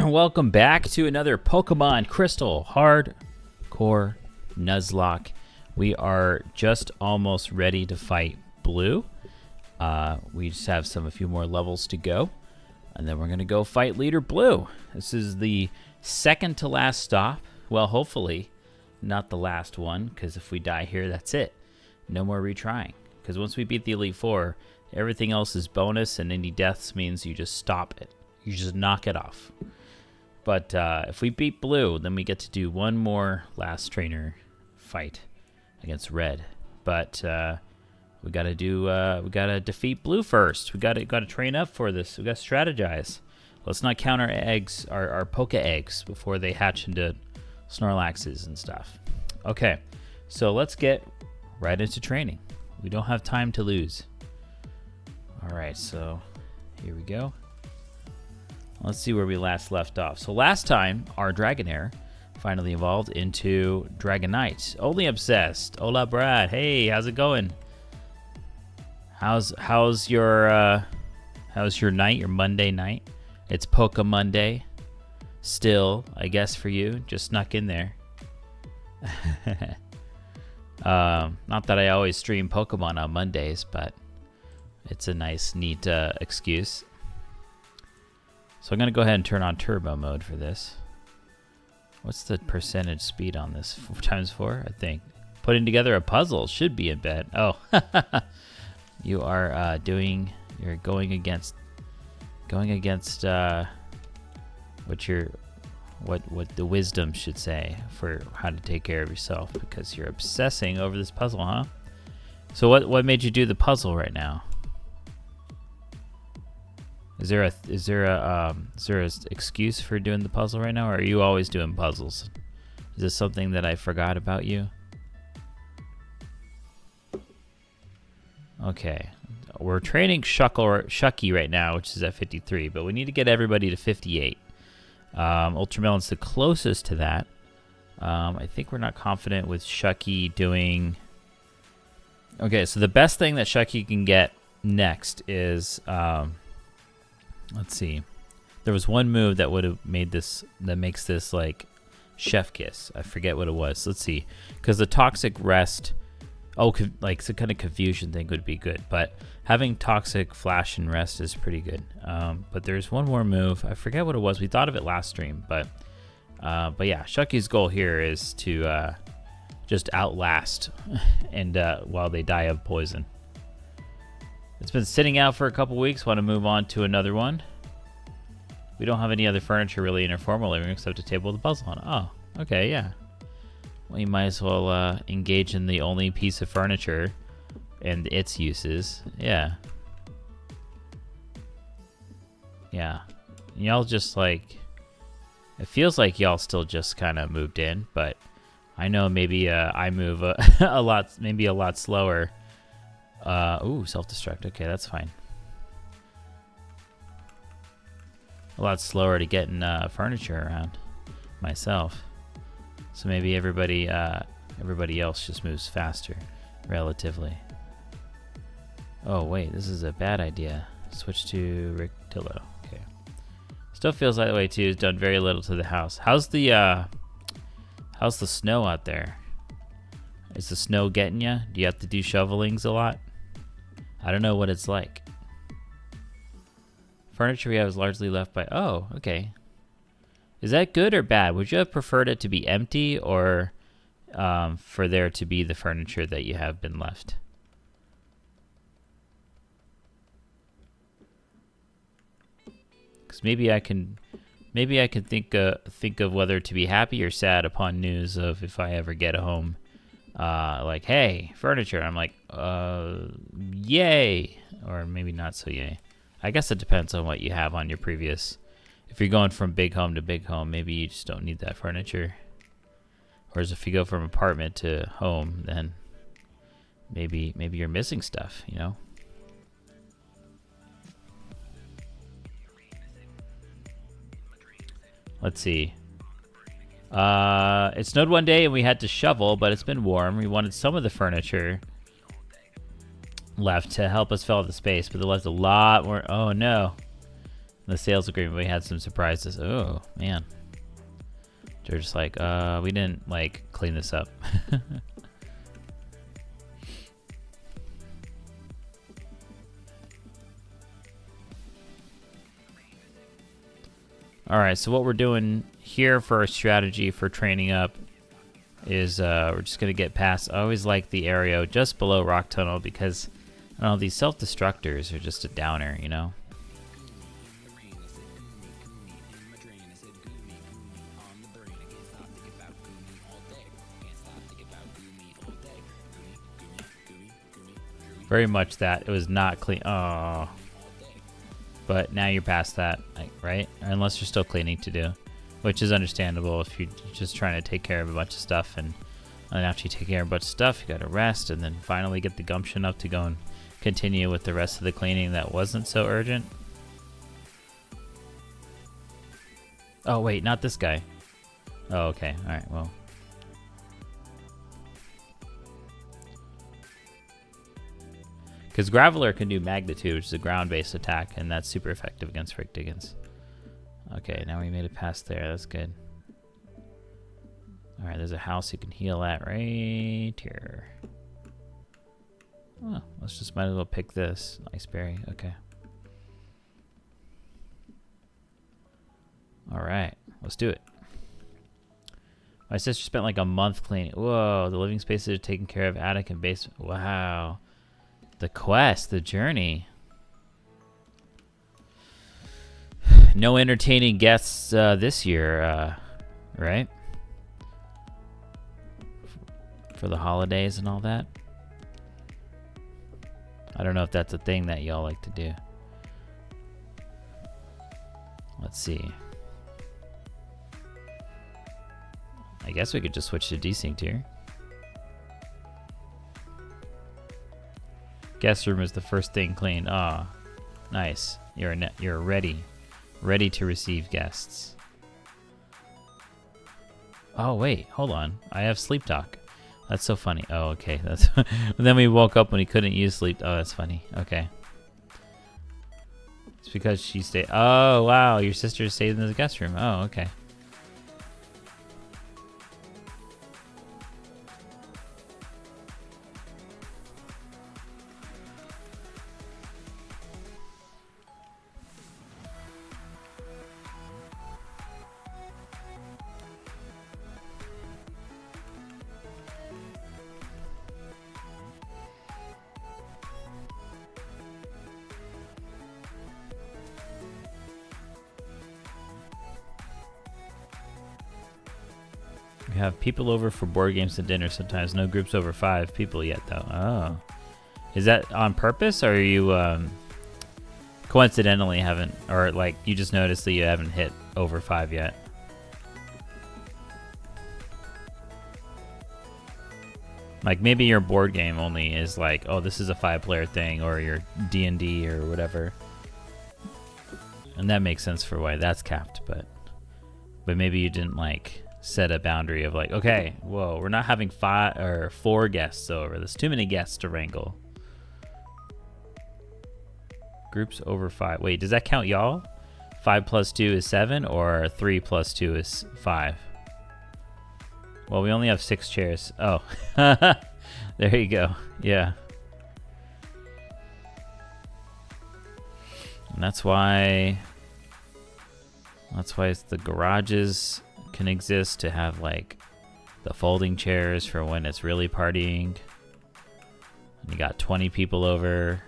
Welcome back to another Pokemon Crystal Hardcore Nuzlocke. We are just almost ready to fight Blue. We just have a few more levels to go, and then we're going to go fight Leader Blue. This is the second to last stop. Well, hopefully not the last one, because if we die here, that's it. No more retrying, because once we beat the Elite Four, everything else is bonus, and any deaths means you just stop it. You just knock it off. But if we beat Blue, then we get to do one more last trainer fight against Red. But we gotta defeat Blue first. We gotta train up for this. We gotta strategize. Let's not count our eggs, our Poke eggs, before they hatch into Snorlaxes and stuff. Okay, so let's get right into training. We don't have time to lose. All right, so here we go. Let's see where we last left off. So last time, our Dragonair finally evolved into Dragonite. Only Obsessed. Hola, Brad. Hey, how's it going? How's your night? Your Monday night? It's Poke Monday. Still, I guess for you, just snuck in there. Not that I always stream Pokemon on Mondays, but it's a nice, neat excuse. So I'm going to go ahead and turn on turbo mode for this. What's the percentage speed on this? 4x4, I think. Putting together a puzzle should be in bed. Oh, you are you're going against what the wisdom should say for how to take care of yourself, because you're obsessing over this puzzle, huh? So what made you do the puzzle right now? Is there an excuse for doing the puzzle right now, or are you always doing puzzles? Is this something that I forgot about you? Okay, we're training Shucky right now, which is at 53, but we need to get everybody to 58. Ultramelon's the closest to that. I think we're not confident with Shucky doing... Okay, so the best thing that Shucky can get next is... let's see. There was one move that would have made this, that makes this like Chef Kiss. I forget what it was. Let's see. Because the Toxic Rest, like some kind of confusion thing would be good. But having Toxic Flash and Rest is pretty good. But there's one more move. I forget what it was. We thought of it last stream. But yeah, Shucky's goal here is to just outlast and while they die of poison. It's been sitting out for a couple weeks. Want to move on to another one. We don't have any other furniture really in our formal living room except a table with a puzzle on it. Oh, okay, yeah. Well, you might as well engage in the only piece of furniture and its uses. Yeah. Yeah. Y'all just like... It feels like y'all still just kind of moved in, but I know maybe I move a lot slower. Ooh, self-destruct. Okay, that's fine. A lot slower to get in furniture around myself. So maybe everybody else just moves faster, relatively. Oh wait, this is a bad idea. Switch to Rictillo. Okay. Still feels that way too. It's done very little to the house. How's the snow out there? Is the snow getting you? Do you have to do shovelings a lot? I don't know what it's like. Furniture we have is largely left by... Oh, okay. Is that good or bad? Would you have preferred it to be empty, or for there to be the furniture that you have been left? Because maybe I can think of whether to be happy or sad upon news of if I ever get a home. Like, hey, furniture. I'm like, yay. Or maybe not so yay. I guess it depends on what you have on your previous. If you're going from big home to big home, maybe you just don't need that furniture. Whereas if you go from apartment to home, then maybe you're missing stuff, you know? Let's see. It snowed one day and we had to shovel, but it's been warm. We wanted some of the furniture left to help us fill out the space, but they left a lot more. Oh no. The sales agreement, we had some surprises. Oh, man. They're just like, we didn't, like, clean this up. Alright, so what we're doing here for our strategy for training up is we're just going to get past. I always like the area just below Rock Tunnel because, I don't know, these self-destructors are just a downer, you know? Very much that. It was not clean. Oh. But now you're past that, right? Unless you're still cleaning to do, which is understandable if you're just trying to take care of a bunch of stuff. And after you take care of a bunch of stuff, you got to rest and then finally get the gumption up to go and continue with the rest of the cleaning that wasn't so urgent. Oh, wait, not this guy. Oh, okay. All right, well. Because Graveler can do Magnitude, which is a ground-based attack, and that's super effective against Rick Diggins. Okay, now we made it past there. That's good. All right, there's a house you can heal at right here. Oh, let's just might as well pick this. Nice berry. Okay. All right, let's do it. My sister spent like a month cleaning. Whoa, the living spaces are taken care of. Attic and basement. Wow. The quest, the journey. No entertaining guests this year, right? For the holidays and all that. I don't know if that's a thing that y'all like to do. Let's see. I guess we could just switch to desynced here. Guest room is the first thing cleaned. Ah, nice. You're ready to receive guests. Oh wait, hold on. I have sleep talk. That's so funny. Oh, okay. That's. Then we woke up when he couldn't use sleep. Oh, that's funny. Okay. It's because she stayed. Oh wow, your sister stayed in the guest room. Oh, okay. We have people over for board games and dinner sometimes. No groups over 5 people yet, though. Oh. Is that on purpose, or are you coincidentally haven't, or like you just noticed that you haven't hit over 5 yet? Like maybe your board game only is like, oh, this is a 5-player thing, or your D&D or whatever. And that makes sense for why that's capped, but maybe you didn't like set a boundary of like, okay, whoa, we're not having 5 or 4 guests over. There's too many guests to wrangle. Groups over 5. Wait, does that count y'all? 5 plus 2 is 7, or 3 plus 2 is 5? Well, we only have 6 chairs. Oh, there you go. Yeah. And that's why the garages can exist to have like the folding chairs for when it's really partying. And you got 20 people over.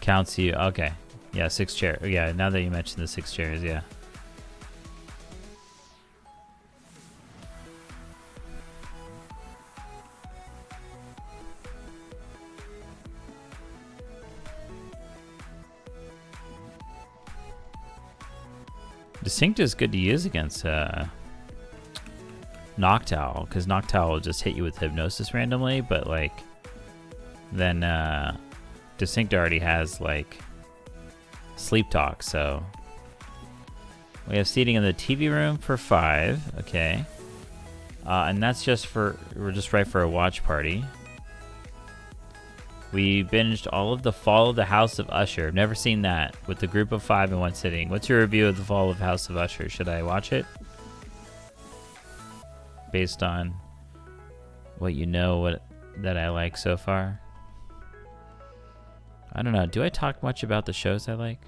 Counts you. Okay. Yeah, 6 chairs. Yeah, now that you mentioned the 6 chairs, yeah. Distinct is good to use against Noctowl, because Noctowl will just hit you with Hypnosis randomly, but like then Distinct already has like Sleep Talk, so we have seating in the TV room for 5. Okay. And that's just we're just right for a watch party. We binged all of The Fall of the House of Usher. Never seen that with the group of 5 in one sitting. What's your review of The Fall of House of Usher? Should I watch it? Based on what you know that I like so far? I don't know. Do I talk much about the shows I like?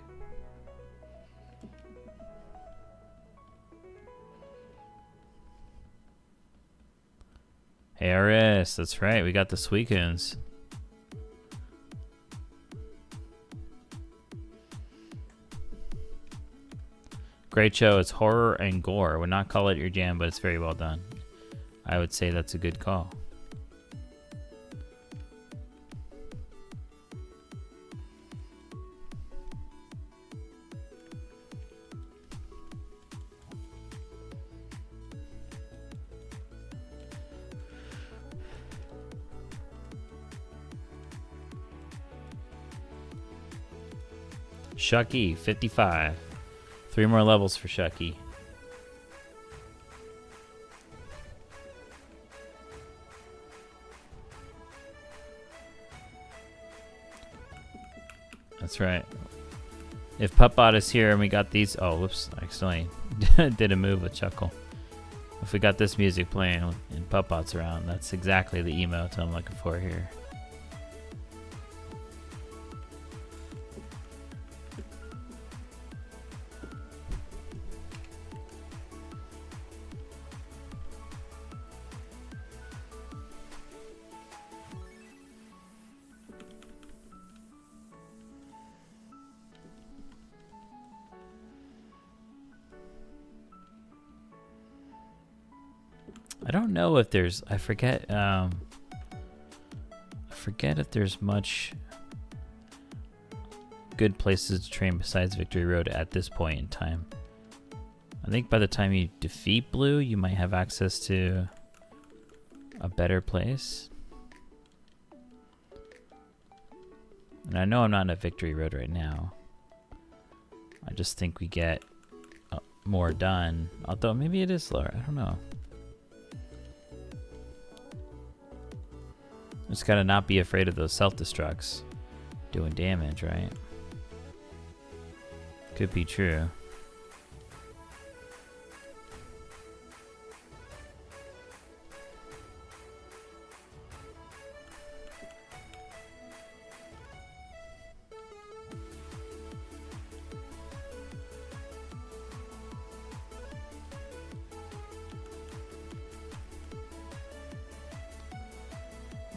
Hey, RS. That's right. We got the Sweekends. Great show. It's horror and gore. Would not call it your jam, but it's very well done. I would say that's a good call. Shucky, 55. 3 more levels for Shucky. That's right. If Puppbot is here and we got these... Oh, whoops. I accidentally did a move with Chuckle. If we got this music playing and Puppbot's around, that's exactly the emote I'm looking for here. I don't know if there's... I forget if there's much good places to train besides Victory Road at this point in time. I think by the time you defeat Blue, you might have access to a better place. And I know I'm not at Victory Road right now. I just think we get more done. Although maybe it is slower. I don't know. Just gotta not be afraid of those self-destructs doing damage, right? Could be true.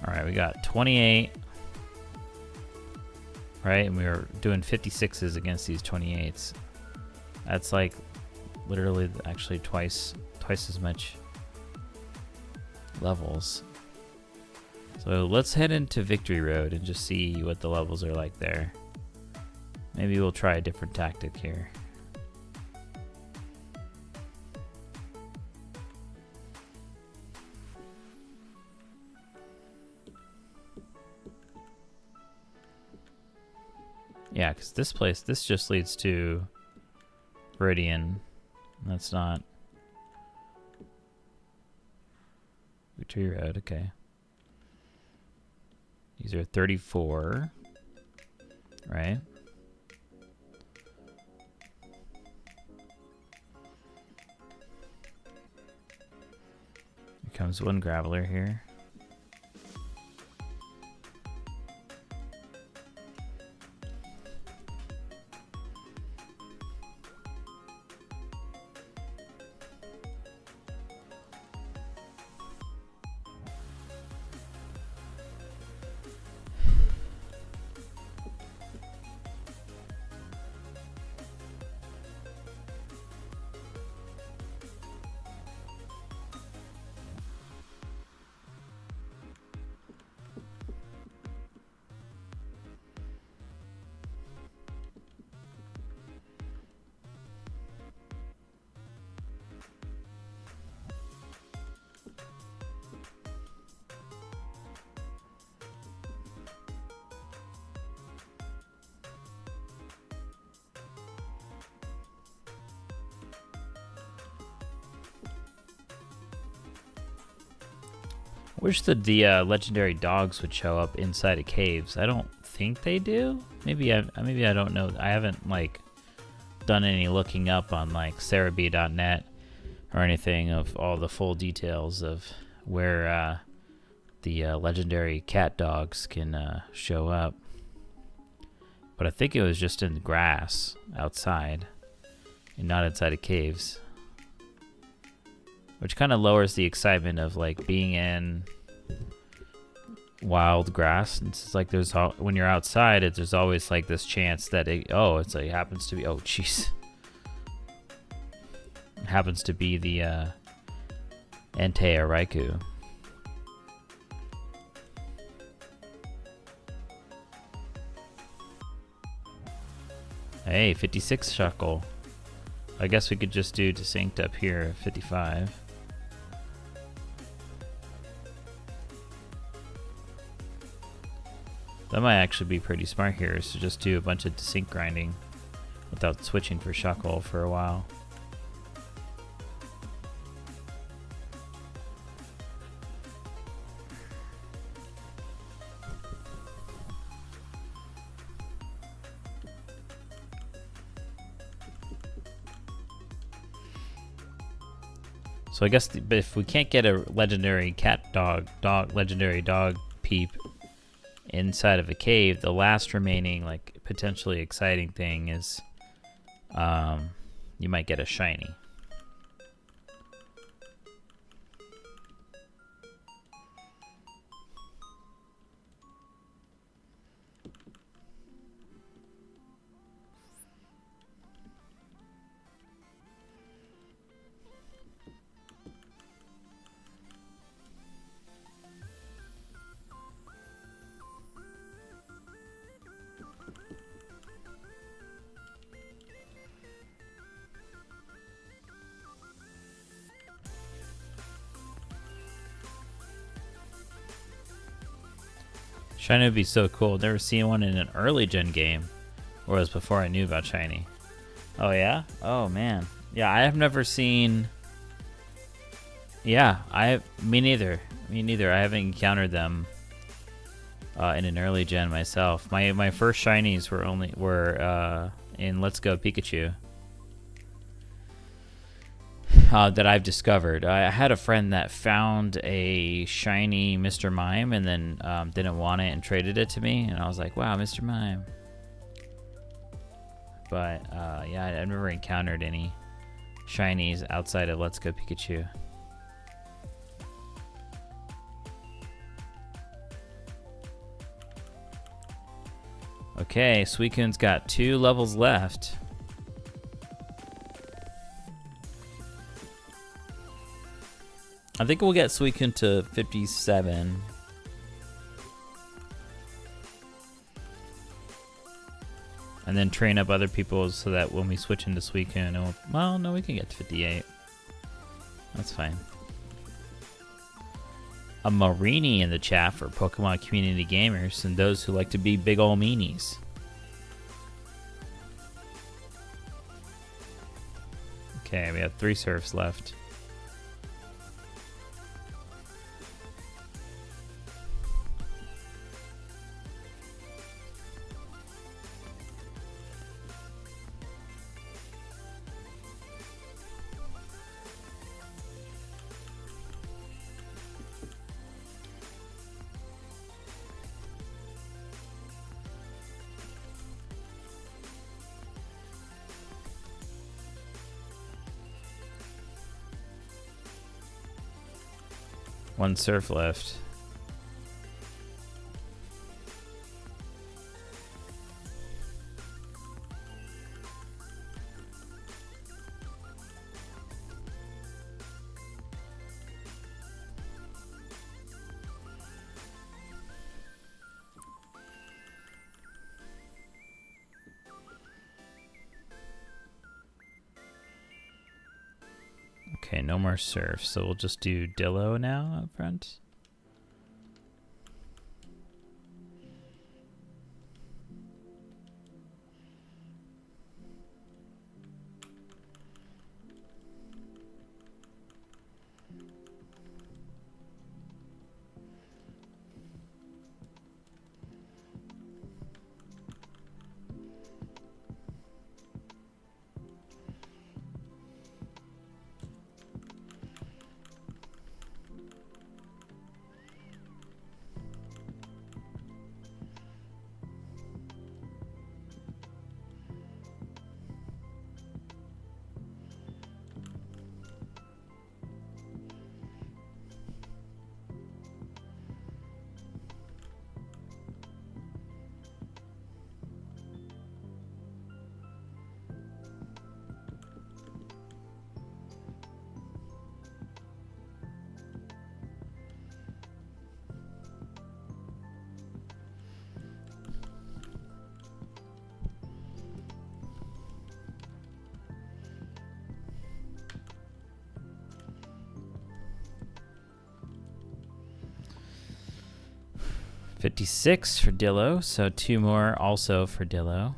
All right, we got 28, right? And we were doing 56s against these 28s. That's like literally actually twice as much levels. So let's head into Victory Road and just see what the levels are like there. Maybe we'll try a different tactic here. Yeah, because this just leads to Viridian. That's not Victory Road, okay. These are 34, right? Here comes one Graveler here. Wish the legendary dogs would show up inside of caves. I don't think they do. Maybe I don't know. I haven't like done any looking up on like Cerebi.net or anything of all the full details of where the legendary cat dogs can show up. But I think it was just in the grass outside and not inside of caves. Which kind of lowers the excitement of like being in wild grass. It's like when you're outside, there's always like this chance that it happens to be, oh jeez. It happens to be the Entei Raikou. Hey, 56 Shuckle. I guess we could just do Distinct up here, 55. That might actually be pretty smart here, is to just do a bunch of Distinct grinding without switching for Shuckle for a while. So I guess if we can't get a legendary legendary dog peep inside of a cave, the last remaining like potentially exciting thing is you might get a shiny. Shiny would be so cool. Never seen one in an early gen game, or it was before I knew about Shiny. Oh yeah? Oh man. Yeah, I have never seen. Yeah, me neither. Me neither. I haven't encountered them in an early gen myself. My first shinies were in Let's Go Pikachu. That I've discovered. I had a friend that found a shiny Mr. Mime and then didn't want it and traded it to me, and I was like, wow, Mr. Mime. But yeah, I've never encountered any shinies outside of Let's Go Pikachu. Okay, Suicune's got 2 levels left. I think we'll get Suicune to 57. And then train up other people so that when we switch into Suicune, well, no, we can get to 58. That's fine. A Marini in the chat for Pokemon community gamers and those who like to be big ol' meanies. Okay, we have 3 surfs left. One surf left. Okay, no more surf, so we'll just do Dillo now up front. 56 for Dillo, so 2 more also for Dillo.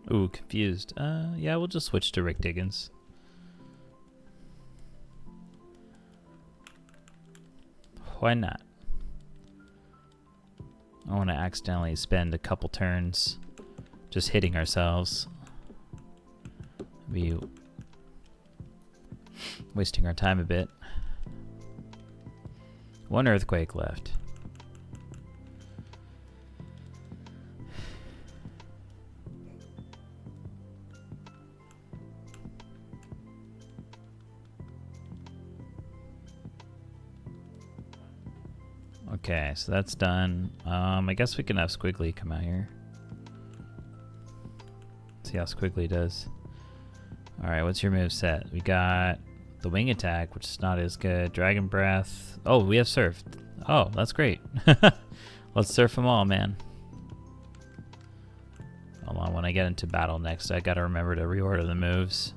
Ooh, confused. Yeah, we'll just switch to Rick Diggins. Why not? I want to accidentally spend a couple turns just hitting ourselves. Be wasting our time a bit. 1 earthquake left. Okay, so that's done. I guess we can have Squiggly come out here. See how Squiggly does. Alright, what's your move set? We got the Wing Attack, which is not as good. Dragon Breath. Oh, we have Surf. Oh, that's great. Let's surf them all, man. Hold on, when I get into battle next, I gotta remember to reorder the moves.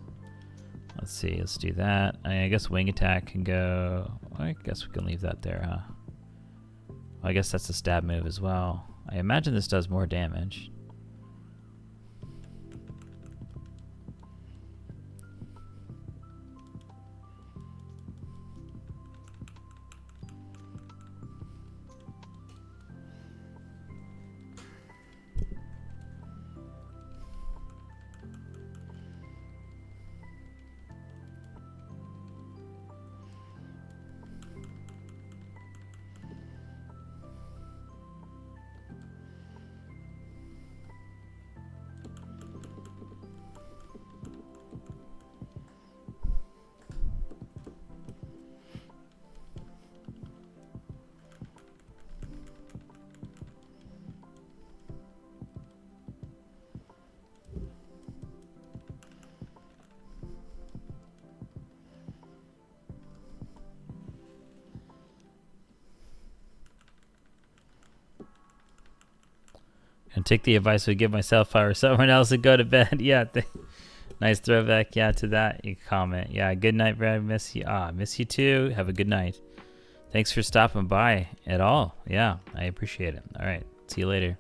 Let's see, let's do that. I guess Wing Attack can go... I guess we can leave that there, huh? Well, I guess that's a stab move as well. I imagine this does more damage. And take the advice I would give myself if I were someone else and go to bed. Yeah, nice throwback. Yeah, to that you comment. Yeah, good night, Brad. Miss you. Miss you too. Have a good night. Thanks for stopping by at all. Yeah, I appreciate it. All right, see you later.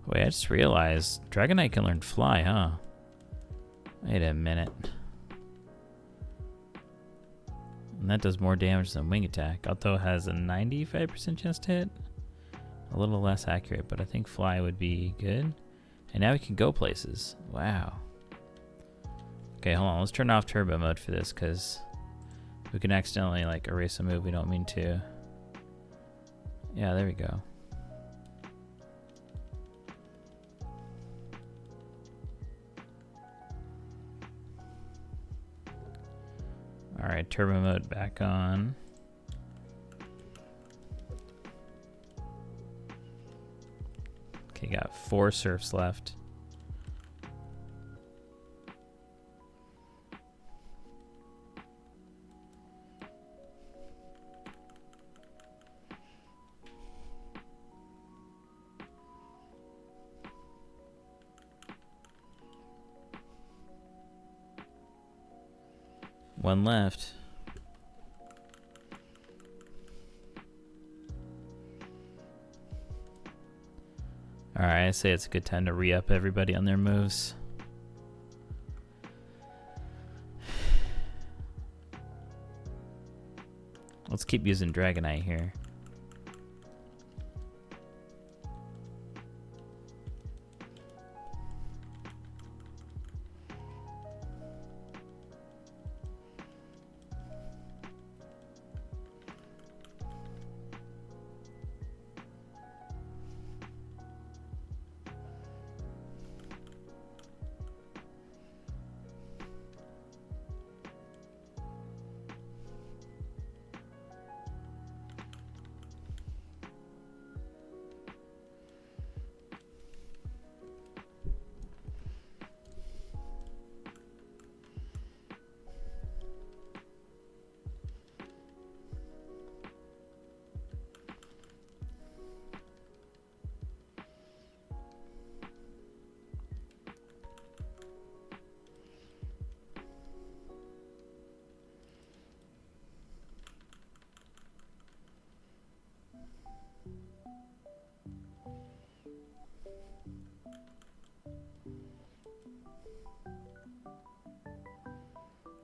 Wait, I just realized Dragonite can learn Fly, huh? Wait a minute. And that does more damage than Wing Attack, although it has a 95% chance to hit. A little less accurate, but I think Fly would be good. And now we can go places. Wow. Okay, hold on. Let's turn off Turbo Mode for this, because we can accidentally like erase a move we don't mean to. Yeah, there we go. Alright, Turbo Mode back on. Okay, got 4 surfs left. one left. Alright, I say it's a good time to re-up everybody on their moves. Let's keep using Dragonite here.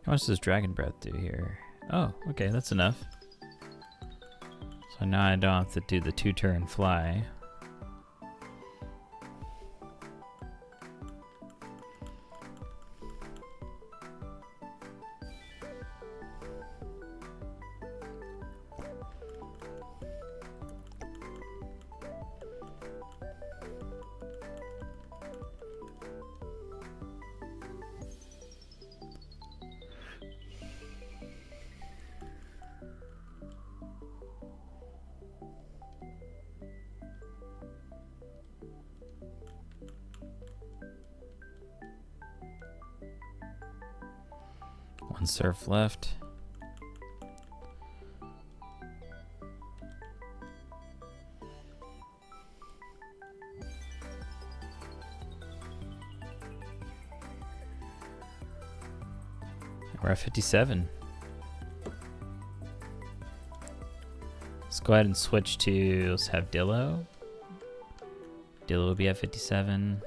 How much does Dragon Breath do here? Oh, okay, that's enough. So now I don't have to do the 2-turn fly. One surf left. We're at 57. Let's go ahead and switch to, let's have Dillo. Dillo will be at 57.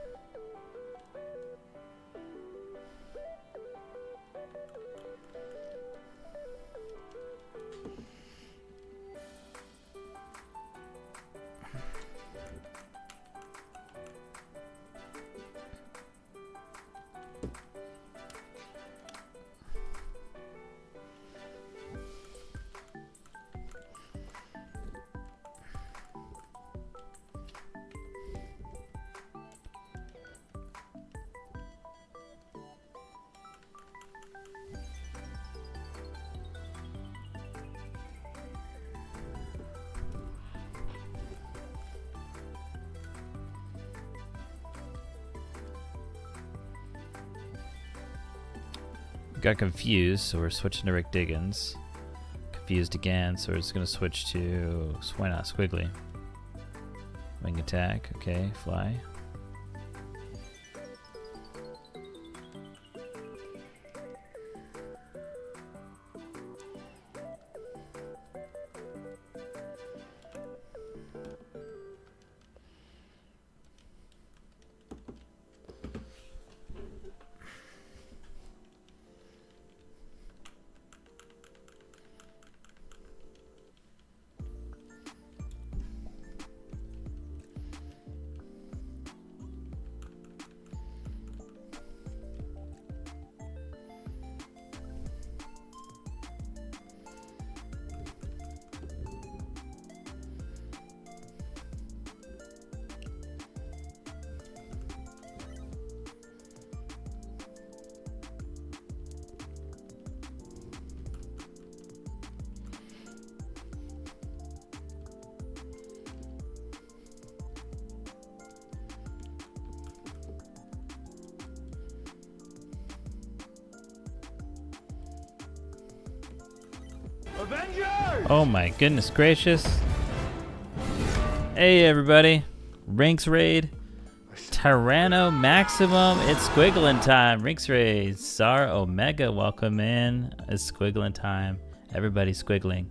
Got confused, so we're switching to Rick Diggins. Confused again, so we're just gonna switch to, why not, Squiggly. Wing attack, okay, fly. Avengers! Oh my goodness gracious. Hey everybody, Ranks Raid Tyranno Maximum. It's squiggling time. Rinks Rays. Zara Omega, welcome in. It's squiggling time. Everybody's squiggling.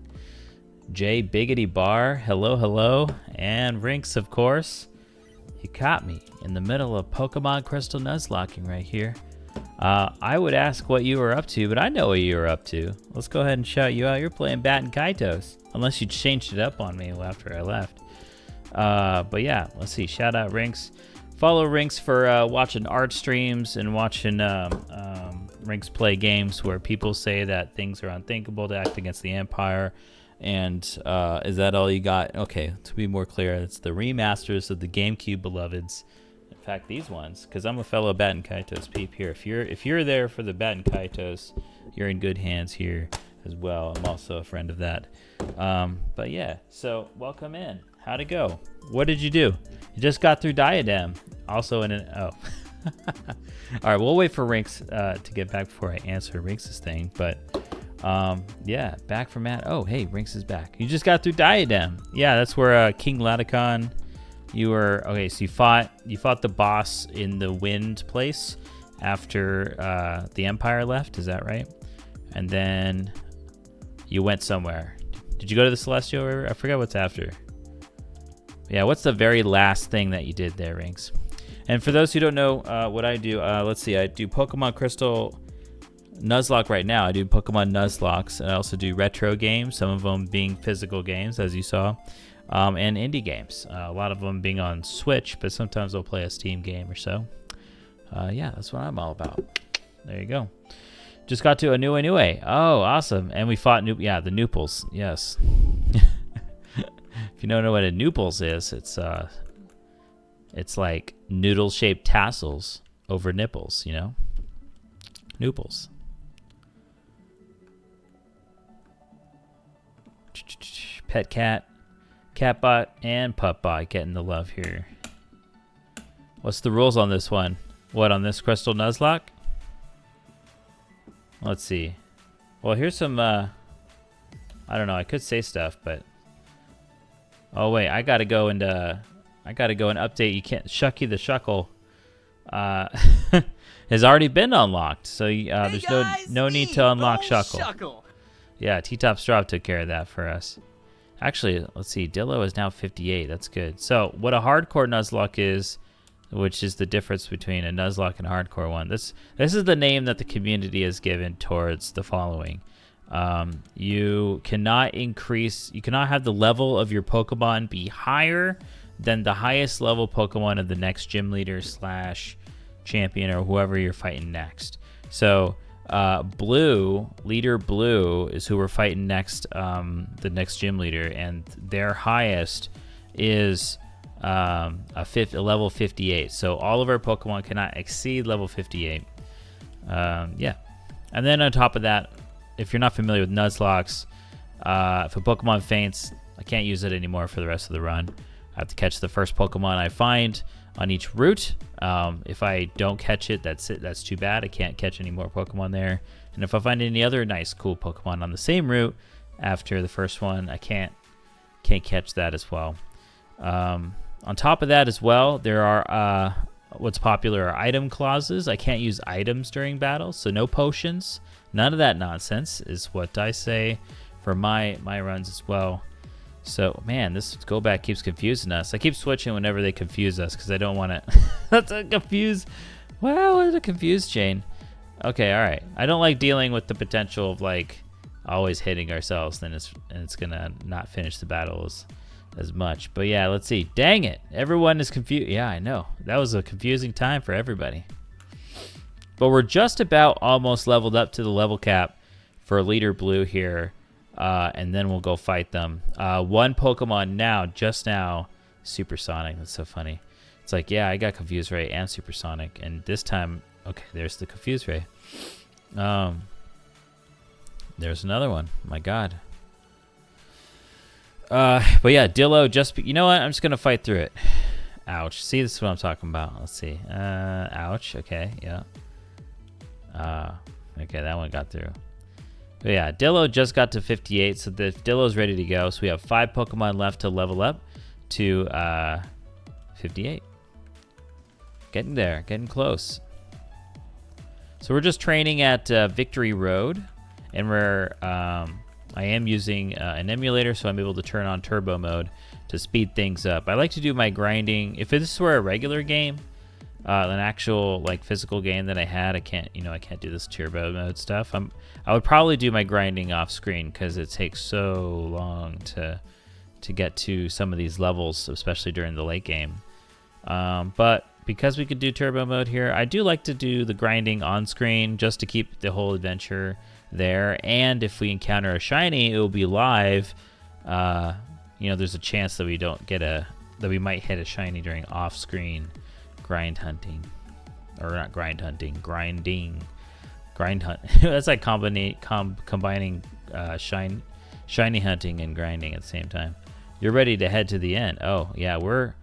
Jay Biggity Bar, hello, hello. And Rinks, of course. You caught me in the middle of Pokemon Crystal Nuzlocking right here. I would ask what you were up to, but I know what you were up to. Let's go ahead and shout you out. You're playing Bat and Kaitos, unless you changed it up on me after I left. But yeah, let's see. Shout out Rinks. Follow Rinks for watching art streams and watching Rinks play games where people say that things are unthinkable to act against the Empire. And is that all you got? Okay, to be more clear, it's the remasters of the GameCube beloveds. In fact, these ones, because I'm a fellow Bat and Kaitos peep here. If you're there for the Bat and Kaitos, you're in good hands here as well. I'm also a friend of that. But yeah, so welcome in. How'd it go? What did you do? You just got through Diadem. Also in an... Oh. All right, we'll wait for Rinks to get back before I answer Rinks' thing. But yeah, back from Matt. Oh, hey, Rinks is back. You just got through Diadem. Yeah, that's where King Ladicon... You were... Okay, so you fought the boss in the wind place after the Empire left. Is that right? And then you went somewhere. Did you go to the Celestial River? I forget what's after. Yeah, what's the very last thing that you did there, Rinks? And for those who don't know what I do, let's see. I do Pokemon Crystal Nuzlocke right now. I do Pokemon Nuzlocks. And I also do retro games, some of them being physical games, as you saw, and indie games. A lot of them being on Switch, but sometimes I'll play a Steam game or so. Yeah, that's what I'm all about. There you go. Just got to Anue. Oh, awesome. And we fought the Nooples. Yes. If you don't know what a Nooples is, it's like noodle-shaped tassels over nipples, you know? Nooples. Pet cat, catbot, and pupbot getting the love here. What's the rules on this one? What, on this Crystal Nuzlocke? Let's see. Well, here's some, I don't know, I could say stuff, but... Oh, wait, I gotta go and update. You can't... Shucky the Shuckle has already been unlocked, so there's no need to unlock Shuckle. Yeah, T-Top Straw took care of that for us. Actually, let's see, Dillo is now 58. That's good. So, what a hardcore Nuzlocke is, which is the difference between a Nuzlocke and a hardcore one. This is the name that the community has given towards the following. You cannot have the level of your Pokemon be higher than the highest level Pokemon of the next gym leader / champion or whoever you're fighting next. So leader blue is who we're fighting next, the next gym leader, and their highest is a level 58. So all of our Pokemon cannot exceed level 58. Yeah. And then on top of that, if you're not familiar with Nuzlocks, if a Pokemon faints, I can't use it anymore for the rest of the run. I have to catch the first Pokemon I find on each route. If I don't catch it, that's it. That's too bad. I can't catch any more Pokemon there. And if I find any other nice, cool Pokemon on the same route after the first one, I can't catch that as well. On top of that as well, there are what's popular are item clauses. I can't use items during battle, so no potions. None of that nonsense is what I say for my runs as well. So, man, this go back keeps confusing us. I keep switching whenever they confuse us because I don't want to. That's a confuse. Wow, what a confused chain. Okay, all right. I don't like dealing with the potential of like always hitting ourselves. Then it's gonna not finish the battles as much. But yeah, let's see. Dang it, everyone is confused. Yeah, I know that was a confusing time for everybody. But we're just about almost leveled up to the level cap for Leader Blue here. And then we'll go fight them. One Pokemon just now, Supersonic. That's so funny. It's like, yeah, I got Confuse Ray and Supersonic. And this time, okay, there's the Confuse Ray. There's another one. My God. But yeah, Dillo you know what? I'm just going to fight through it. Ouch. See, this is what I'm talking about. Let's see. Ouch. Okay, yeah. Okay, that one got through. But yeah, Dillo just got to 58, so the Dillo's ready to go. So we have 5 Pokemon left to level up to 58. Getting there. Getting close. So we're just training at Victory Road. And I am using an emulator, so I'm able to turn on turbo mode to speed things up. I like to do my grinding. If this were a regular game, an actual like physical game that I had, I can't do this turbo mode stuff. I would probably do my grinding off screen because it takes so long to get to some of these levels, especially during the late game. But because we could do turbo mode here, I do like to do the grinding on screen just to keep the whole adventure there. And if we encounter a shiny, it will be live. There's a chance that we might hit a shiny during off-screen grind hunting, or not grind hunting, grinding, grind hunt. That's like combining shiny hunting and grinding at the same time. You're ready to head to the end. Oh yeah, we're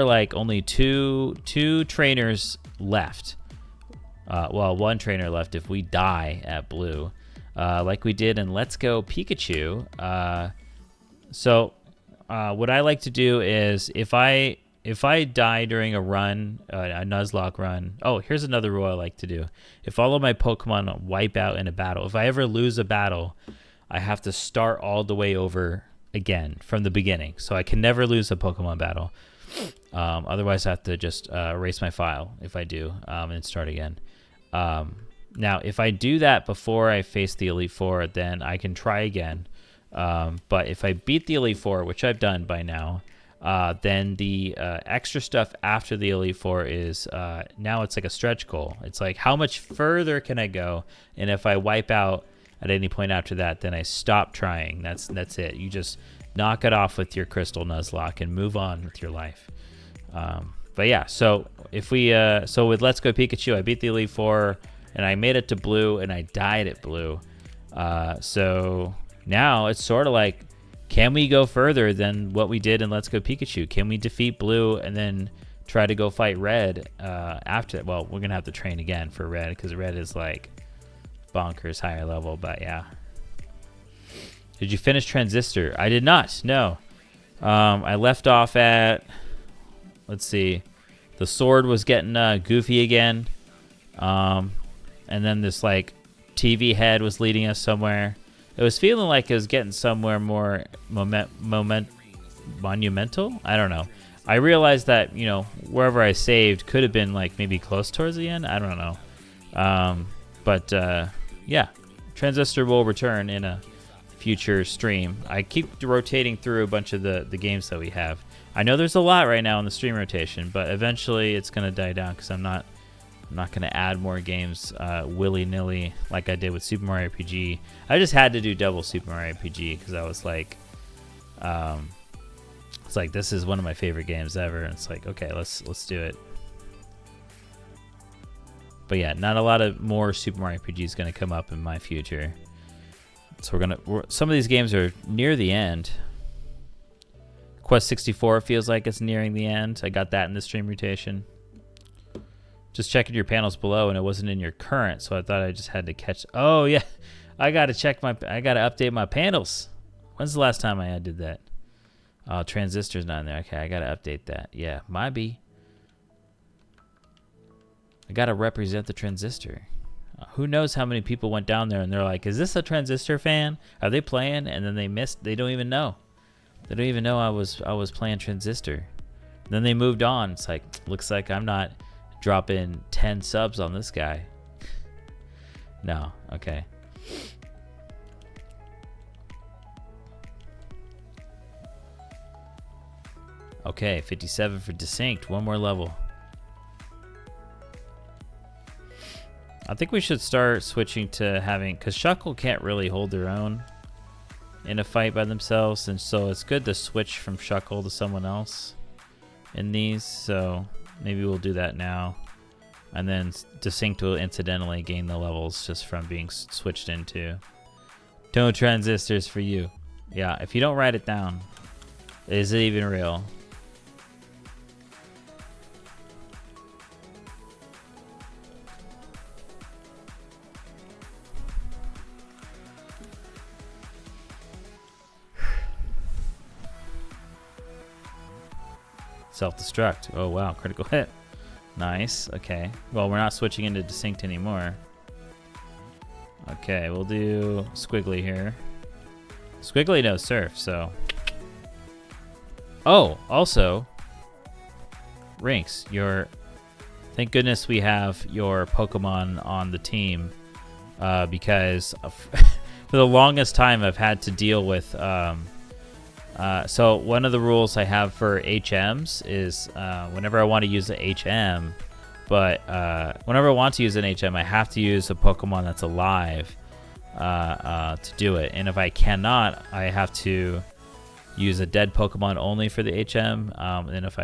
like only two trainers left. Well, one trainer left if we die at blue, like we did in Let's Go Pikachu. So what I like to do is if I die during a run, a Nuzlocke run. Oh, here's another rule I like to do. If all of my Pokemon wipe out in a battle, if I ever lose a battle, I have to start all the way over again from the beginning. So I can never lose a Pokemon battle. Otherwise, I have to just erase my file if I do and start again. Now, if I do that before I face the Elite Four, then I can try again. But if I beat the Elite Four, which I've done by now, then the extra stuff after the Elite Four is now it's like a stretch goal. It's like, how much further can I go? And if I wipe out at any point after that, then I stop trying. That's it. You just knock it off with your Crystal Nuzlocke and move on with your life. But yeah, so if we so with Let's Go Pikachu, I beat the Elite Four and I made it to blue and I died at blue. So now it's sort of like, can we go further than what we did in Let's Go Pikachu? Can we defeat blue and then try to go fight red after that? Well, we're gonna have to train again for red because red is like bonkers higher level. But yeah. Did you finish Transistor? I did not. No. I left off at, let's see, the sword was getting goofy again, and then this like TV head was leading us somewhere. It was feeling like it was getting somewhere more monumental. I don't know. I realized that wherever I saved could have been like maybe close towards the end. I don't know. But yeah, Transistor will return in a future stream. I keep rotating through a bunch of the games that we have. I know there's a lot right now in the stream rotation, but eventually it's gonna die down because I'm not gonna add more games willy-nilly like I did with Super Mario RPG. I just had to do double Super Mario RPG because I was like, it's like this is one of my favorite games ever, and it's like, okay, let's do it. But yeah, not a lot of more Super Mario RPG is gonna come up in my future. So some of these games are near the end. Quest 64 feels like it's nearing the end. I got that in the stream rotation. Just checking your panels below, and it wasn't in your current, so I thought I just had to catch. Oh yeah, I gotta update my panels. When's the last time I did that? Oh, Transistor's not in there. Okay, I gotta update that. Yeah, might be. I gotta represent the Transistor. Who knows how many people went down there and they're like, "Is this a Transistor fan? Are they playing?" And then they missed. They don't even know. They don't even know I was playing Transistor. Then they moved on. It's like, looks like I'm not dropping 10 subs on this guy. No, okay. Okay, 57 for Distinct. One more level. I think we should start switching to having, because Shuckle can't really hold their own in a fight by themselves, and so it's good to switch from Shuckle to someone else in these. So maybe we'll do that now, and then Distinct will incidentally gain the levels just from being switched into. No Transistors for you. Yeah, if you don't write it down, is it even real? Self-destruct. Oh wow, critical hit. Nice. Okay. Well, we're not switching into distinct anymore. Okay, we'll do Squiggly here. Squiggly knows surf, so. Oh, also, Rinks, thank goodness we have your Pokemon on the team, because for the longest time I've had to deal with. So one of the rules I have for HMs is whenever I want to use the HM, but whenever I want to use an HM, I have to use a Pokemon that's alive to do it. And if I cannot, I have to use a dead Pokemon only for the HM. And if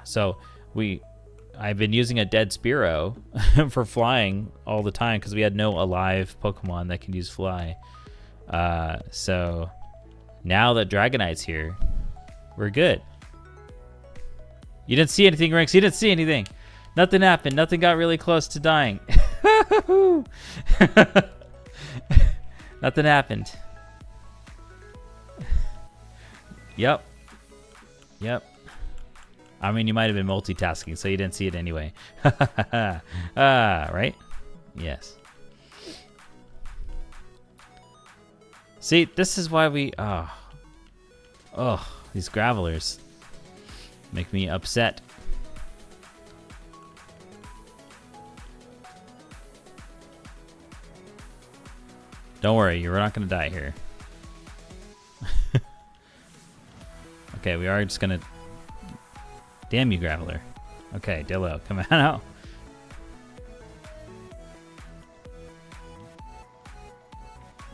so I've been using a dead Spearow for flying all the time because we had no alive Pokemon that can use fly. So now that Dragonite's here, we're good. You didn't see anything, Rinks. You didn't see anything. Nothing happened. Nothing got really close to dying. Nothing happened. Yep. I mean, you might have been multitasking, so you didn't see it anyway. Right? Yes. See, this is why we... these Gravelers make me upset. Don't worry, you're not going to die here. Okay, we are just going to... Damn you, Graveler. Okay, Dillo, come on out.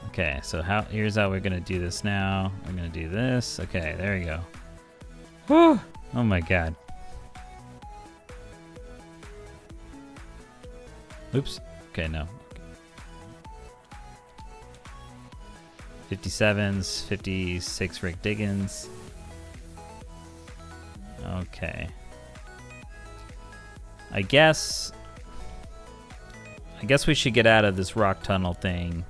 Okay, so here's how we're gonna do this now. I'm gonna do this. Okay, there you go. Whew. Oh my god. Oops. Okay, no. 57s, 56 Rick Diggins. Okay. I guess we should get out of this rock tunnel thing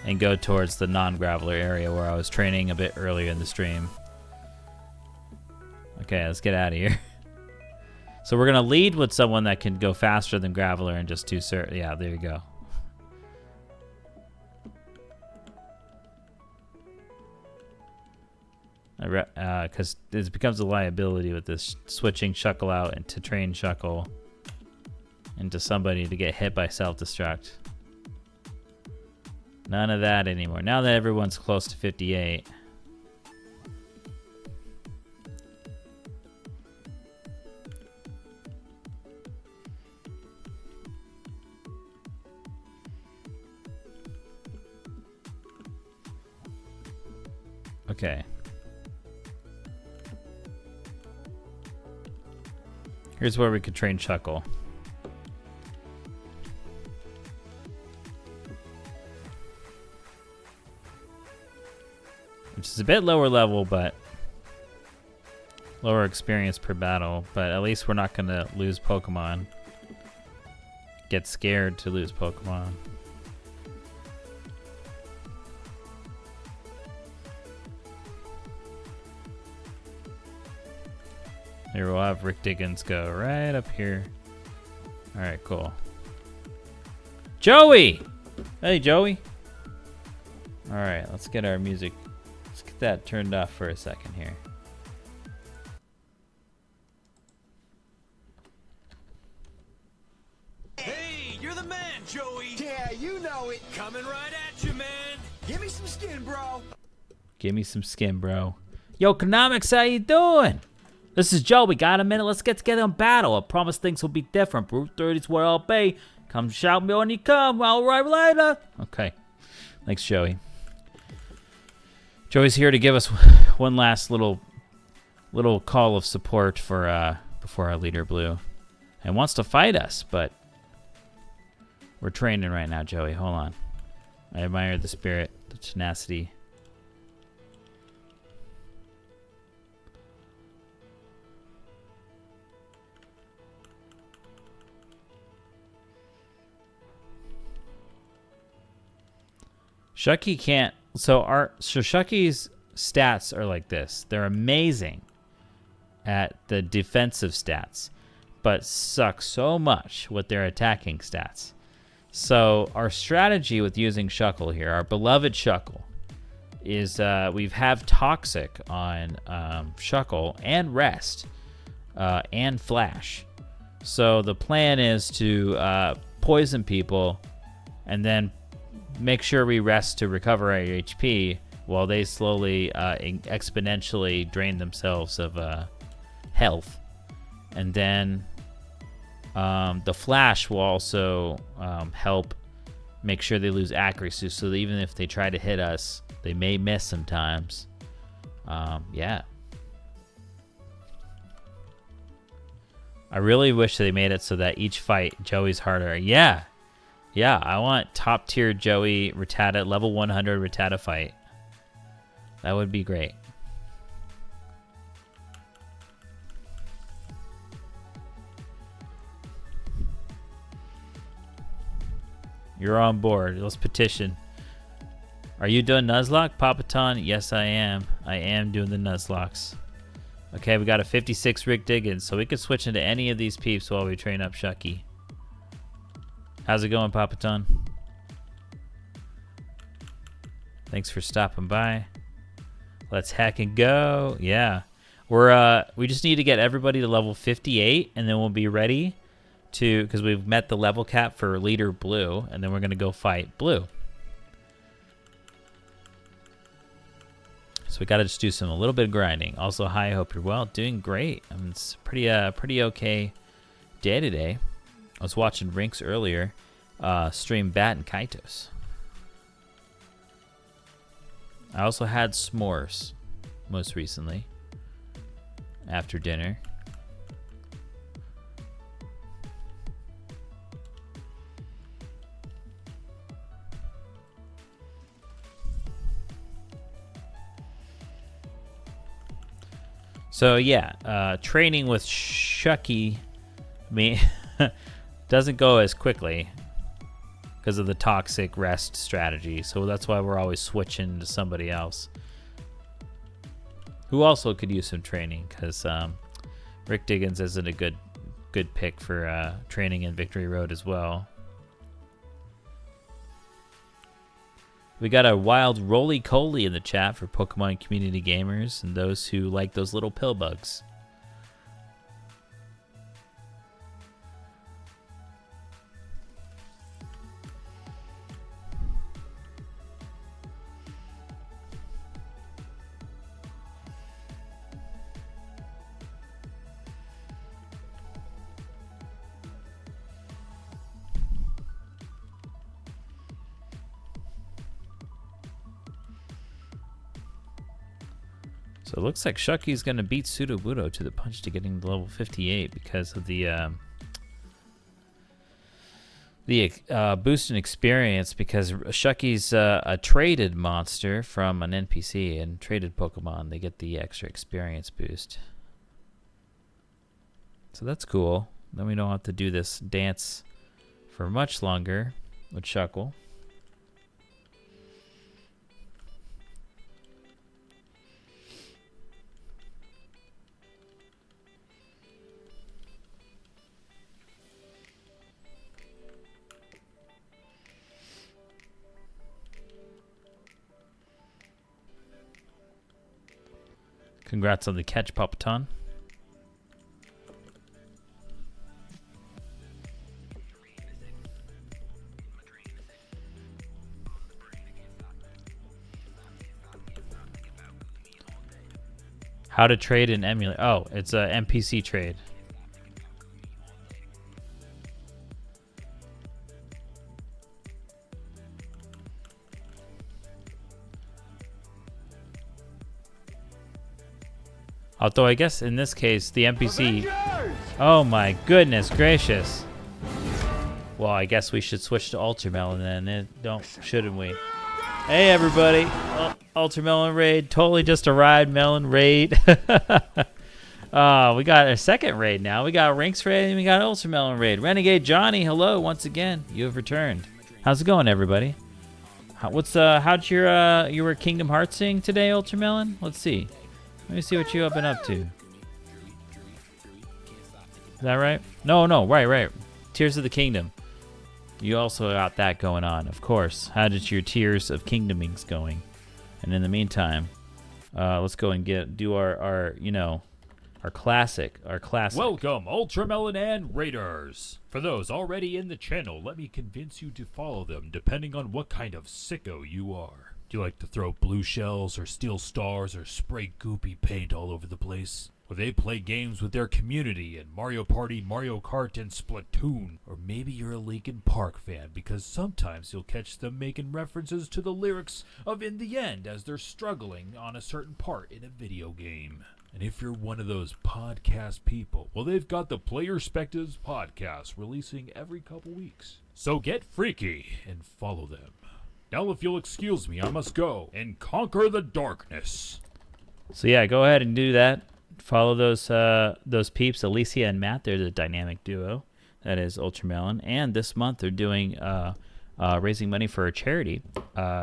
and go towards the non-Graveler area where I was training a bit earlier in the stream. Okay, let's get out of here. So we're going to lead with someone that can go faster than Graveler and just do yeah, there you go. Because it becomes a liability with this switching Shuckle out and to train Shuckle into somebody to get hit by self-destruct. None of that anymore. Now that everyone's close to 58. Okay. Here's where we could train Shuckle. Which is a bit lower level, but lower experience per battle. But at least we're not going to lose Pokemon. Get scared to lose Pokemon. Here we'll have Rick Diggins go right up here. Alright, cool. Joey! Hey, Joey. Alright, let's get our music. Let's get that turned off for a second here. Hey, you're the man, Joey! Yeah, you know it. Coming right at you, man! Give me some skin, bro. Give me some skin, bro. Yo, Economics, how you doing? This is Joe. We got a minute. Let's get together and battle. I promise things will be different. Route 30 is where I'll be. Come shout me when you come. I'll arrive later. Okay. Thanks, Joey. Joey's here to give us one last little call of support for before our leader Blue, and wants to fight us, but we're training right now, Joey. Hold on. I admire the spirit, the tenacity. Shucky can't. So Shucky's stats are like this. They're amazing at the defensive stats, but suck so much with their attacking stats. So our strategy with using Shuckle here, our beloved Shuckle, is we have Toxic on Shuckle and Rest and Flash. So the plan is to poison people and then make sure we rest to recover our HP while they slowly exponentially drain themselves of health. And then the Flash will also help make sure they lose accuracy, so that even if they try to hit us, they may miss sometimes. Yeah. I really wish they made it so that each fight, Joey's harder. Yeah. Yeah, I want top tier Joey Rattata, level 100 Rattata fight. That would be great. You're on board. Let's petition. Are you doing Nuzlocke, Papaton? Yes, I am. I am doing the Nuzlocks. Okay, we got a 56 Rick Diggins, so we could switch into any of these peeps while we train up Shucky. How's it going, Papaton? Thanks for stopping by. Let's hack and go. Yeah. We just need to get everybody to level 58, and then we'll be ready to, because we've met the level cap for leader Blue, and then we're going to go fight Blue. So we got to just do a little bit of grinding. Also, hi, I hope you're well. Doing great. I mean, it's pretty okay day today. I was watching Rinks earlier, stream Bat and Kaitos. I also had s'mores most recently after dinner. So yeah, training with Shucky doesn't go as quickly because of the toxic rest strategy. So that's why we're always switching to somebody else who also could use some training, because Rick Diggins isn't a good pick for training in Victory Road as well. We got a wild roly-coly in the chat for Pokemon community gamers and those who like those little pill bugs. So it looks like Shucky's going to beat Sudowoodo to the punch to getting to level 58 because of the boost in experience, because Shucky's a traded monster from an NPC, and traded Pokemon, they get the extra experience boost. So that's cool. Then we don't have to do this dance for much longer with Shuckle. Congrats on the catch, Papaton. How to trade and emulate. Oh, it's a NPC trade. Although I guess in this case, the NPC... Oh my goodness gracious. Well, I guess we should switch to Ultramelon then. Shouldn't we? Hey everybody. Ultramelon raid. Totally just arrived, Melon raid. We got a second raid now. We got Rinks raid and we got Ultramelon raid. Renegade Johnny, hello once again. You have returned. How's it going, everybody? How'd you were Kingdom Heartsing today, Ultramelon? Let's see. Let me see what you have been up to. Is that right? No, right. Tears of the Kingdom. You also got that going on, of course. How did your Tears of Kingdomings going? And in the meantime, let's go and do our classic. Welcome, Ultramelon and Raiders. For those already in the channel, let me convince you to follow them depending on what kind of sicko you are. Do you like to throw blue shells or steal stars or spray goopy paint all over the place? Well, they play games with their community in Mario Party, Mario Kart, and Splatoon. Or maybe you're a Linkin Park fan because sometimes you'll catch them making references to the lyrics of In the End as they're struggling on a certain part in a video game. And if you're one of those podcast people, well, they've got the Player Perspectives podcast releasing every couple weeks. So get freaky and follow them. Now, if you'll excuse me, I must go and conquer the darkness. So yeah, go ahead and do that. Follow those peeps, Alicia and Matt. They're the dynamic duo that is Ultramelon. And this month they're doing raising money for a charity,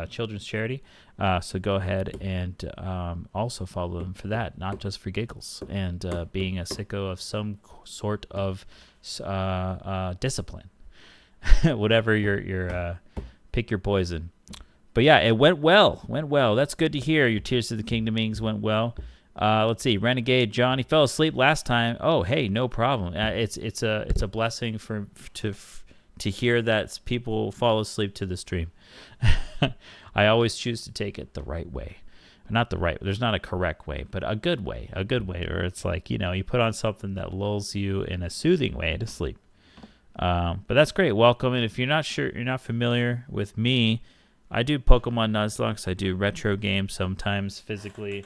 children's charity. So go ahead and also follow them for that, not just for giggles and being a sicko of some sort of discipline. Whatever your pick your poison. But yeah, it went well. That's good to hear. Your Tears of the Kingdomings went well. Let's see, Renegade John. He fell asleep last time. Oh, hey, no problem. It's a blessing to hear that people fall asleep to the stream. I always choose to take it the right way. Not the right. There's not a correct way, but a good way. Where it's like you put on something that lulls you in a soothing way to sleep. But that's great. Welcome. And if you're not familiar with me, I do Pokemon Nuzlocke. I do retro games sometimes physically.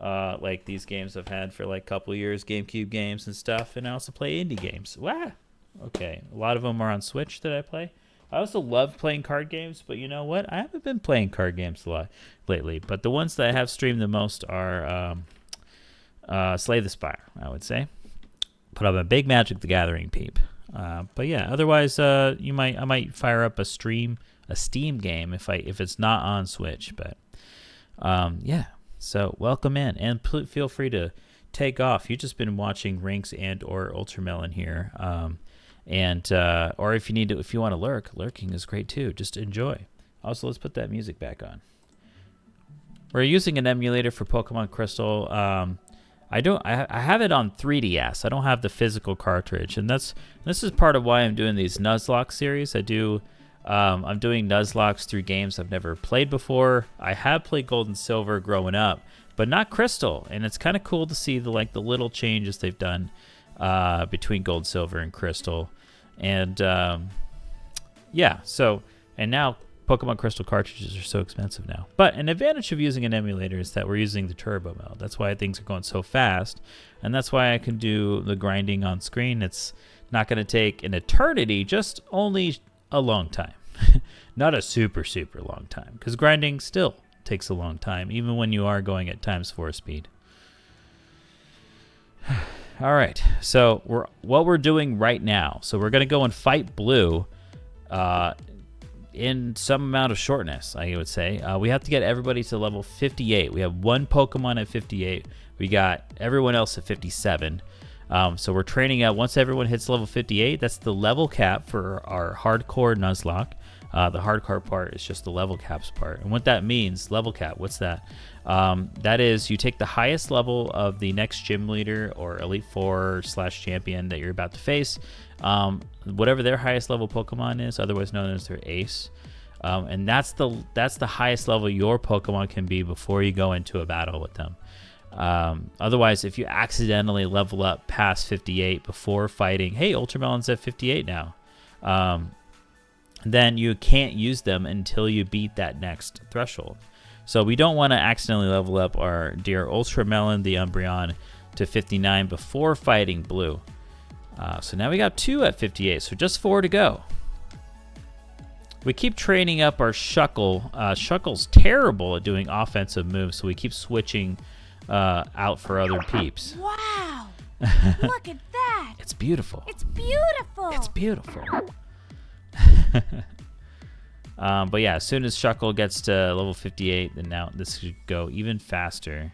Like these games I've had for like a couple of years, GameCube games and stuff, and I also play indie games. Wow. Okay, a lot of them are on Switch that I play. I also love playing card games, but you know what? I haven't been playing card games a lot lately. But the ones that I have streamed the most are Slay the Spire, I would say. But I'm a big Magic the Gathering peep. But yeah, otherwise, I might fire up a Steam game if it's not on Switch. But yeah. So welcome in, and feel free to take off. You've just been watching Rinks and or Ultramelon here, or if you want to lurking is great too. Just enjoy. Also, let's put that music back on. We're using an emulator for Pokemon Crystal. I have it on 3DS. I don't have the physical cartridge, and this is part of why I'm doing these Nuzlocke series. I'm doing Nuzlocks through games I've never played before. I have played Gold and Silver growing up, but not Crystal, and it's kind of cool to see the little changes they've done between Gold, Silver, and Crystal, and yeah. So and now Pokemon Crystal cartridges are so expensive now. But an advantage of using an emulator is that we're using the turbo mode. That's why things are going so fast, and that's why I can do the grinding on screen. It's not going to take an eternity, just only a long time. Not a super long time, because grinding still takes a long time, even when you are going at ×4 speed. All right, so what we're doing right now, so we're going to go and fight Blue in some amount of shortness, I would say. We have to get everybody to level 58. We have one Pokemon at 58. We got everyone else at 57. So we're training out. Once everyone hits level 58, that's the level cap for our hardcore Nuzlocke. The hardcore part is just the level caps part. And what that means, level cap, what's that? That is, you take the highest level of the next gym leader or Elite Four / champion that you're about to face, whatever their highest level Pokemon is, otherwise known as their ace. And that's the highest level your Pokemon can be before you go into a battle with them. Otherwise, if you accidentally level up past 58 before fighting, hey, Ultramelon's at 58 now, then you can't use them until you beat that next threshold. So we don't want to accidentally level up our dear Ultramelon, the Umbreon, to 59 before fighting Blue. So now we got 2 at 58, so just 4 to go. We keep training up our Shuckle. Shuckle's terrible at doing offensive moves, so we keep switching out for other peeps. Wow! Look at that! It's beautiful. It's beautiful! It's beautiful. But yeah, as soon as Shuckle gets to level 58, then now this should go even faster,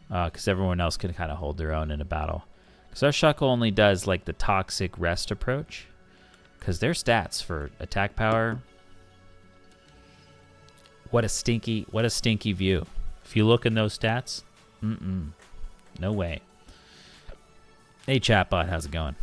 because everyone else can kind of hold their own in a battle. Because our Shuckle only does like the toxic rest approach. Because their stats for attack power. What a stinky view. If you look in those stats, no way. Hey chatbot, how's it going?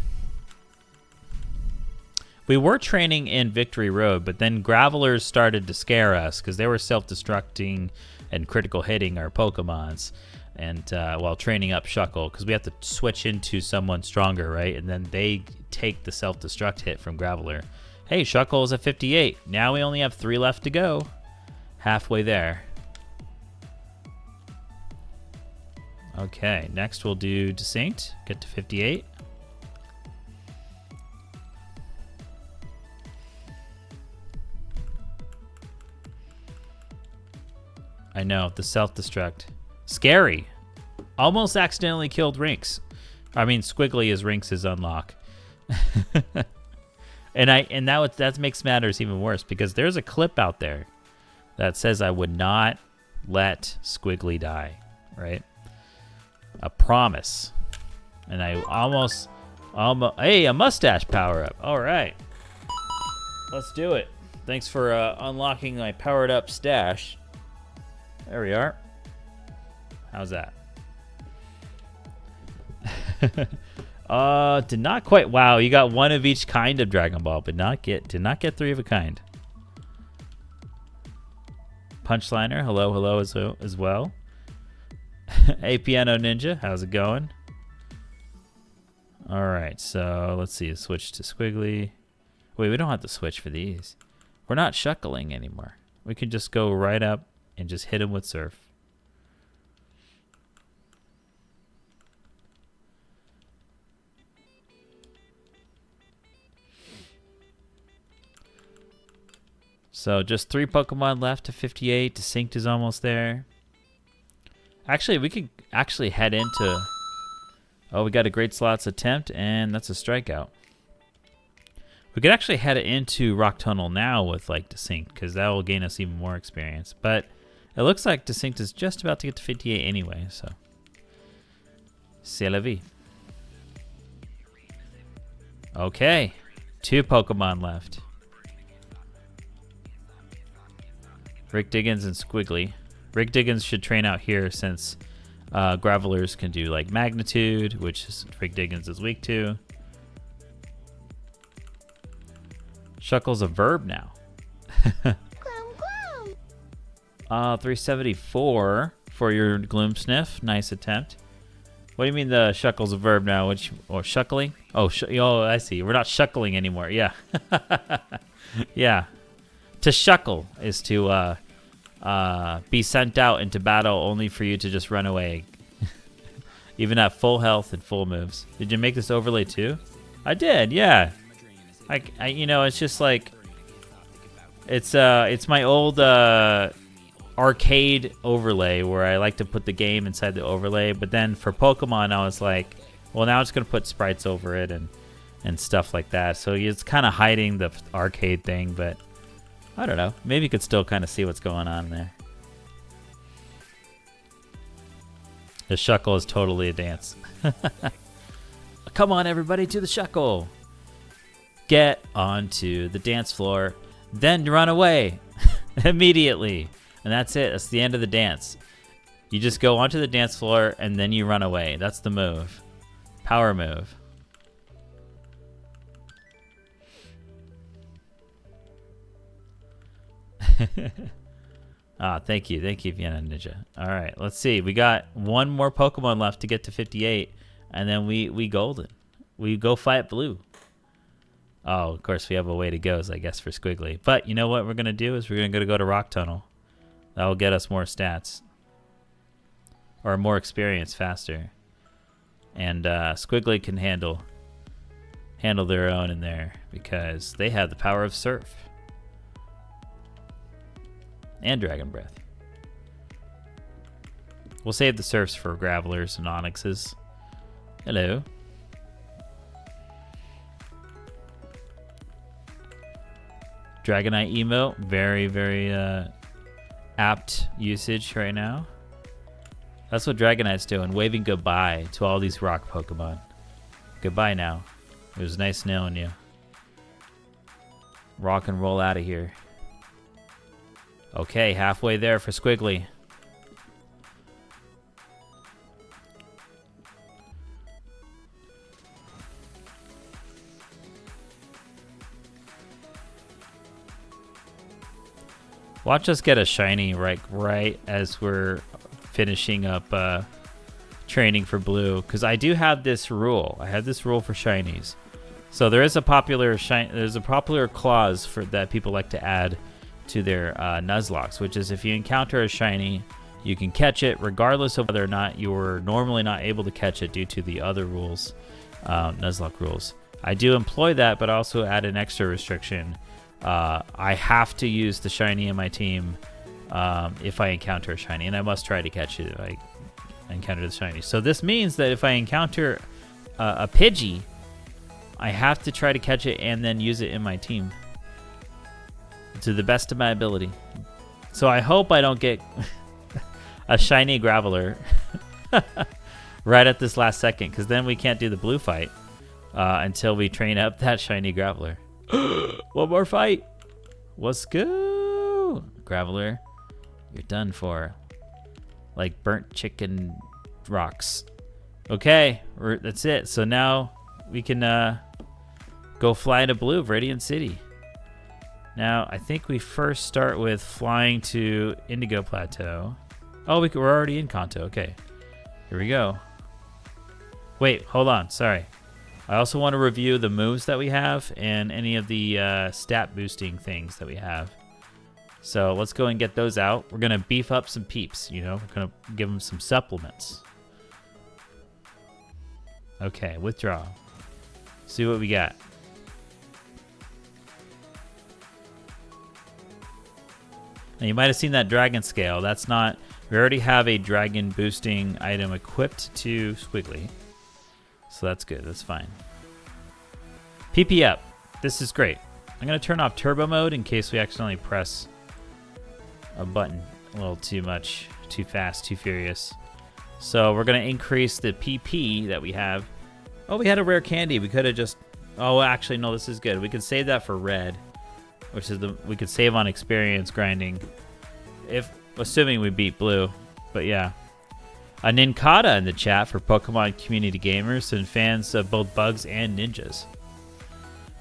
We were training in Victory Road, but then Gravelers started to scare us because they were self-destructing and critical hitting our Pokemons, and while training up Shuckle, because we have to switch into someone stronger, right? And then they take the self-destruct hit from Graveler. Hey, Shuckle is at 58. Now we only have 3 left to go. Halfway there. Okay, next we'll do Distinct. Get to 58. I know, the self-destruct. Scary. Almost accidentally killed Rinks. I mean, Squiggly is Rinks' unlock. and that makes matters even worse because there's a clip out there that says I would not let Squiggly die, right? A promise. And I almost, hey, a mustache power up. All right. Let's do it. Thanks for unlocking my powered up stash. There we are. How's that? Did not quite. Wow, you got one of each kind of Dragon Ball, but did not get 3 of a kind. Punchliner, hello as well. Hey Piano Ninja, how's it going? All right, so let's see. Switch to Squiggly. Wait, we don't have to switch for these. We're not shuckling anymore. We can just go right up and just hit him with Surf. So just 3 Pokemon left to 58. Distinct is almost there. Actually, we could actually head into... Oh, we got a Great Slots attempt, and that's a strikeout. We could actually head into Rock Tunnel now with like Distinct, because that will gain us even more experience. But it looks like Distinct is just about to get to 58 anyway, so... C'est la vie. Okay. 2 Pokemon left. Rick Diggins and Squiggly. Rick Diggins should train out here since Gravelers can do like Magnitude, which is Rick Diggins is weak to. Shuckle's a verb now. 374 for your Gloom Sniff. Nice attempt. What do you mean the Shuckle's a verb now? Or shuckling? Oh, I see. We're not shuckling anymore. Yeah. Yeah. To shuckle is to be sent out into battle only for you to just run away. Even at full health and full moves. Did you make this overlay too? I did, yeah. I you know, it's just like it's my old arcade overlay where I like to put the game inside the overlay, but then for Pokemon I was like, well, now it's gonna put sprites over it and stuff like that. So it's kind of hiding the arcade thing, but I don't know. Maybe you could still kind of see what's going on there. The Shuckle is totally a dance. Come on, everybody, to the Shuckle. Get onto the dance floor, then run away immediately. And that's it. That's the end of the dance. You just go onto the dance floor, and then you run away. That's the move. Power move. Thank you, Vienna Ninja. All right, let's see. We got 1 more Pokemon left to get to 58, and then we golden. We go fight Blue. Oh, of course we have a way to go, I guess, for Squiggly. But you know what we're gonna do is we're gonna go to Rock Tunnel. That will get us more stats or more experience faster, and Squiggly can handle their own in there because they have the power of Surf. And Dragon Breath. We'll save the Surfs for Gravelers and Onyxes. Hello. Dragonite emote. Very, very apt usage right now. That's what Dragonite's doing. Waving goodbye to all these rock Pokemon. Goodbye now. It was nice knowing you. Rock and roll out of here. Okay, halfway there for Squiggly. Watch us get a shiny right as we're finishing up training for blue, because I do have this rule. I have this rule for shinies. So there is a popular clause for that people like to add to their Nuzlocks, which is if you encounter a shiny, you can catch it regardless of whether or not you were normally not able to catch it due to the other rules, Nuzlocke rules. I do employ that, but also add an extra restriction. I have to use the shiny in my team if I encounter a shiny, and I must try to catch it if I encounter the shiny. So this means that if I encounter a Pidgey, I have to try to catch it and then use it in my team to the best of my ability. So I hope I don't get a shiny Graveler right at this last second, because then we can't do the blue fight until we train up that shiny Graveler. One more fight. Let's go. Graveler, you're done for. Like burnt chicken rocks. Okay, that's it. So now we can go fly to blue, Viridian City. Now, I think we first start with flying to Indigo Plateau. Oh, we're already in Kanto. Okay, here we go. Wait, hold on. Sorry. I also want to review the moves that we have and any of the stat boosting things that we have. So let's go and get those out. We're going to beef up some peeps, you know. We're going to give them some supplements. Okay, withdraw. See what we got. Now you might have seen that dragon scale. That's not... We already have a dragon boosting item equipped to Squiggly. So that's good. That's fine. PP up. This is great. I'm going to turn off turbo mode in case we accidentally press a button a little too much, too fast, too furious. So we're going to increase the PP that we have. Oh, we had a rare candy. We could have just... Oh, actually, no, this is good. We could save that for red, which is we could save on experience grinding, assuming we beat blue. But yeah. A Ninkata in the chat for Pokemon community gamers and fans of both bugs and ninjas.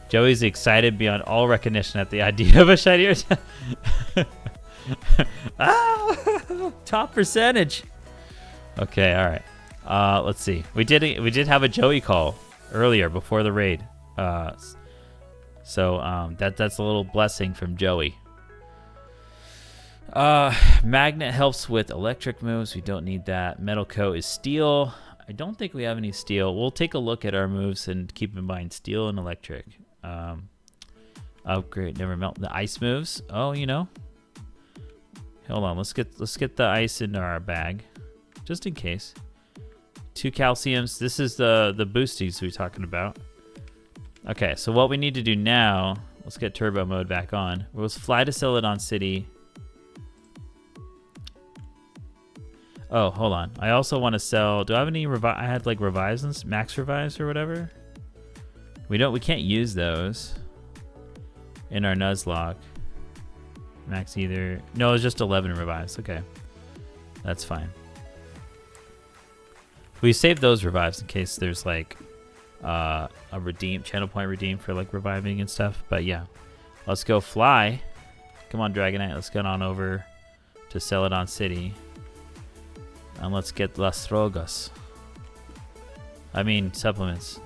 Joey's excited beyond all recognition at the idea of a shinier. Top percentage. Okay, all right. Let's see. We did have a Joey call earlier before the raid. So that's a little blessing from Joey. Magnet helps with electric moves. We don't need that. Metal coat is steel. I don't think we have any steel. We'll take a look at our moves and keep in mind steel and electric. Upgrade, never melt. The ice moves. Oh, you know. Hold on. Let's get the ice into our bag, just in case. 2 calciums. This is the boosties we're talking about. Okay, so what we need to do now. Let's get turbo mode back on. We'll fly to Celadon City. Oh, hold on. I also want to sell. Do I have any I had like revives and max revives or whatever. We can't use those in our Nuzlocke. Max either. No, it's just 11 revives. Okay, that's fine. We saved those revives in case there's like a channel point redeem for like reviving and stuff. But yeah, let's go fly. Come on, Dragonite. Let's get on over to Celadon City. And let's get Las Drogas. I mean, supplements.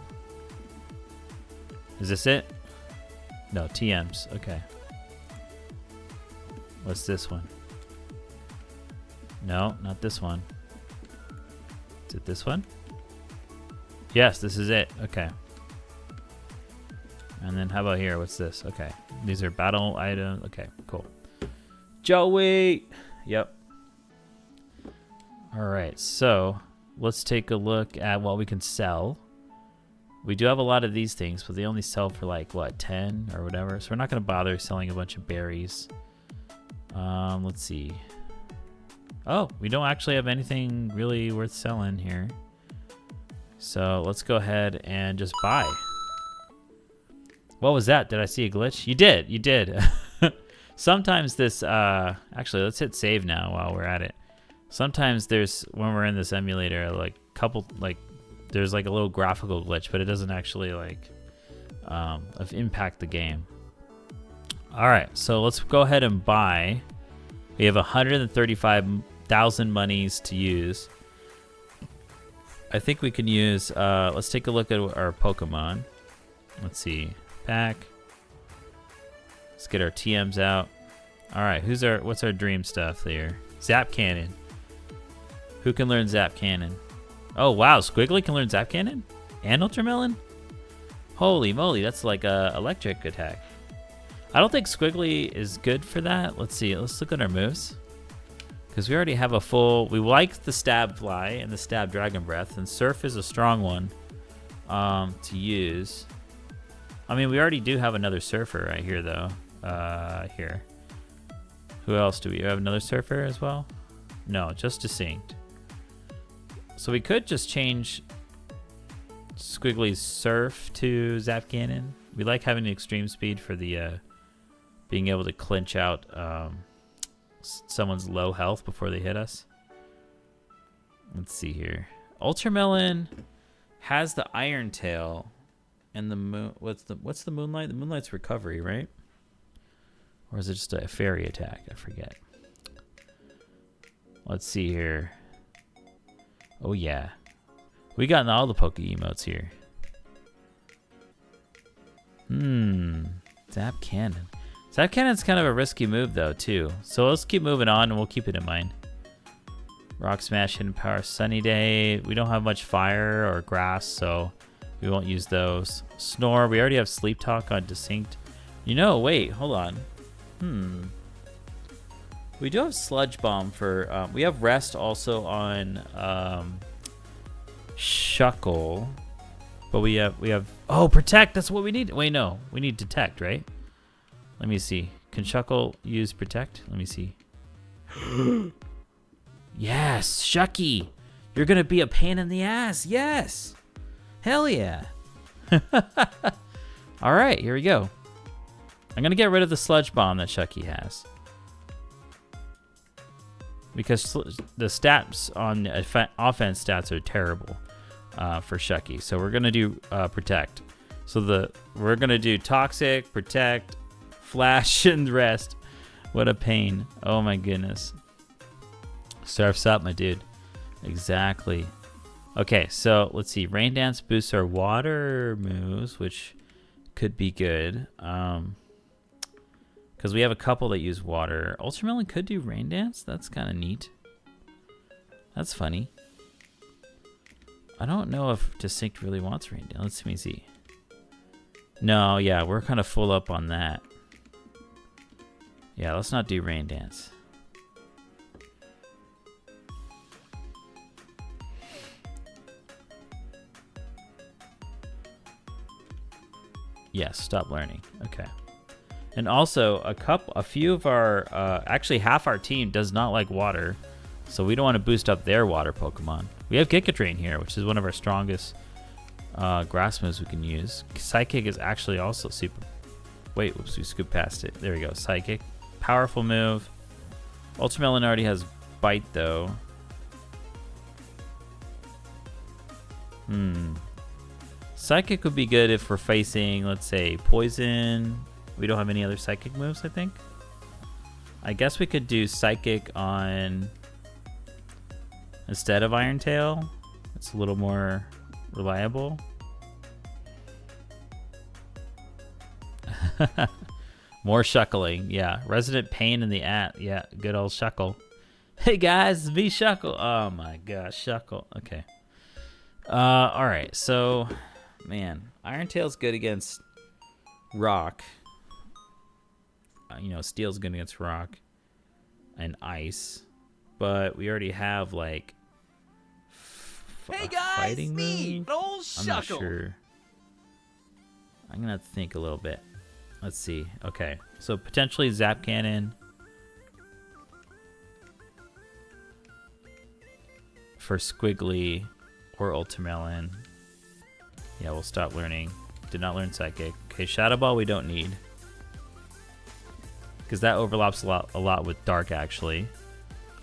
Is this it? No, TMs. Okay. What's this one? No, not this one. Is it this one? Yes, this is it. Okay. And then how about here? What's this? Okay. These are battle items. Okay, cool. Joey! Yep. All right, so let's take a look at what we can sell. We do have a lot of these things, but they only sell for like, what, 10 or whatever. So we're not going to bother selling a bunch of berries. Let's see. Oh, we don't actually have anything really worth selling here. So let's go ahead and just buy. What was that? Did I see a glitch? You did. You did. Sometimes this, actually, let's hit save now while we're at it. Sometimes there's, when we're in this emulator, like there's like a little graphical glitch, but it doesn't actually like impact the game. All right, so let's go ahead and buy. We have 135,000 monies to use. I think we can use, let's take a look at our Pokemon. Let's see, pack. Let's get our TMs out. All right, what's our dream stuff here? Zap Cannon. Who can learn Zap Cannon? Oh, wow, Squiggly can learn Zap Cannon? And Ultramelon? Holy moly, that's like a electric attack. I don't think Squiggly is good for that. Let's see, let's look at our moves. Because we already have a full, we like the Stab Fly and the Stab Dragon Breath, and Surf is a strong one to use. I mean, we already do have another Surfer right here, though. Here. Who else do we have? Another Surfer as well? No, just Distinct. So we could just change Squiggly's Surf to Zap Cannon. We like having the extreme speed for the being able to clinch out someone's low health before they hit us. Let's see here. Ultramelon has the Iron Tail and the moon. What's the Moonlight? The Moonlight's recovery, right? Or is it just a fairy attack? I forget. Let's see here. Oh yeah, we got all the Poke emotes here. Zap Cannon. Zap Cannon's kind of a risky move though too. So let's keep moving on and we'll keep it in mind. Rock Smash, Hidden Power, Sunny Day. We don't have much fire or grass, so we won't use those. Snore. We already have Sleep Talk on Distinct. You know, wait, hold on. We do have Sludge Bomb for. We have Rest also on Shuckle, but we have. Oh, Protect. That's what we need. Wait, no, we need Detect, right? Let me see. Can Shuckle use Protect? Let me see. Yes, Shucky. You're going to be a pain in the ass. Yes. Hell yeah. All right, here we go. I'm going to get rid of the Sludge Bomb that Shucky has. Because the stats on the offense stats are terrible for Shucky. So we're going to do Protect. So we're going to do Toxic, Protect, Flash, and Rest. What a pain. Oh my goodness. Surf's up, my dude. Exactly. Okay, so let's see. Rain Dance boosts our water moves, which could be good. Because we have a couple that use water. Ultramelon could do Rain Dance. That's kind of neat. That's funny. I don't know if Distinct really wants Rain Dance. Let me see. No, yeah, we're kind of full up on that. Yeah, let's not do Rain Dance. Yes, stop learning. Okay. And also, a few of our, actually half our team does not like water, so we don't want to boost up their water Pokemon. We have Giga Drain here, which is one of our strongest grass moves we can use. Psychic is actually also super. Wait, whoops, we scooped past it. There we go. Psychic, powerful move. Ultramelon already has Bite though. Psychic would be good if we're facing, let's say, Poison. We don't have any other Psychic moves, I think. I guess we could do Psychic on instead of Iron Tail. It's a little more reliable. More Shuckling, yeah. Resident Pain in the at, yeah. Good old Shuckle. Hey guys, it's me, Shuckle. Oh my gosh, Shuckle. Okay. All right. So, man, Iron Tail's good against Rock. Steel's good against Rock and Ice, but we already have like Hey guys, fighting me, move. old I'm not Shuckle. sure. I'm gonna have to think a little bit. Let's see. Okay, so potentially Zap Cannon for Squiggly or Ultramelon. Yeah, we'll stop learning. Did not learn Psychic. Okay, Shadow Ball we don't need. Because that overlaps a lot with Dark, actually.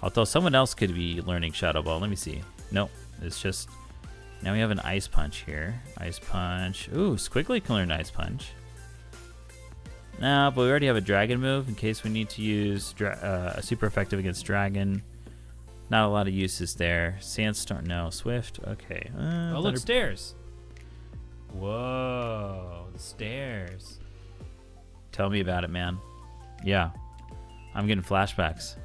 Although someone else could be learning Shadow Ball. Let me see. Nope. It's just... Now we have an Ice Punch here. Ice Punch. Ooh, Squiggly can learn Ice Punch. No, but we already have a Dragon move in case we need to use a super effective against Dragon. Not a lot of uses there. Sandstorm, no. Swift, okay. Oh, look, stairs. Whoa, the stairs. Tell me about it, man. Yeah, I'm getting flashbacks.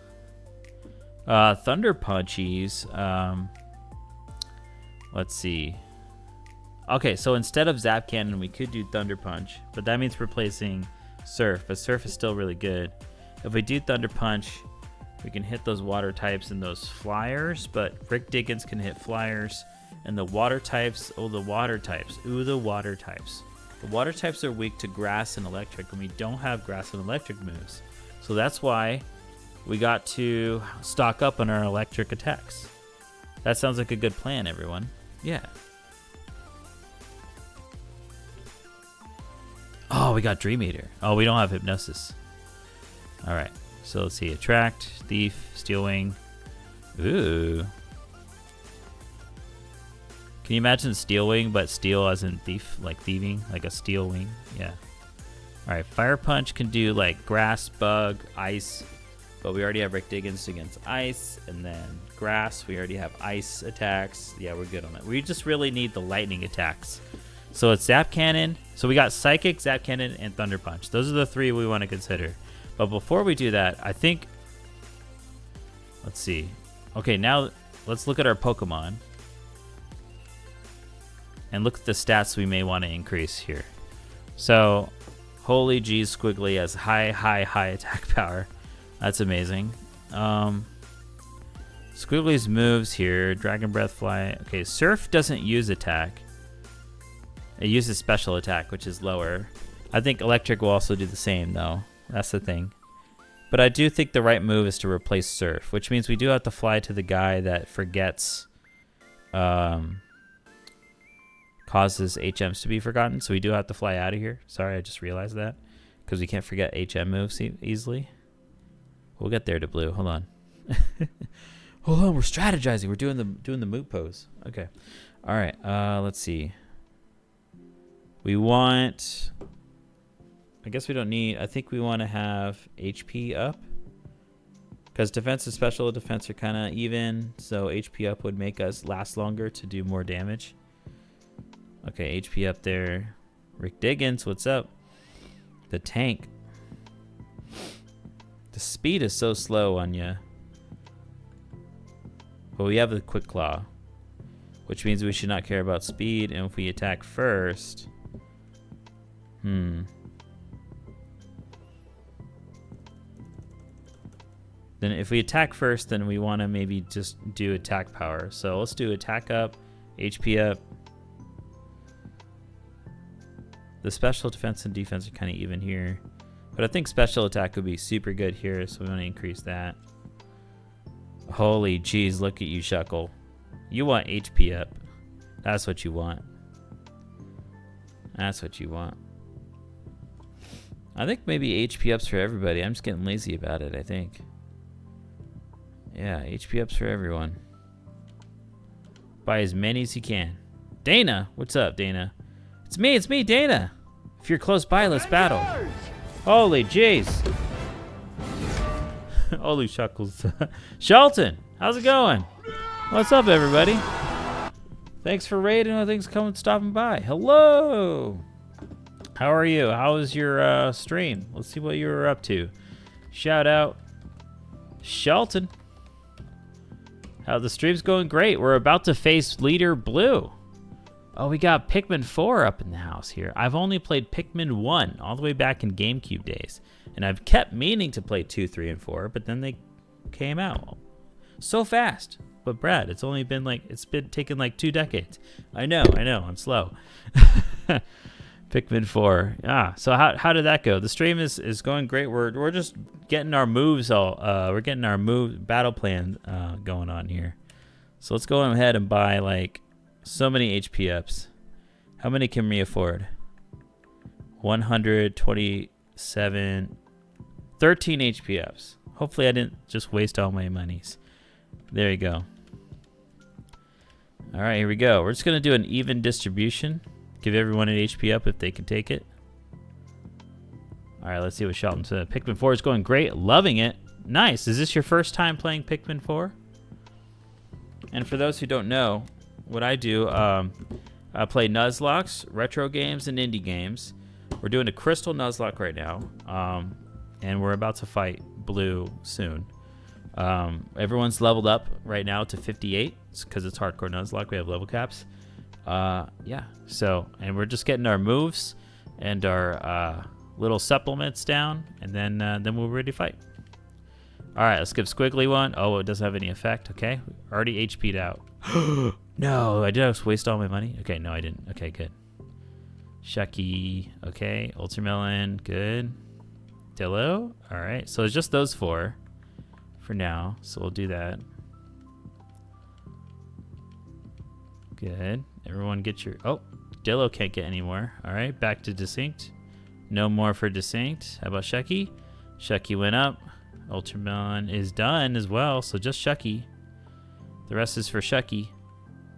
Thunder Punchies. Let's see. Okay, so instead of Zap Cannon, we could do Thunder Punch, but that means replacing Surf. But Surf is still really good. If we do Thunder Punch, we can hit those water types and those flyers, but Rick Diggins can hit flyers. And the water types, oh, the water types. Ooh, the water types. The water types are weak to grass and electric, and we don't have grass and electric moves. So that's why we got to stock up on our electric attacks. That sounds like a good plan, everyone. Yeah. Oh, we got Dream Eater. Oh, we don't have Hypnosis. All right. So let's see. Attract, Thief, Steel Wing. Ooh. Can you imagine Steel Wing, but steel as in thief, like thieving, like a steel wing? Yeah. All right, Fire Punch can do like grass, bug, ice, but we already have Rick Diggins against ice, and then grass, we already have ice attacks. Yeah, we're good on that. We just really need the lightning attacks. So it's Zap Cannon. So we got Psychic, Zap Cannon, and Thunder Punch. Those are the three we want to consider. But before we do that, I think, let's see. Okay, now let's look at our Pokemon. And look at the stats we may want to increase here. So, holy geez, Squiggly has high attack power. That's amazing. Squiggly's moves here, Dragon Breath, Fly. Okay, Surf doesn't use attack. It uses special attack, which is lower. I think Electric will also do the same, though. That's the thing. But I do think the right move is to replace Surf, which means we do have to fly to the guy that forgets... causes HMs to be forgotten, so we do have to fly out of here. Sorry, I just realized that because we can't forget HM moves easily. We'll get there to Blue. Hold on. Hold on, we're strategizing. We're doing the moot pose. Okay. All right. Let's see. We want. I guess we don't need. I think we want to have HP up because defense and special defense are kind of even. So HP up would make us last longer to do more damage. Okay, HP up there. Rick Diggins, what's up? The tank. The speed is so slow on you. But we have the Quick Claw, which means we should not care about speed. And if we attack first... Then if we attack first, then we want to maybe just do attack power. So let's do attack up, HP up. The special defense and defense are kind of even here. But I think special attack would be super good here, so we want to increase that. Holy jeez, look at you, Shuckle. You want HP up. That's what you want. That's what you want. I think maybe HP ups for everybody. I'm just getting lazy about it, I think. Yeah, HP ups for everyone. Buy as many as you can. Dana! What's up, Dana? It's me, Dana. If you're close by, let's battle. Holy jeez. Holy Shuckles. Shelton, how's it going? What's up, everybody? Thanks for raiding. Thanks for stopping by. Hello. How are you? How was your stream? Let's see what you were up to. Shout out Shelton. How the stream's going great. We're about to face leader Blue. Oh, we got Pikmin 4 up in the house here. I've only played Pikmin 1 all the way back in GameCube days. And I've kept meaning to play 2, 3, and 4, but then they came out so fast. But Brad, it's been taking like 2 decades. I know, I'm slow. Pikmin 4. So how did that go? The stream is going great. We're just getting our moves we're getting our battle plan going on here. So let's go ahead and buy like so many HP ups. How many can we afford? 127, 13 HPFs. Hopefully I didn't just waste all my monies. There you go. All right, here we go. We're just going to do an even distribution. Give everyone an HP up if they can take it. All right, let's see what Shelton said. Pikmin 4 is going great. Loving it. Nice. Is this your first time playing Pikmin 4? And for those who don't know, what I do, I play Nuzlocks, retro games, and indie games. We're doing a Crystal Nuzlocke right now, and we're about to fight Blue soon. Everyone's leveled up right now to 58 because it's hardcore Nuzlocke. We have level caps. Yeah. So, and we're just getting our moves and our little supplements down, and then we're ready to fight. All right, let's give Squiggly one. Oh, it doesn't have any effect. Okay, already HP'd out. No, I did just waste all my money. Okay, no, I didn't. Okay, good. Shucky. Okay, Ultramelon. Good. Dillo. All right, so it's just those 4 for now. So we'll do that. Good. Everyone get your... Oh, Dillo can't get any more. All right, back to Distinct. No more for Distinct. How about Shucky? Shucky went up. Ultramelon is done as well, so just Shucky. The rest is for Shucky.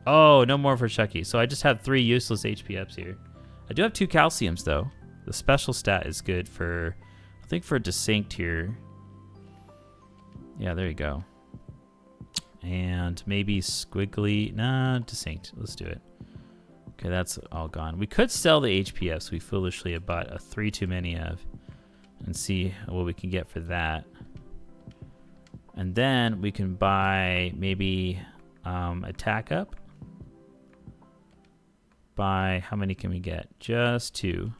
Oh, no more for Shucky. So I just have 3 useless HPFs here. I do have 2 calciums, though. The special stat is good for, I think, for Distinct here. Yeah, there you go. And maybe Squiggly. Nah, Distinct. Let's do it. Okay, that's all gone. We could sell the HPFs we foolishly have bought a 3 too many of and see what we can get for that. And then we can buy maybe attack up. Buy, how many can we get? Just 2.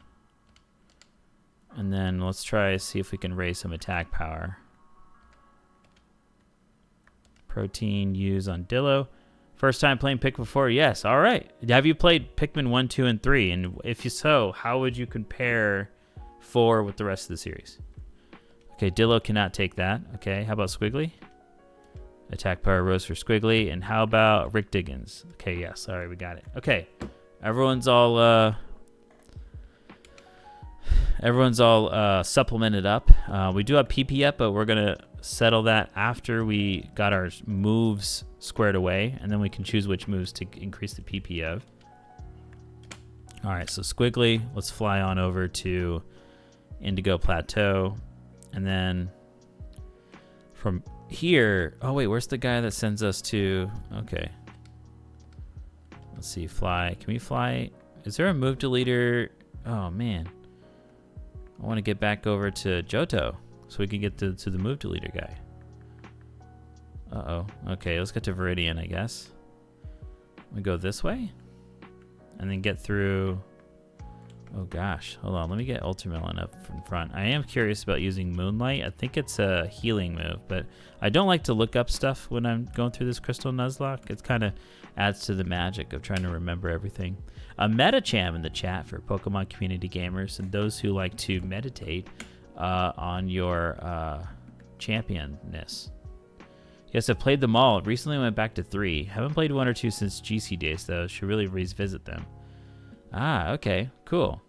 And then let's try to see if we can raise some attack power. Protein use on Dillo. First time playing Pikmin 4? Yes. All right. Have you played Pikmin 1, 2, and 3? And if you so, how would you compare 4 with the rest of the series? Okay, Dillo cannot take that. Okay, how about Squiggly? Attack power rose for Squiggly. And how about Rick Diggins? Okay, yes. All right, we got it. Okay, everyone's all supplemented up. We do have PP up, but we're gonna settle that after we got our moves squared away, and then we can choose which moves to increase the PP of. All right, so Squiggly, let's fly on over to Indigo Plateau, and then from here, oh wait, where's the guy that sends us to, okay. Let's see, fly, can we fly? Is there a move deleter? Oh man. I want to get back over to Johto so we can get to the move deleter guy. Uh-oh. Okay, let's get to Viridian, I guess. We go this way? And then get through... Oh gosh, hold on. Let me get Ultramelon up in front. I am curious about using Moonlight. I think it's a healing move, but I don't like to look up stuff when I'm going through this Crystal Nuzlocke. It kind of adds to the magic of trying to remember everything. A Metacham in the chat for Pokemon community gamers and those who like to meditate on your championness. Yes, I've played them all. Recently went back to 3. Haven't played 1 or 2 since GC days, though. Should really revisit them. Ah, okay. Cool.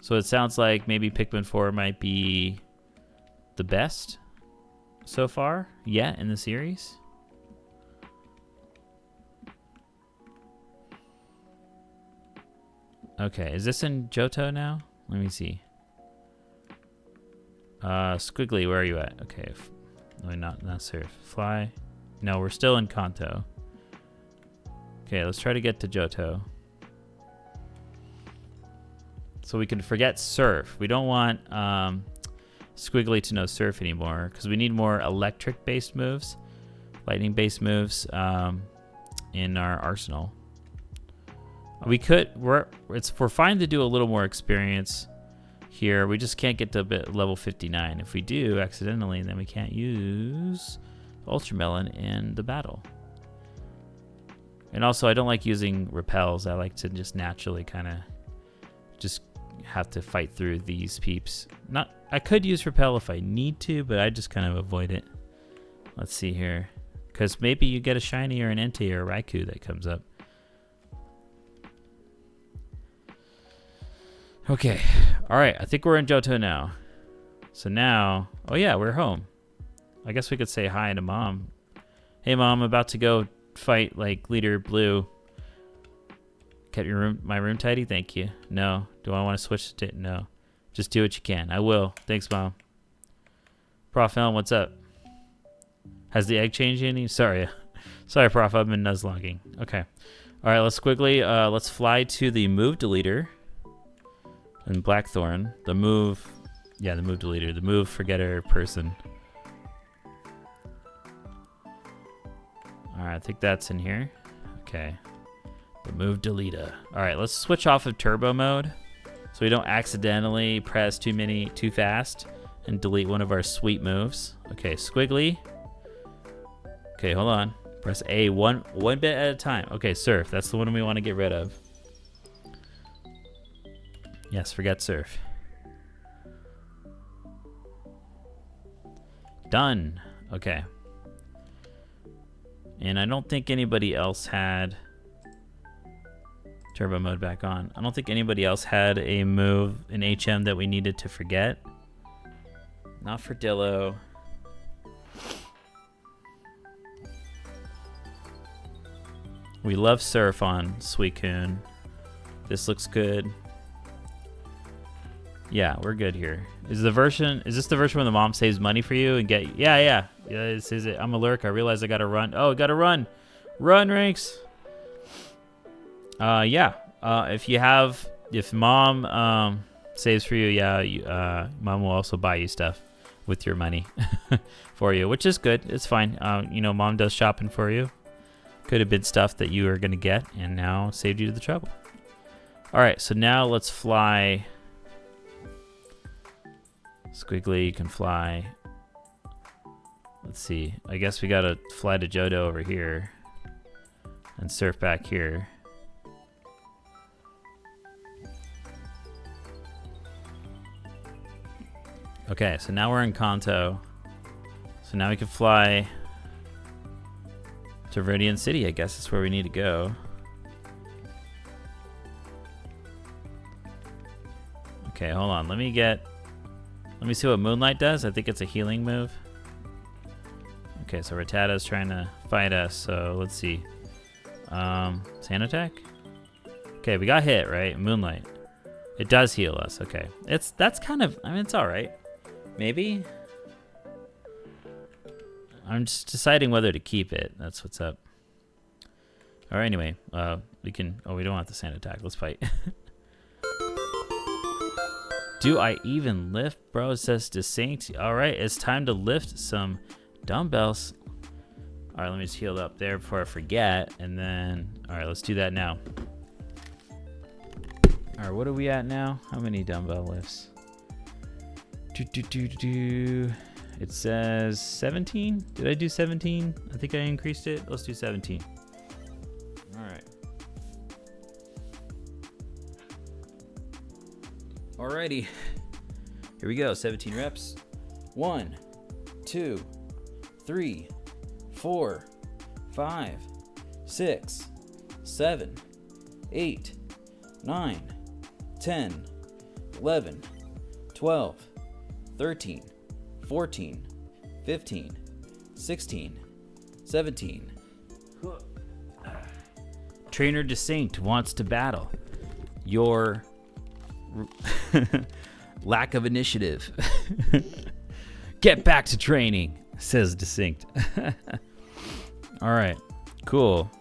So it sounds like maybe Pikmin 4 might be the best so far yet in the series. Okay, is this in Johto now? Let me see. Squiggly, where are you at? Okay, no, not Surf. Fly. No, we're still in Kanto. Okay, let's try to get to Johto. So we can forget Surf. We don't want Squiggly to know Surf anymore because we need more electric-based moves, lightning-based moves in our arsenal. We could. We're fine to do a little more experience here. We just can't get to level 59. If we do accidentally, then we can't use Ultramelon in the battle. And also, I don't like using repels. I like to just naturally kind of just have to fight through these peeps. I could use repel if I need to, but I just kind of avoid it. Let's see here. Because maybe you get a shiny or an Entei or a Raikou that comes up. Okay. All right. I think we're in Johto now. So now, oh yeah, we're home. I guess we could say hi to Mom. Hey, Mom, I'm about to go fight like Leader Blue. Kept my room tidy? Thank you. No. Do I want to switch to no. Just do what you can. I will. Thanks, Mom. Prof. Elm, what's up? Has the egg changed any? Sorry. Sorry, Prof. I've been nuzlocking. Okay. All right, let's quickly, let's fly to the move deleter in Blackthorn. The move deleter. The move forgetter person. All right, I think that's in here. Okay. The move deleter. All right, let's switch off of turbo mode so we don't accidentally press too fast and delete one of our sweet moves. Okay, squiggly. Okay, hold on. Press A one bit at a time. Okay, surf. That's the one we want to get rid of. Yes, forget surf. Done. Okay. And I don't think anybody else had turbo mode back on. I don't think anybody else had a move in HM that we needed to forget. Not for Dillo. We love surf on Suicune. This looks good. Yeah, we're good here. Is this the version where the mom saves money for you and get? Yeah. This is it. I'm a lurk. I realize I gotta run. Oh, gotta run. Run, Ranks. Yeah. If mom saves for you, yeah, mom will also buy you stuff with your money for you, which is good. It's fine. Mom does shopping for you. Could have been stuff that you were gonna get and now saved you the trouble. All right, so now let's fly. Squiggly, you can fly. Let's see. I guess we gotta fly to Johto over here and surf back here. Okay, so now we're in Kanto. So now we can fly to Viridian City. I guess that's where we need to go. Okay, hold on. Let me see what Moonlight does. I think it's a healing move. Okay, so Rattata's trying to fight us. So let's see. Sand attack? Okay, we got hit, right? Moonlight. It does heal us. Okay. That's kind of, it's all right. Maybe. I'm just deciding whether to keep it. That's what's up. All right, anyway, we don't want the sand attack. Let's fight. Do I even lift, bro? It says distinct. All right, it's time to lift some dumbbells. All right, let me just heal up there before I forget. And then, all right, let's do that now. All right, what are we at now? How many dumbbell lifts? It says 17. Did I do 17? I think I increased it. Let's do 17. All right. Alrighty. Here we go. 17 reps. 1, 2, 3, 4, 5, 6, 7, 8, 9, 10, 11, 12, 13, 14, 15, 16, 17. Trainer Distinct wants to battle your lack of initiative. Get back to training, says Distinct. All right, cool.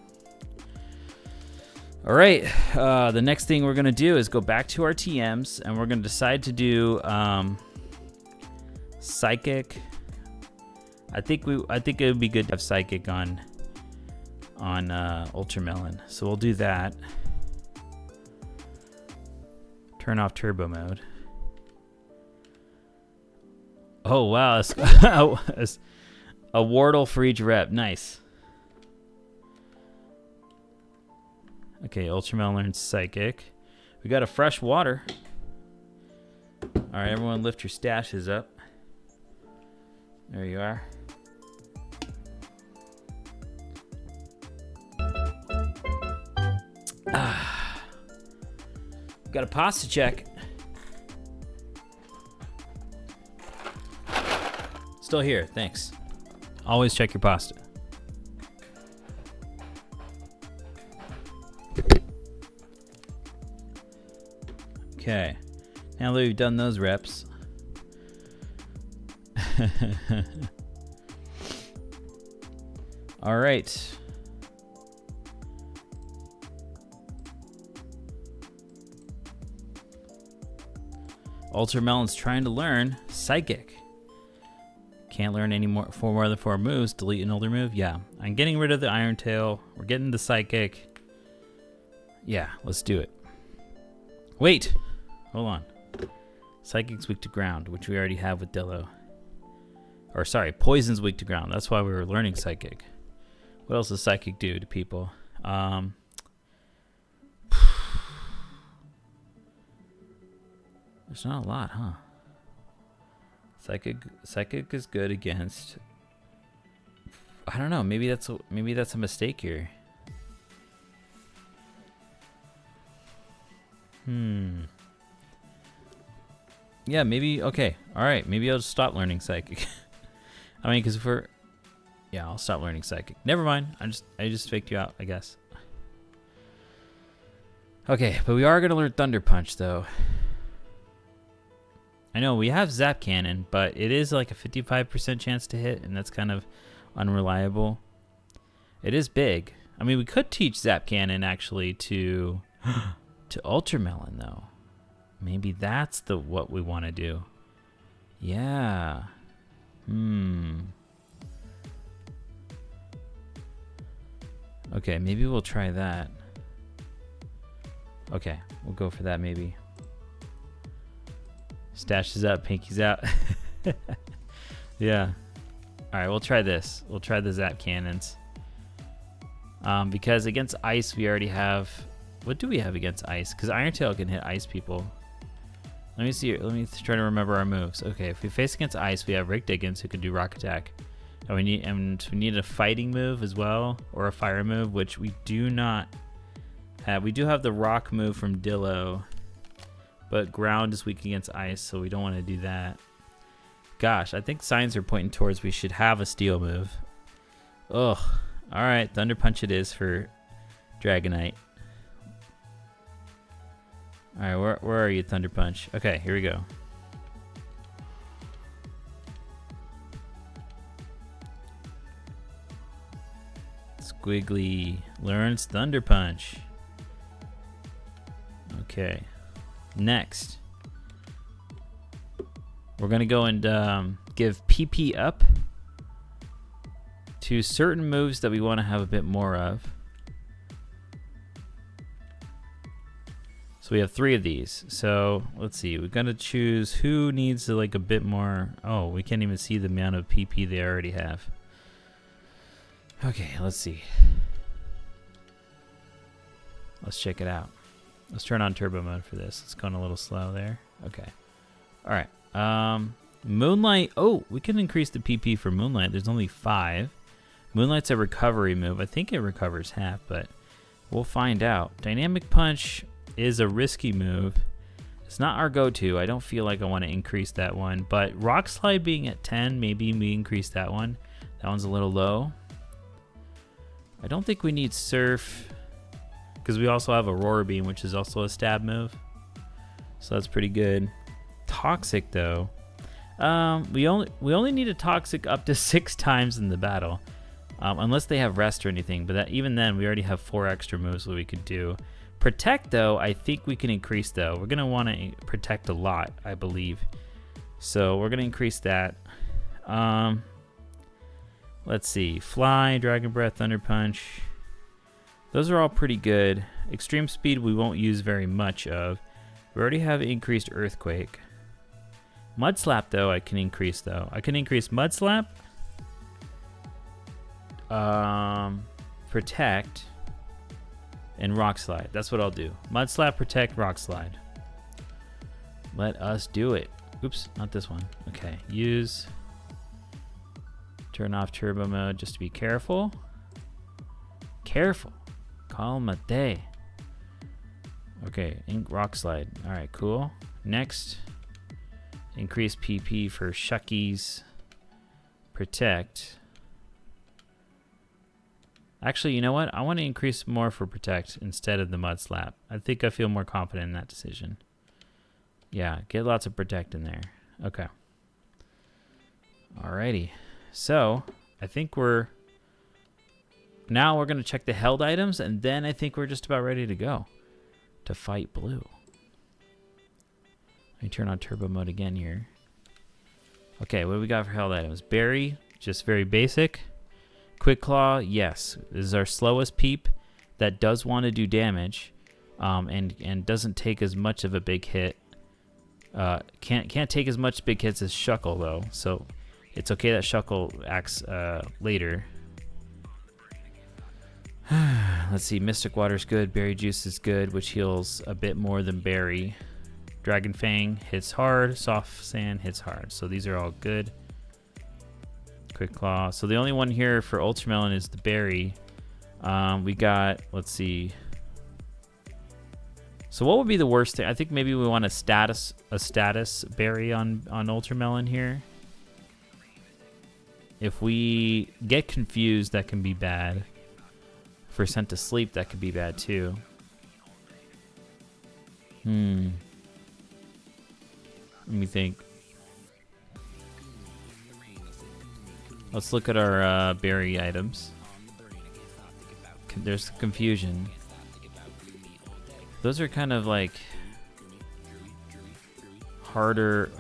All right, the next thing we're gonna do is go back to our TMs, and we're gonna decide to do Psychic. I think it would be good to have Psychic on Ultramelon, so we'll do that. Turn off turbo mode. Oh wow, it's a Wardle for each rep. Nice. Okay, Ultramelon learns Psychic. We got a fresh water. All right, everyone lift your stashes up. There you are. Got a pasta check. Still here. Thanks. Always check your pasta. Okay. Now that we've done those reps. All right. Ultramelon's trying to learn Psychic. Can't learn any more, four more than 4 moves. Delete an older move. Yeah, I'm getting rid of the Iron Tail. We're getting the Psychic. Yeah, let's do it. Wait, hold on. Psychic's weak to ground, which we already have with Dillo. Or sorry, Poison's weak to ground. That's why we were learning Psychic. What else does Psychic do to people? There's not a lot, huh? Psychic is good against. I don't know. Maybe that's a mistake here. Yeah, maybe. Okay. All right. Maybe I'll just stop learning Psychic. I mean, because if we're, yeah, I'll stop learning Psychic. Never mind. I just faked you out, I guess. Okay, but we are gonna learn Thunder Punch though. I know we have Zap Cannon, but it is like a 55% chance to hit, and that's kind of unreliable. It is big. I mean, we could teach Zap Cannon actually to Ultramelon though. Maybe that's what we want to do. Yeah. Okay, maybe we'll try that. Okay, we'll go for that maybe. Stashes up, pinkies out. Yeah. All right, we'll try this. We'll try the Zap Cannons. Because against ice, we already have. What do we have against ice? Because Iron Tail can hit ice people. Let me see. Let me try to remember our moves. Okay, if we face against ice, we have Rick Diggins who can do Rock Attack, and we need a fighting move as well, or a fire move, which we do not have. We do have the Rock move from Dillo, but ground is weak against ice, so we don't want to do that. Gosh, I think signs are pointing towards we should have a steel move. Ugh. All right, Thunder Punch it is for Dragonite. All right, where are you, Thunder Punch? Okay, here we go. Squiggly learns Thunder Punch. Okay, next. We're going to go and give PP up to certain moves that we want to have a bit more of. So we have 3 of these. So let's see. We're going to choose who needs like a bit more. Oh, we can't even see the amount of PP they already have. Okay, let's see. Let's check it out. Let's turn on turbo mode for this. It's going a little slow there. Okay. All right. Moonlight. Oh, we can increase the PP for Moonlight. There's only 5. Moonlight's a recovery move. I think it recovers half, but we'll find out. Dynamic Punch is a risky move. It's not our go-to. I don't feel like I want to increase that one, but Rock Slide being at 10, maybe we increase that one. That one's a little low. I don't think we need Surf because we also have Aurora Beam, which is also a stab move. So that's pretty good. Toxic though. We only need a Toxic up to 6 times in the battle. Unless they have rest or anything, but even then we already have 4 extra moves that we could do. Protect though, I think we can increase though. We're gonna want to protect a lot, I believe. So we're gonna increase that. Let's see, Fly, Dragon Breath, Thunder Punch. Those are all pretty good. Extreme Speed we won't use very much of. We already have increased Earthquake. Mud Slap though, I can increase though. I can increase Mud Slap. Protect and Rock Slide. That's what I'll do. Mud Slap, Protect, Rock Slide. Let us do it. Oops, not this one. Okay, use. Turn off turbo mode just to be careful. Careful. Calmate. Okay, Rock Slide. All right, cool. Next, increase PP for Shuckies. protect. Actually, you know what? I want to increase more for protect instead of the mud slap. I think I feel more confident in that decision. Yeah, get lots of protect in there. Okay. Alrighty. So, I think now we're going to check the held items, and then I think we're just about ready to go to fight blue. Let me turn on turbo mode again here. Okay, what do we got for held items? Berry, just very basic. Quick Claw, yes. This is our slowest peep that does want to do damage and doesn't take as much of a big hit. Can't take as much big hits as Shuckle, though, so it's okay that Shuckle acts later. Let's see, Mystic Water's good, Berry Juice is good, which heals a bit more than Berry. Dragon Fang hits hard, Soft Sand hits hard, so these are all good. Quick Claw. So the only one here for Ultramelon is the Berry. We got, let's see. So what would be the worst thing? I think maybe we want a status Berry on Ultramelon here. If we get confused, that can be bad. If we're sent to sleep, that could be bad too. Let me think. Let's look at our berry items. There's confusion. Those are kind of like harder.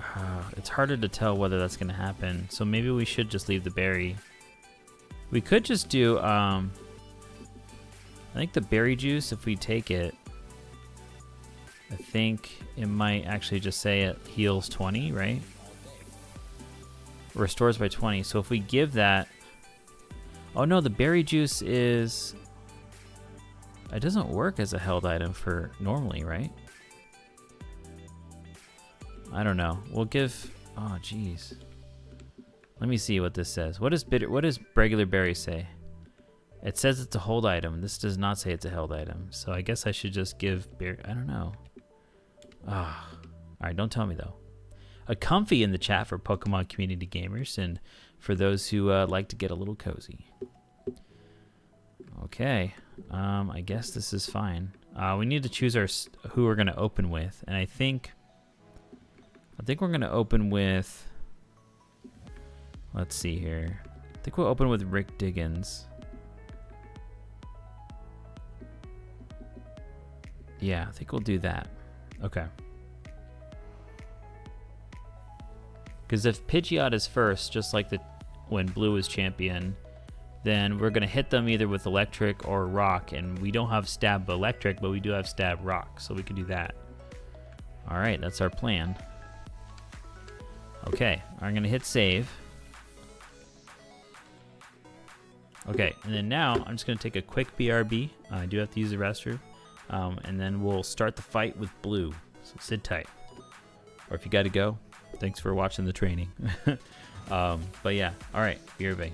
It's harder to tell whether that's going to happen. So maybe we should just leave the berry. We could just do, I think the berry juice, if we take it, I think it might actually just say it heals 20, right? Restores by 20. So if we give that... Oh no, the berry juice is... It doesn't work as a held item for normally, right? I don't know. We'll give... Oh, jeez. Let me see what this says. What does regular berry say? It says it's a hold item. This does not say it's a held item. So I guess I should just give berry... I don't know. Ah. Alright, don't tell me though. A comfy in the chat for Pokemon community gamers and for those who like to get a little cozy. Okay. I guess this is fine. We need to choose who we're going to open with, and I think we're going to open with... Let's see here. I think we'll open with Rick Diggins. Yeah, I think we'll do that. Okay. Because if Pidgeot is first, just like when Blue is champion, then we're going to hit them either with Electric or Rock, and we don't have Stab Electric, but we do have Stab Rock, so we can do that. Alright, that's our plan. Okay, I'm going to hit save. Okay, and then now I'm just going to take a quick BRB. I do have to use the restroom. And then we'll start the fight with Blue. So sit tight. Or if you got to go, thanks for watching the training. But yeah, all right, BRB.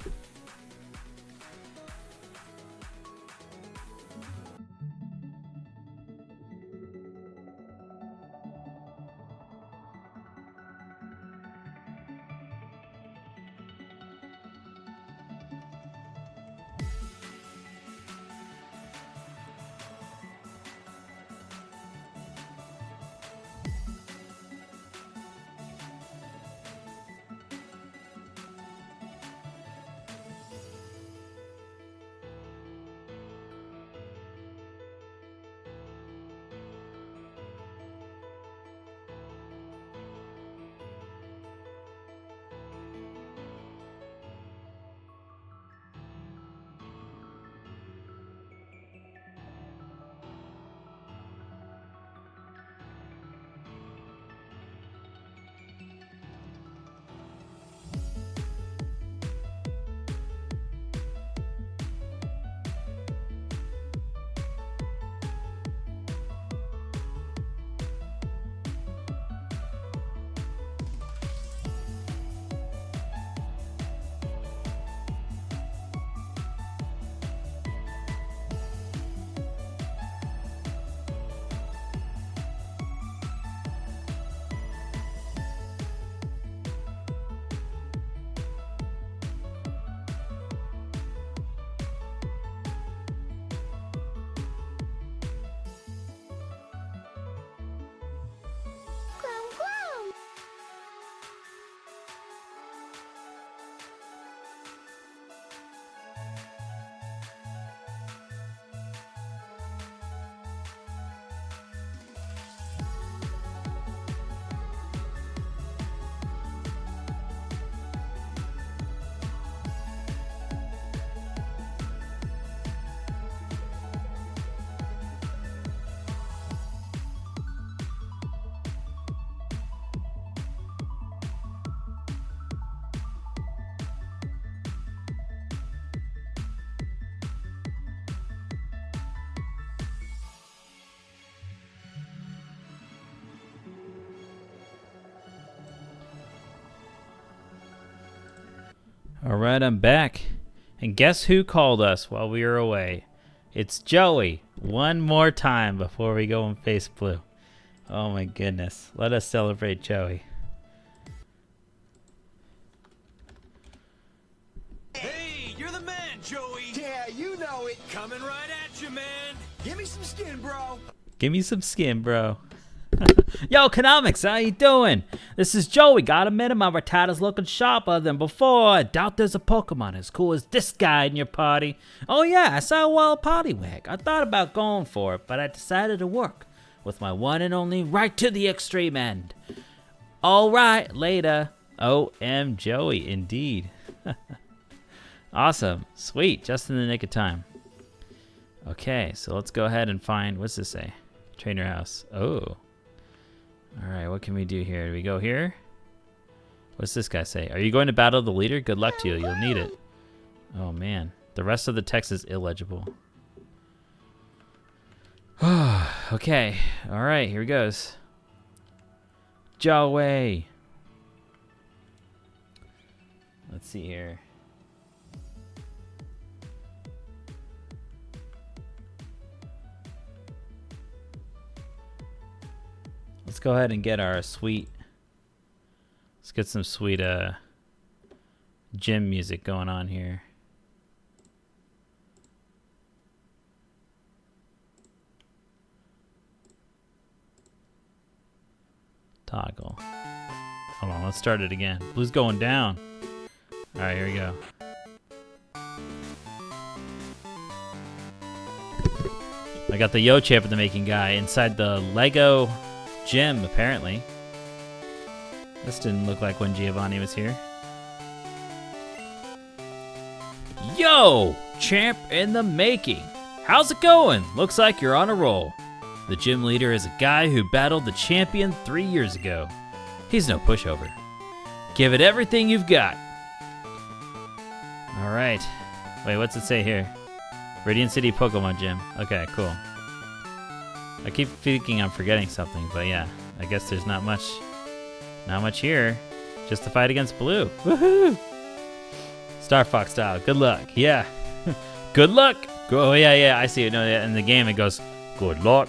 All right, I'm back. And guess who called us while we were away? It's Joey. One more time before we go and face Blue. Oh my goodness. Let us celebrate Joey. Hey, you're the man, Joey. Yeah, you know it. Coming right at you, man. Give me some skin, bro. Give me some skin, bro. Yo, Economics, how you doing? This is Joey. Gotta admit, my retarder's looking sharper than before. I doubt there's a Pokemon as cool as this guy in your party. Oh yeah, I saw a wild Poliwag. I thought about going for it, but I decided to work with my one and only right to the extreme end. All right, later. OM Joey, indeed. Awesome. Sweet, just in the nick of time. Okay, so let's go ahead and find, what's this say? Trainer house. Oh. All right, what can we do here? Do we go here? What's this guy say? Are you going to battle the leader? Good luck to you. You'll need it. Oh, man. The rest of the text is illegible. Okay. All right, here he goes. Joey. Let's see here. Let's go ahead and get our sweet. Let's get some sweet gym music going on here. Toggle. Hold on, let's start it again. Blue's going down. All right, here we go. I got the Yo Champ of the Making guy inside the Lego gym, apparently. This didn't look like when Giovanni was here. Yo! Champ in the Making. How's it going? Looks like you're on a roll. The gym leader is a guy who battled the champion 3 years ago. He's no pushover. Give it everything you've got. All right. Wait, what's it say here? Radiant City Pokemon Gym. Okay, cool. I keep thinking I'm forgetting something, but yeah, I guess there's not much here. Just to fight against Blue. Woohoo! Star Fox style. Good luck. Yeah. Good luck. Oh yeah, I see it. No, in the game it goes, good luck.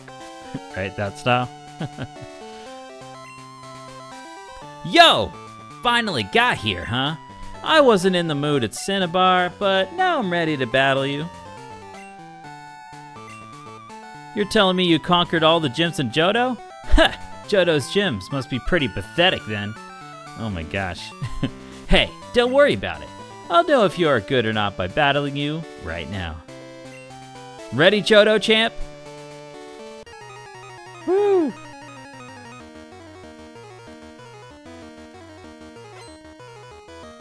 Right, that style. Yo! Finally got here, huh? I wasn't in the mood at Cinnabar, but now I'm ready to battle you. You're telling me you conquered all the gyms in Johto? Ha! Johto's gyms must be pretty pathetic then. Oh my gosh. Hey, don't worry about it. I'll know if you are good or not by battling you right now. Ready, Johto champ? Woo!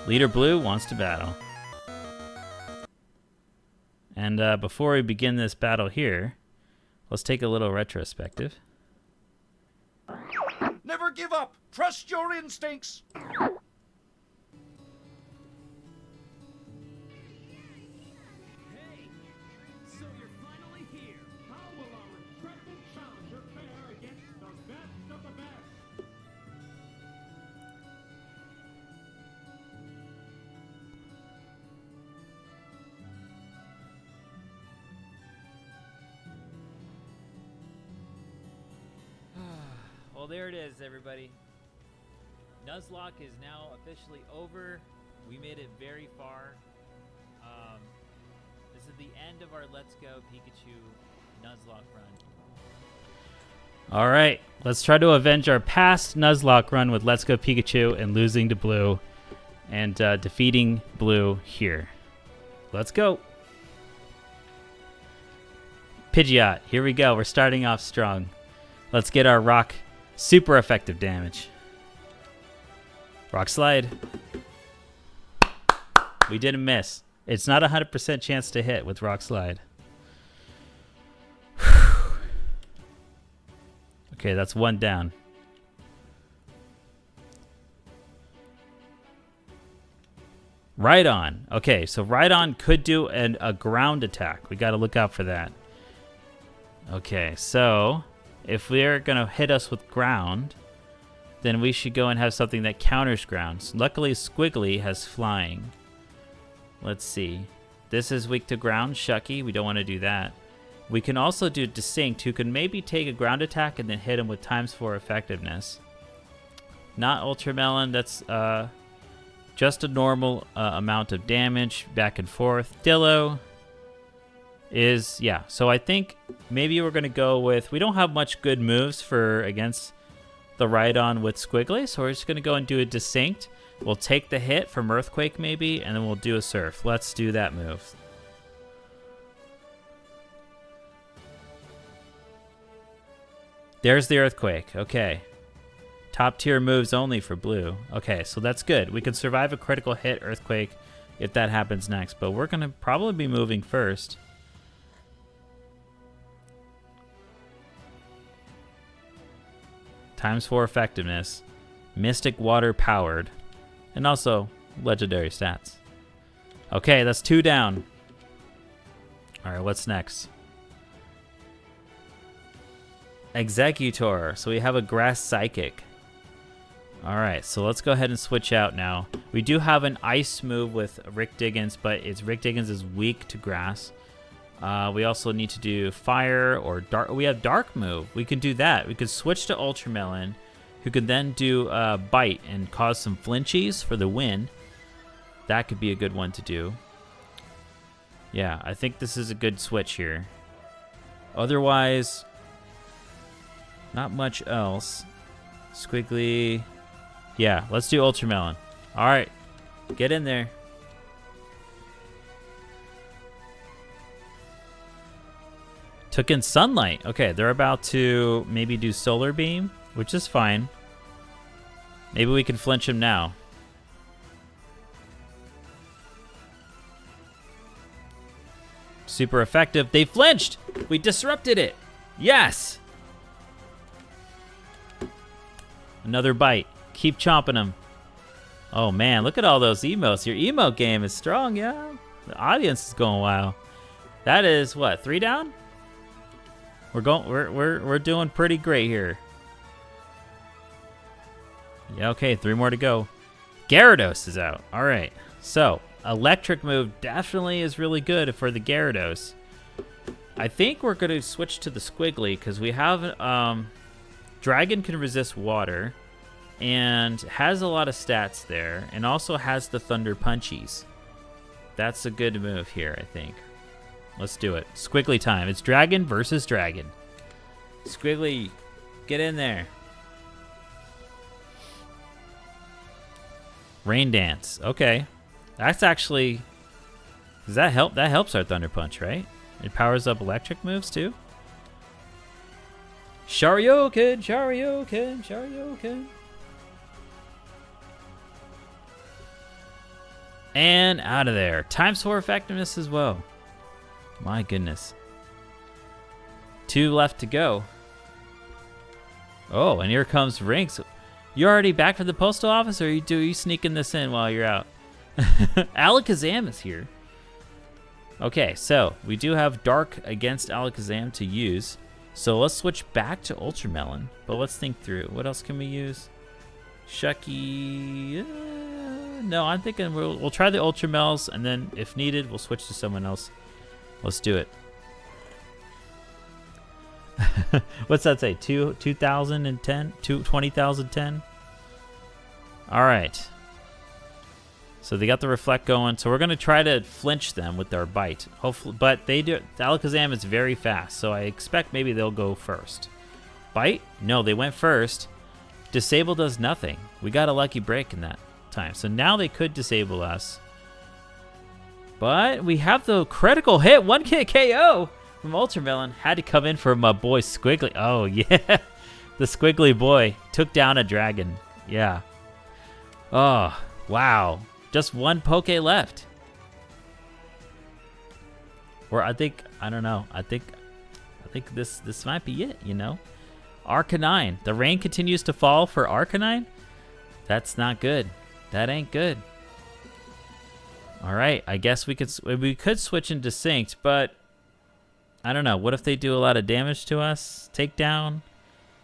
Leader Blue wants to battle. And before we begin this battle here, let's take a little retrospective. Never give up. Trust your instincts. So you're finally here. How will our intrepid challenger fare against the best of the best? Well, there it is, everybody. Nuzlocke is now officially over. We made it very far. This is the end of our Let's Go Pikachu Nuzlocke run. All right, let's try to avenge our past Nuzlocke run with Let's Go Pikachu and losing to Blue and defeating Blue here. Let's go. Pidgeot, here we go. We're starting off strong. Let's get our rock super effective damage. Rock slide. We didn't miss. It's not a 100% chance to hit with rock slide. Okay, that's one down. Right on. Okay, so right on could do a ground attack. We got to look out for that. Okay, so if they're going to hit us with ground, then we should go and have something that counters ground. So luckily, Squiggly has flying. Let's see. This is weak to ground. Shucky. We don't want to do that. We can also do Distinct, who can maybe take a ground attack and then hit him with ×4 effectiveness. Not Ultramelon. That's just a normal amount of damage back and forth. Dillo is, yeah. So I think maybe we're going to go with, we don't have much good moves for against the Rhydon with Squiggly, so we're just going to go and do a Distinct. We'll take the hit from Earthquake maybe, and then we'll do a Surf. Let's do that move. There's the Earthquake. Okay. Top tier moves only for blue. Okay, so that's good. We can survive a critical hit Earthquake if that happens next, but we're going to probably be moving first. ×4 effectiveness. Mystic Water powered. And also legendary stats. Okay, that's 2 down. Alright, what's next? Executor. So we have a Grass Psychic. Alright, so let's go ahead and switch out now. We do have an Ice move with Rick Diggins, but Rick Diggins is weak to Grass. We also need to do Fire or Dark. We have Dark move. We can do that. We could switch to Ultramelon, who could then do Bite and cause some flinchies for the win. That could be a good one to do. Yeah, I think this is a good switch here. Otherwise, not much else. Squiggly. Yeah, let's do Ultramelon. All right, get in there. Took in Sunlight. Okay, they're about to maybe do Solar Beam, which is fine. Maybe we can flinch him now. Super effective. They flinched. We disrupted it. Yes. Another bite. Keep chomping them. Oh man, look at all those emotes. Your emote game is strong, yeah. The audience is going wild. That is what, 3 down? We're doing pretty great here. Yeah, okay, 3 more to go. Gyarados is out. All right. So, electric move definitely is really good for the Gyarados. I think we're going to switch to the Squiggly because we have Dragon can resist water and has a lot of stats there and also has the Thunder Punchies. That's a good move here, I think. Let's do it. Squiggly time. It's Dragon versus Dragon. Squiggly, get in there. Rain Dance. Okay. That's actually... Does that help? That helps our Thunder Punch, right? It powers up electric moves, too. Shoryuken, Shoryuken, Shoryuken. And out of there. ×4 effectiveness as well. My goodness. 2 left to go. Oh, and here comes Rinks. You're already back from the postal office, or are you sneaking this in while you're out? Alakazam is here. Okay, so we do have Dark against Alakazam to use. So let's switch back to Ultramelon. But let's think through. What else can we use? Shucky. No, I'm thinking we'll try the Ultramelons, and then if needed, we'll switch to someone else. Let's do it. What's that say? 2010? 2010? All right. So they got the Reflect going. So we're going to try to flinch them with our Bite. Hopefully, but they do. The Alakazam is very fast, so I expect maybe they'll go first. Bite? No, they went first. Disable does nothing. We got a lucky break in that time. So now they could disable us. But we have the critical hit. 1K KO from Ultramelon. Had to come in for my boy Squiggly. Oh, yeah. The Squiggly boy took down a dragon. Yeah. Oh, wow. Just 1 Poke left. Or I don't know. I think this might be it, you know? Arcanine. The rain continues to fall for Arcanine? That's not good. That ain't good. All right, I guess we could switch into Distinct, but I don't know. What if they do a lot of damage to us? Takedown?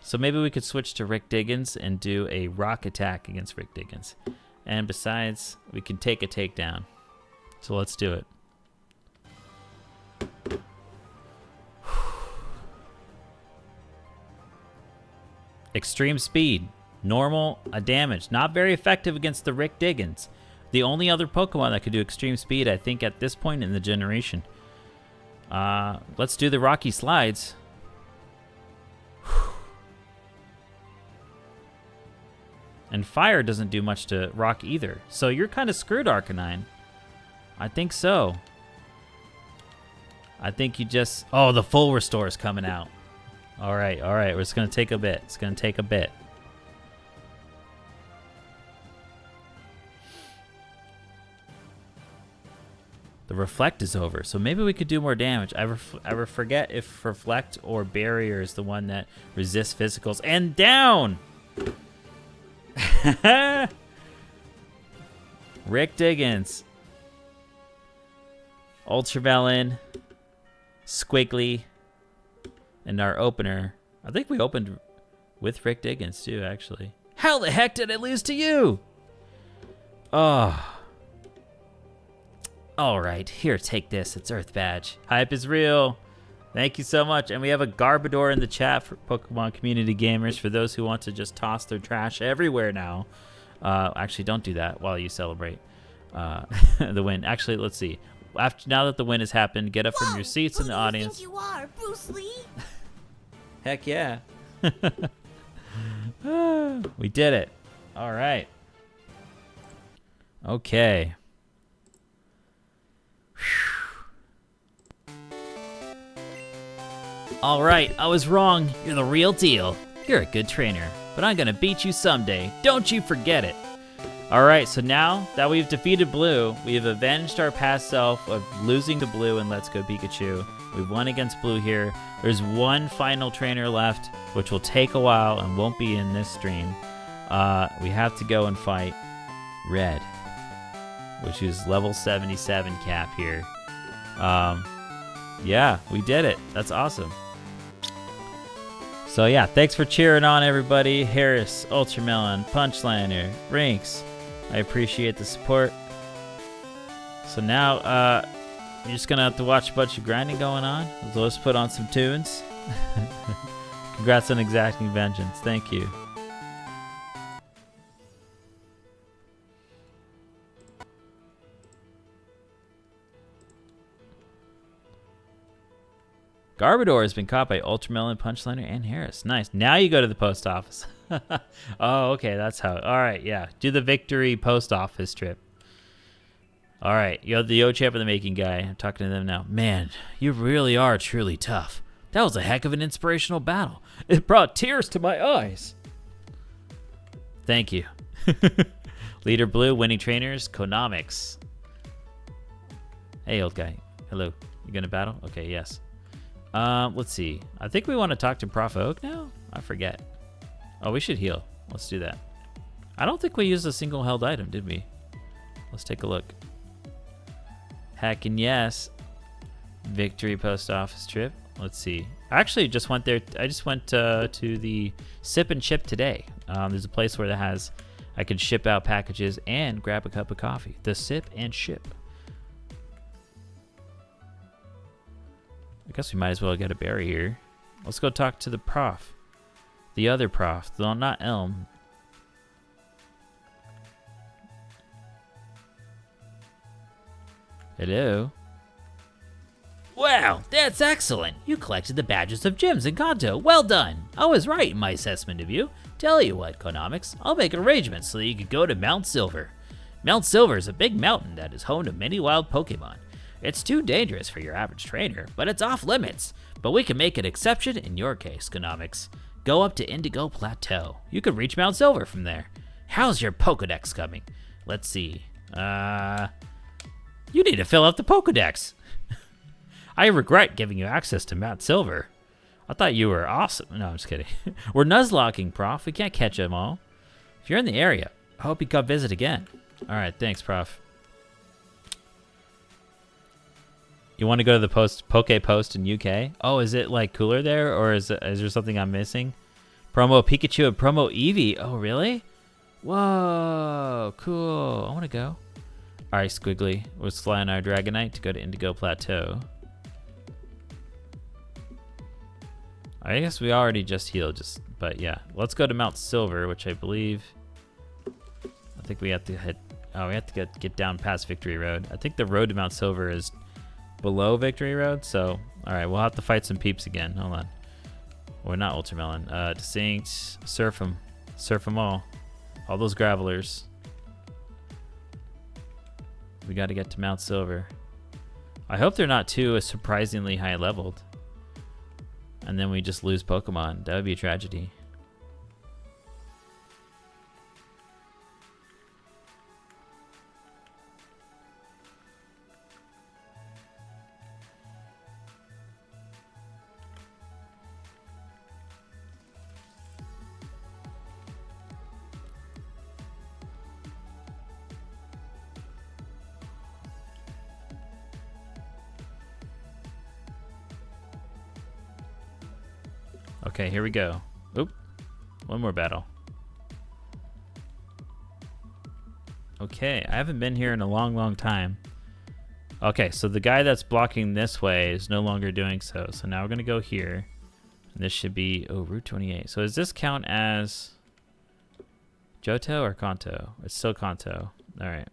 So maybe we could switch to Rick Diggins and do a rock attack against Rick Diggins. And besides, we can take a takedown. So let's do it. Extreme speed. Normal, a damage. Not very effective against the Rick Diggins. The only other Pokemon that could do extreme speed, I think, at this point in the generation. Let's do the Rocky Slides. And fire doesn't do much to rock either. So you're kind of screwed, Arcanine. I think so. I think you just... Oh, the full restore is coming out. All right. We're just going to take a bit. It's going to take a bit. The reflect is over, so maybe we could do more damage. I forget if reflect or barrier is the one that resists physicals. And down! Rick Diggins. Ultramelon. Squiggly. And our opener. I think we opened with Rick Diggins too, actually. How the heck did I lose to you? Oh. Alright, here, take this. It's Earth Badge. Hype is real. Thank you so much. And we have a Garbodor in the chat for Pokemon community gamers, for those who want to just toss their trash everywhere now. Actually, don't do that while you celebrate the win. Actually, let's see. Now that the win has happened, get up from your seats in the audience. Who do you think you are, Bruce Lee? Heck yeah. We did it. All right. Okay. All right, I was wrong. You're the real deal. You're a good trainer, but I'm gonna beat you someday. Don't you forget it. All right, so now that we've defeated Blue, we have avenged our past self of losing to Blue in Let's Go Pikachu. We've won against Blue here. There's one final trainer left, which will take a while and won't be in this stream. We have to go and fight Red, which is level 77 cap here. Yeah, we did it. That's awesome. So yeah, thanks for cheering on, everybody. Harris, Ultramelon, Punchliner, Rinks. I appreciate the support. So now, you're just gonna have to watch a bunch of grinding going on. So let's put on some tunes. Congrats on exacting vengeance. Thank you. Garbodor has been caught by Ultramelon, Punchliner, and Harris. Nice. Now you go to the post office. Oh, okay. That's how. All right. Yeah. Do the victory post office trip. All right. You're the Ochamp of the Making guy. I'm talking to them now. Man, you really are truly tough. That was a heck of an inspirational battle. It brought tears to my eyes. Thank you. Leader Blue, winning trainers, Konomics. Hey, old guy. Hello. You gonna battle? Okay, yes. Let's see. I think we want to talk to Prof Oak now? I forget. Oh, we should heal. Let's do that. I don't think we used a single held item, did we? Let's take a look. Heckin' yes. Victory post office trip. Let's see. I actually just went there. I just went to the Sip and Ship today. There's a place where I could ship out packages and grab a cup of coffee. The Sip and Ship. I guess we might as well get a berry here. Let's go talk to the prof. The other prof. No, not Elm. Hello? Wow, that's excellent. You collected the badges of gyms in Kanto. Well done. I was right in my assessment of you. Tell you what, Konomics, I'll make arrangements so that you can go to Mount Silver. Mount Silver is a big mountain that is home to many wild Pokemon. It's too dangerous for your average trainer, but it's off limits. But we can make an exception in your case, Konomics. Go up to Indigo Plateau. You can reach Mount Silver from there. How's your Pokedex coming? Let's see. You need to fill out the Pokedex. I regret giving you access to Mount Silver. I thought you were awesome. No, I'm just kidding. We're Nuzlocking, Prof. We can't catch them all. If you're in the area, I hope you come visit again. All right, thanks, Prof. You want to go to the Poke Post in UK? Oh, is it like cooler there, or is there something I'm missing? Promo Pikachu and promo Eevee. Oh, really? Whoa, cool. I want to go. Alright, Squiggly. Let's fly on our Dragonite to go to Indigo Plateau. I guess we already just healed, but yeah. Let's go to Mount Silver, which I believe... I think we have to hit... Oh, we have to get down past Victory Road. I think the road to Mount Silver is below Victory Road, so... Alright, we'll have to fight some peeps again. Hold on. Or not Ultramelon. Distinct. Surf them. Surf them all. All those Gravelers. We got to get to Mount Silver. I hope they're not too surprisingly high leveled. And then we just lose Pokemon. That would be a tragedy. Okay, here we go. Oop. One more battle. Okay, I haven't been here in a long time. Okay, so the guy that's blocking this way is no longer doing so. So now we're going to go here. And this should be, oh, Route 28. So does this count as Johto or Kanto? It's still Kanto. All right.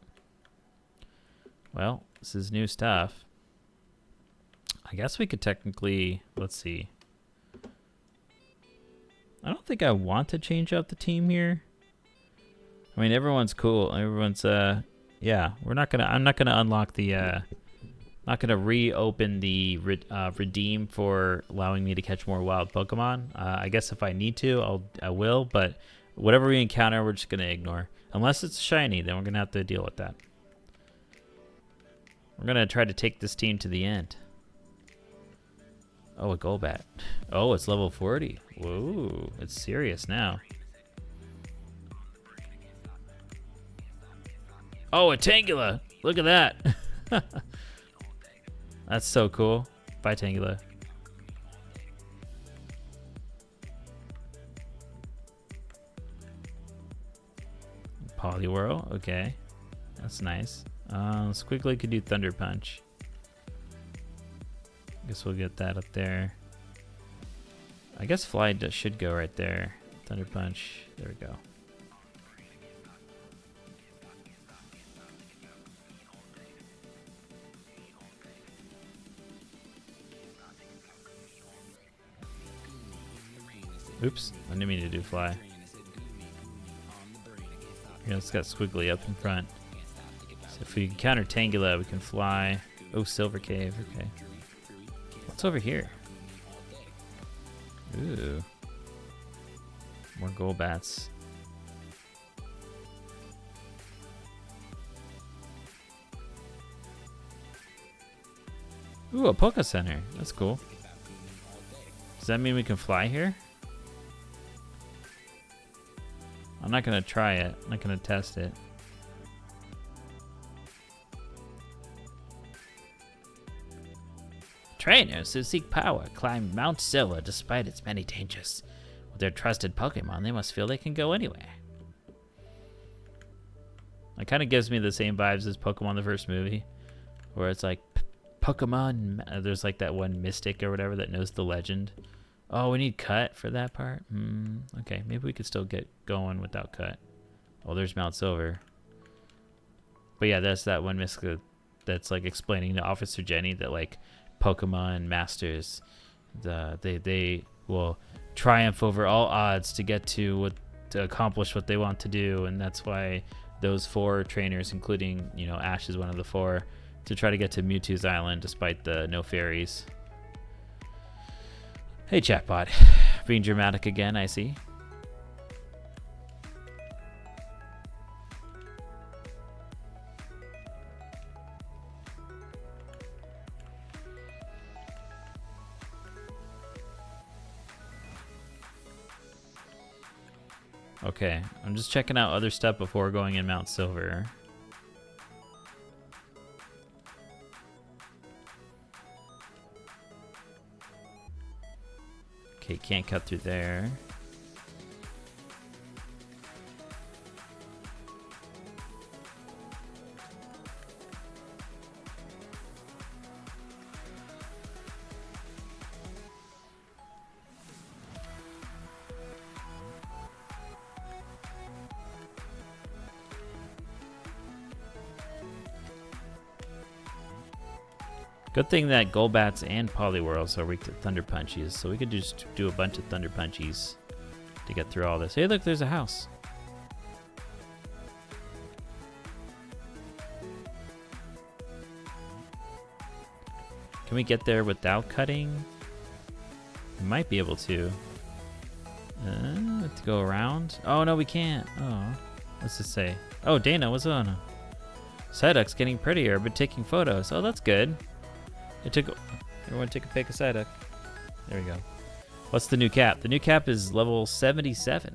Well, this is new stuff. I guess we could technically, let's see. I don't think I want to change up the team here. I mean, everyone's cool. Everyone's, yeah. I'm not gonna unlock the, not gonna reopen the redeem for allowing me to catch more wild Pokemon. I guess if I need to, I will. But whatever we encounter, we're just gonna ignore. Unless it's shiny, then we're gonna have to deal with that. We're gonna try to take this team to the end. Oh, a Golbat. Oh, it's level 40. Whoa, it's serious now. Oh, a Tangela. Look at that. That's so cool. Bye, Tangela. Poliwhirl. Okay. That's nice. Squiggly could do Thunder Punch. Guess we'll get that up there. I guess Fly should go right there. Thunder Punch. There we go. Oops, I didn't mean to do Fly. Yeah, it's got Squiggly up in front. So if we counter Tangela, we can Fly. Oh, Silver Cave. Okay. What's over here? Ooh. More Golbats. Ooh, a Poké Center. That's cool. Does that mean we can fly here? I'm not gonna try it. I'm not gonna test it. Trainers who seek power climb Mount Silver despite its many dangers. With their trusted Pokemon, they must feel they can go anywhere. It kind of gives me the same vibes as Pokemon the first movie, where it's like Pokemon. There's like that one mystic or whatever that knows the legend. Oh, we need Cut for that part. Okay, maybe we could still get going without Cut. Oh, there's Mount Silver. But yeah, that's that one mystic that's like explaining to Officer Jenny that like Pokemon masters, they will triumph over all odds to accomplish what they want to do, and that's why those 4 trainers, including Ash is one of the 4, to try to get to Mewtwo's Island despite the no fairies. Hey, chatbot, being dramatic again, I see. Okay, I'm just checking out other stuff before going in Mount Silver. Okay, can't cut through there. Good thing that Golbats and Poliwhirls are weak to Thunder Punchies, so we could just do a bunch of Thunder Punchies to get through all this. Hey, look, there's a house. Can we get there without cutting? We might be able to. To go around? Oh, no, we can't. Oh, what's this say? Oh, Dana, what's on? Psyduck's getting prettier, but taking photos. Oh, that's good. Everyone take a pic of Psyduck. There we go. What's the new cap? The new cap is level 77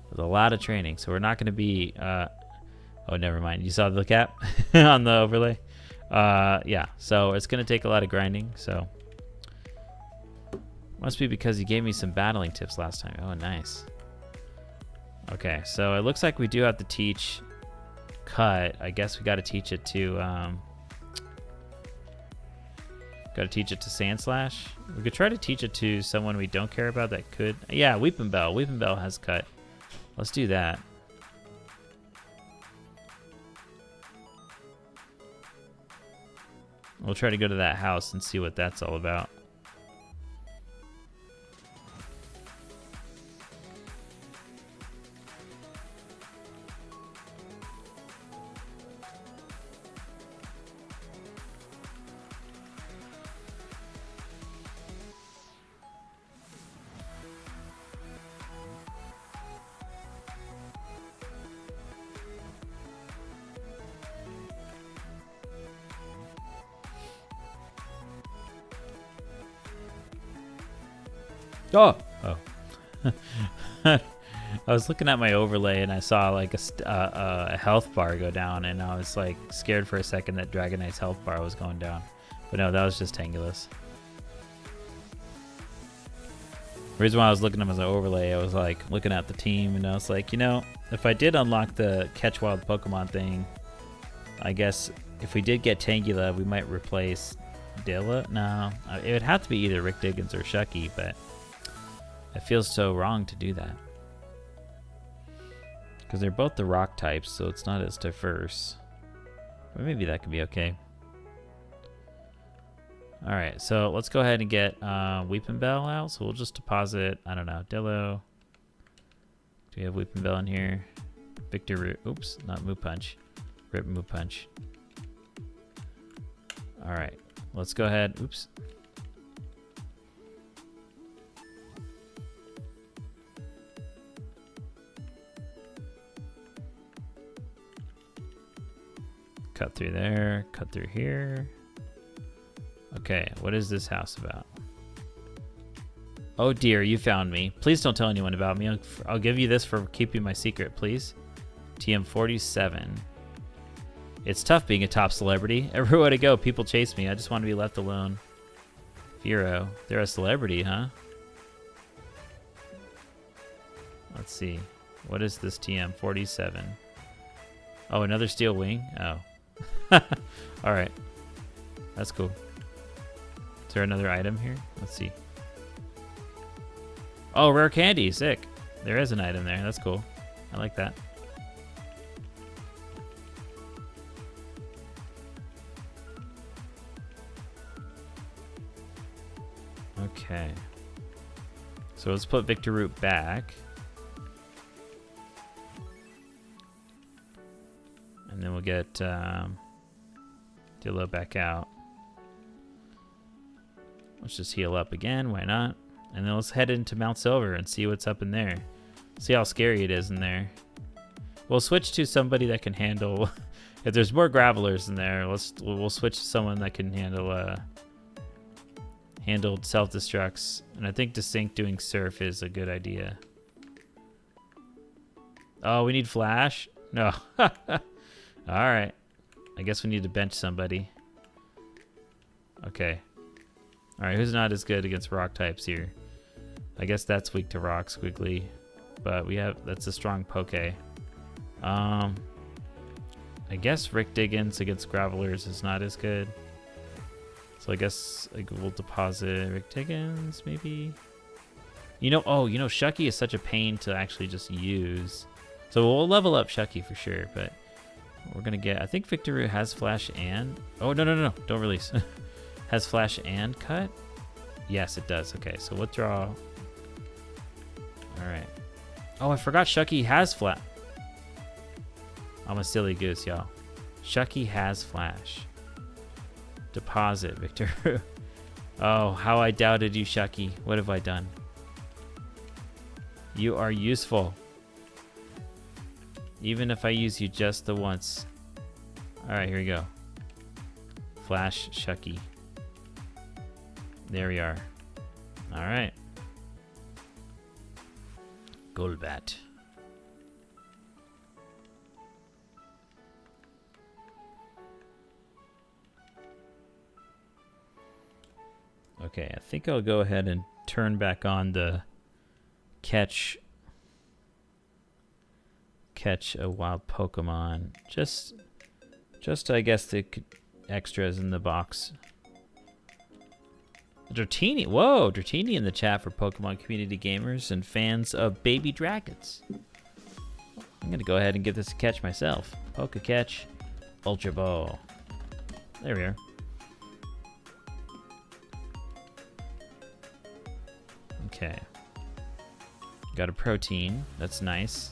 with a lot of training. So we're not going to be... oh, never mind. You saw the cap on the overlay? Yeah, so it's going to take a lot of grinding. So must be because you gave me some battling tips last time. Oh, nice. Okay, so it looks like we do have to teach cut. I guess we got to teach it to... got to teach it to Sandslash. We could try to teach it to someone we don't care about that could. Yeah, Weepinbell. Weepinbell has cut. Let's do that. We'll try to go to that house and see what that's all about. Oh. I was looking at my overlay and I saw like a health bar go down, and I was like scared for a second that Dragonite's health bar was going down. But no, that was just Tangulus. The reason why I was looking at him as an overlay, I was like looking at the team and I was like, you know, if I did unlock the catch wild Pokemon thing, I guess if we did get Tangela, we might replace Dilla. No, it would have to be either Rick Diggins or Shucky, but it feels so wrong to do that. Because they're both the rock types, so it's not as diverse. But maybe that could be okay. Alright, so let's go ahead and get Weepinbell out. So we'll just deposit, I don't know, Dillo. Do we have Weepinbell in here? Victor Root. Oops, not Moo Punch. Rip Moo Punch. Alright, let's go ahead. Oops. Cut through there, cut through here. Okay, what is this house about? Oh dear, you found me. Please don't tell anyone about me. I'll give you this for keeping my secret, please. TM47. It's tough being a top celebrity. Everywhere I go, people chase me. I just want to be left alone. Firo, they're a celebrity, huh? Let's see. What is this TM47? Oh, another steel wing? Oh. Alright. That's cool. Is there another item here? Let's see. Oh, rare candy. Sick. There is an item there. That's cool. I like that. Okay. So let's put Victor Root back. And then we'll get Dillo back out. Let's just heal up again. Why not? And then let's head into Mount Silver and see what's up in there. See how scary it is in there. We'll switch to somebody that can handle... if there's more Gravelers in there, we'll switch to someone that can handle self-destructs. And I think Desync doing Surf is a good idea. Oh, we need Flash? No. Alright. I guess we need to bench somebody. Okay. Alright, who's not as good against rock types here? I guess that's weak to rock, Squiggly. But that's a strong Poke. I guess Rick Diggins against Gravelers is not as good. So I guess we'll deposit Rick Diggins, maybe? Shucky is such a pain to actually just use. So we'll level up Shucky for sure, but we're gonna get... I think Victor Root has Flash and... Oh, no. Don't release. Has flash and cut? Yes, it does. Okay, so withdraw. All right. Oh, I forgot Shucky has flash. I'm a silly goose, y'all. Shucky has flash. Deposit, Victor. Oh, how I doubted you, Shucky. What have I done? You are useful. Even if I use you just the once. Alright, here we go. Flash Shucky. There we are. Alright. Golbat. Okay, I think I'll go ahead and turn back on the catch a wild Pokemon. Just I guess the extras in the box. Dratini, whoa, Dratini in the chat for Pokemon community gamers and fans of baby dragons. I'm gonna go ahead and give this a catch myself. Poke catch, Ultra Ball. There we are. Okay. Got a protein. That's nice.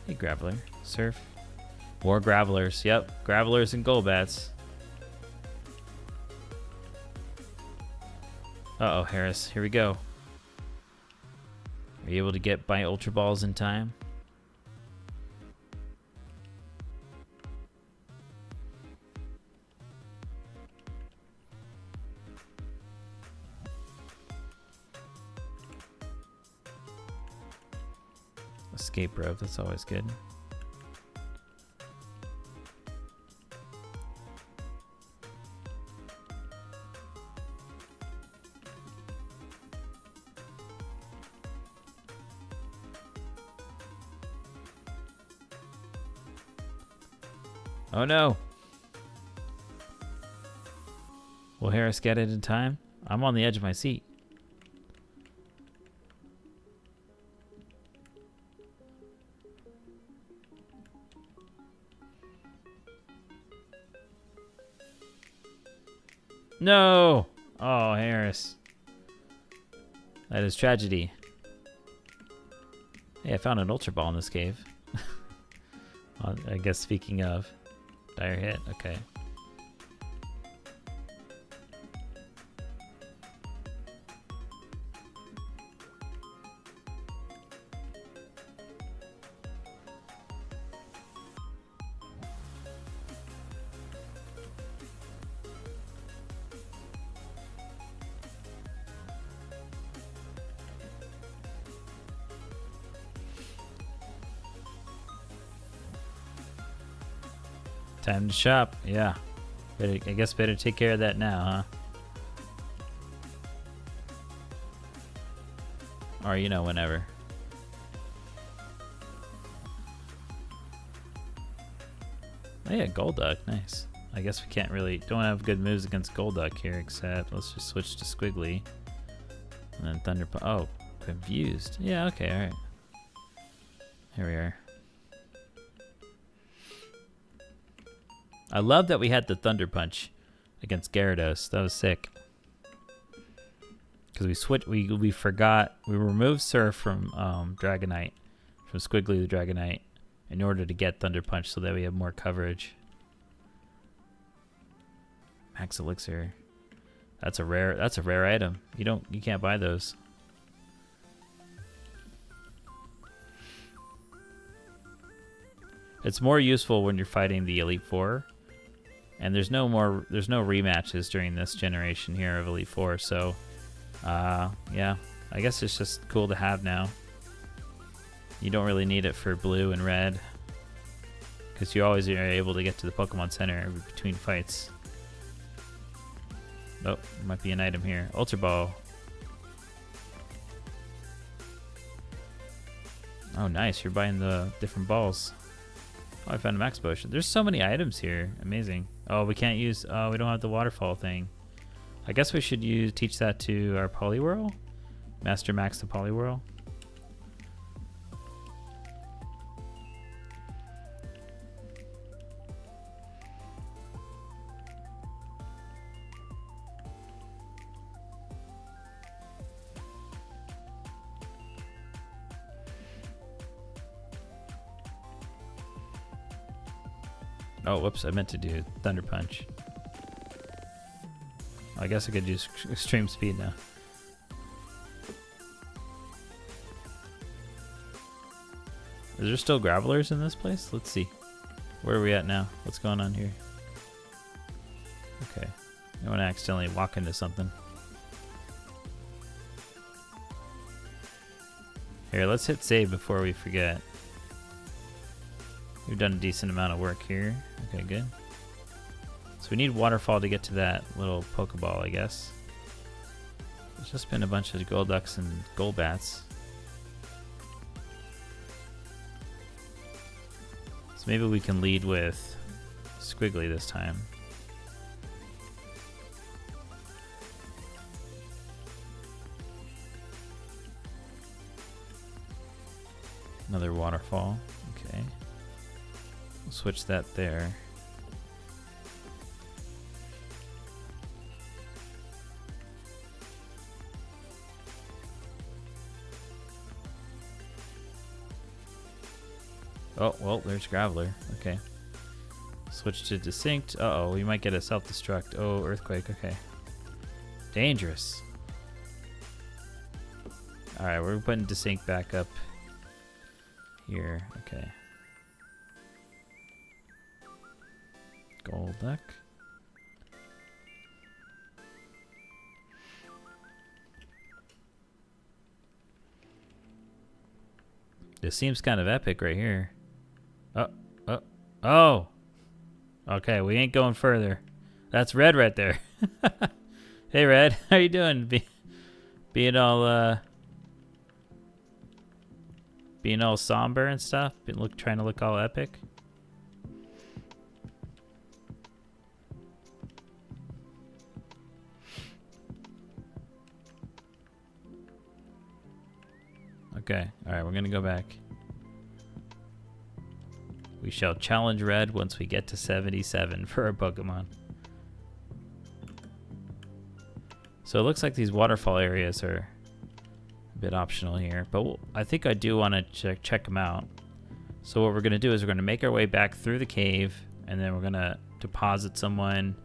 Hey, Graveler. Surf. More Gravelers. Yep. Gravelers and Golbats. Uh-oh, Harris. Here we go. Are you able to get by Ultra Balls in time? Escape rope, that's always good. Oh no! Will Harris get it in time? I'm on the edge of my seat. No! Oh, Harris. That is tragedy. Hey, I found an Ultra Ball in this cave. Well, I guess speaking of, dire hit, okay. Time to shop, yeah. I guess better take care of that now, huh? Or, you know, whenever. Oh yeah, Golduck, nice. I guess we don't have good moves against Golduck here, except let's just switch to Squiggly. And then Thunder, oh, confused. Yeah, okay, alright. Here we are. I love that we had the Thunder Punch against Gyarados. That was sick. Because we forgot, we removed Surf from Dragonite, from Squiggly the Dragonite, in order to get Thunder Punch so that we have more coverage. Max Elixir. That's a rare item. You can't buy those. It's more useful when you're fighting the Elite Four. And there's no rematches during this generation here of Elite Four, so yeah, I guess it's just cool to have now. You don't really need it for blue and red, because you always are able to get to the Pokemon Center between fights. Oh, there might be an item here. Ultra Ball. Oh, nice, you're buying the different balls. Oh, I found a max potion. There's so many items here. Amazing. Oh, we can't use... Oh, we don't have the waterfall thing. I guess we should teach that to our Poliwhirl. Master Max the Poliwhirl. Oh, whoops! I meant to do Thunder Punch. I guess I could use extreme speed now. Is there still gravelers in this place? Let's see. Where are we at now? What's going on here? Okay. I don't want to accidentally walk into something. Here, let's hit save before we forget. We've done a decent amount of work here. Okay, good. So we need waterfall to get to that little Pokeball, I guess. There's just been a bunch of Golducks and Golbats. So maybe we can lead with Squiggly this time. Another waterfall. Okay. We'll switch that there. Oh, well, there's Graveler. Okay. Switch to Distinct. Uh-oh, we might get a self-destruct. Oh, Earthquake. Okay. Dangerous. Alright, we're putting Distinct back up here. Okay. Golduck. This seems kind of epic right here. Oh! Okay, we ain't going further. That's Red right there. Hey, Red. How you doing? Being all somber and stuff? Trying to look all epic? Okay, alright, we're gonna go back. We shall challenge Red once we get to 77 for our Pokemon. So it looks like these waterfall areas are a bit optional here, but I think I do want to check them out. So what we're going to do is we're going to make our way back through the cave, and then we're going to deposit someone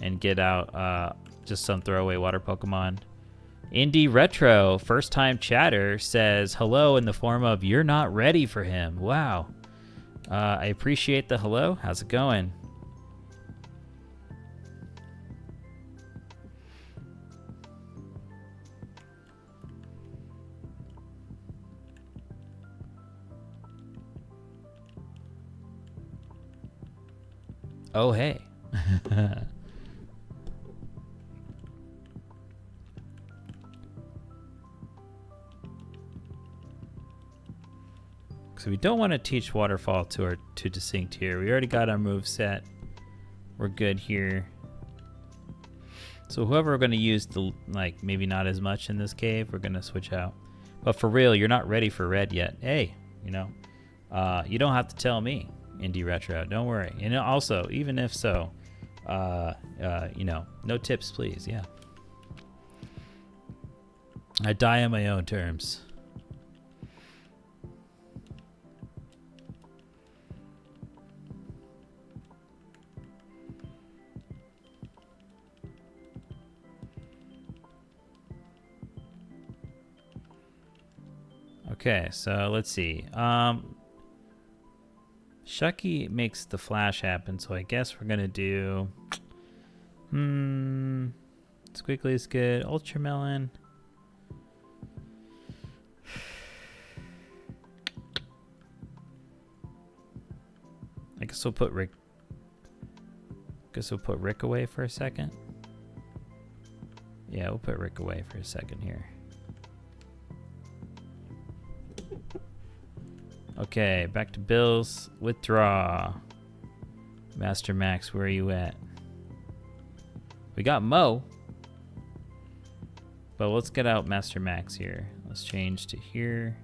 and get out just some throwaway water Pokemon. Indie Retro, first time chatter, says hello in the form of "you're not ready for him." Wow. I appreciate the hello. How's it going? Oh, hey. So we don't want to teach Waterfall to Distinct here. We already got our move set. We're good here. So whoever we're going to use, maybe not as much in this cave, we're going to switch out. But for real, you're not ready for Red yet. Hey, you don't have to tell me, Indie Retro. Don't worry. And also, even if so, no tips, please. Yeah. I die on my own terms. Okay, so let's see. Shucky makes the flash happen, so I guess we're gonna do. Squiggly is good. Ultramelon. I guess we'll put Rick. Rick away for a second. Yeah, we'll put Rick away for a second here. Okay, back to Bills. Withdraw. Master Max, where are you at? We got Mo. But let's get out Master Max here. Let's change to here.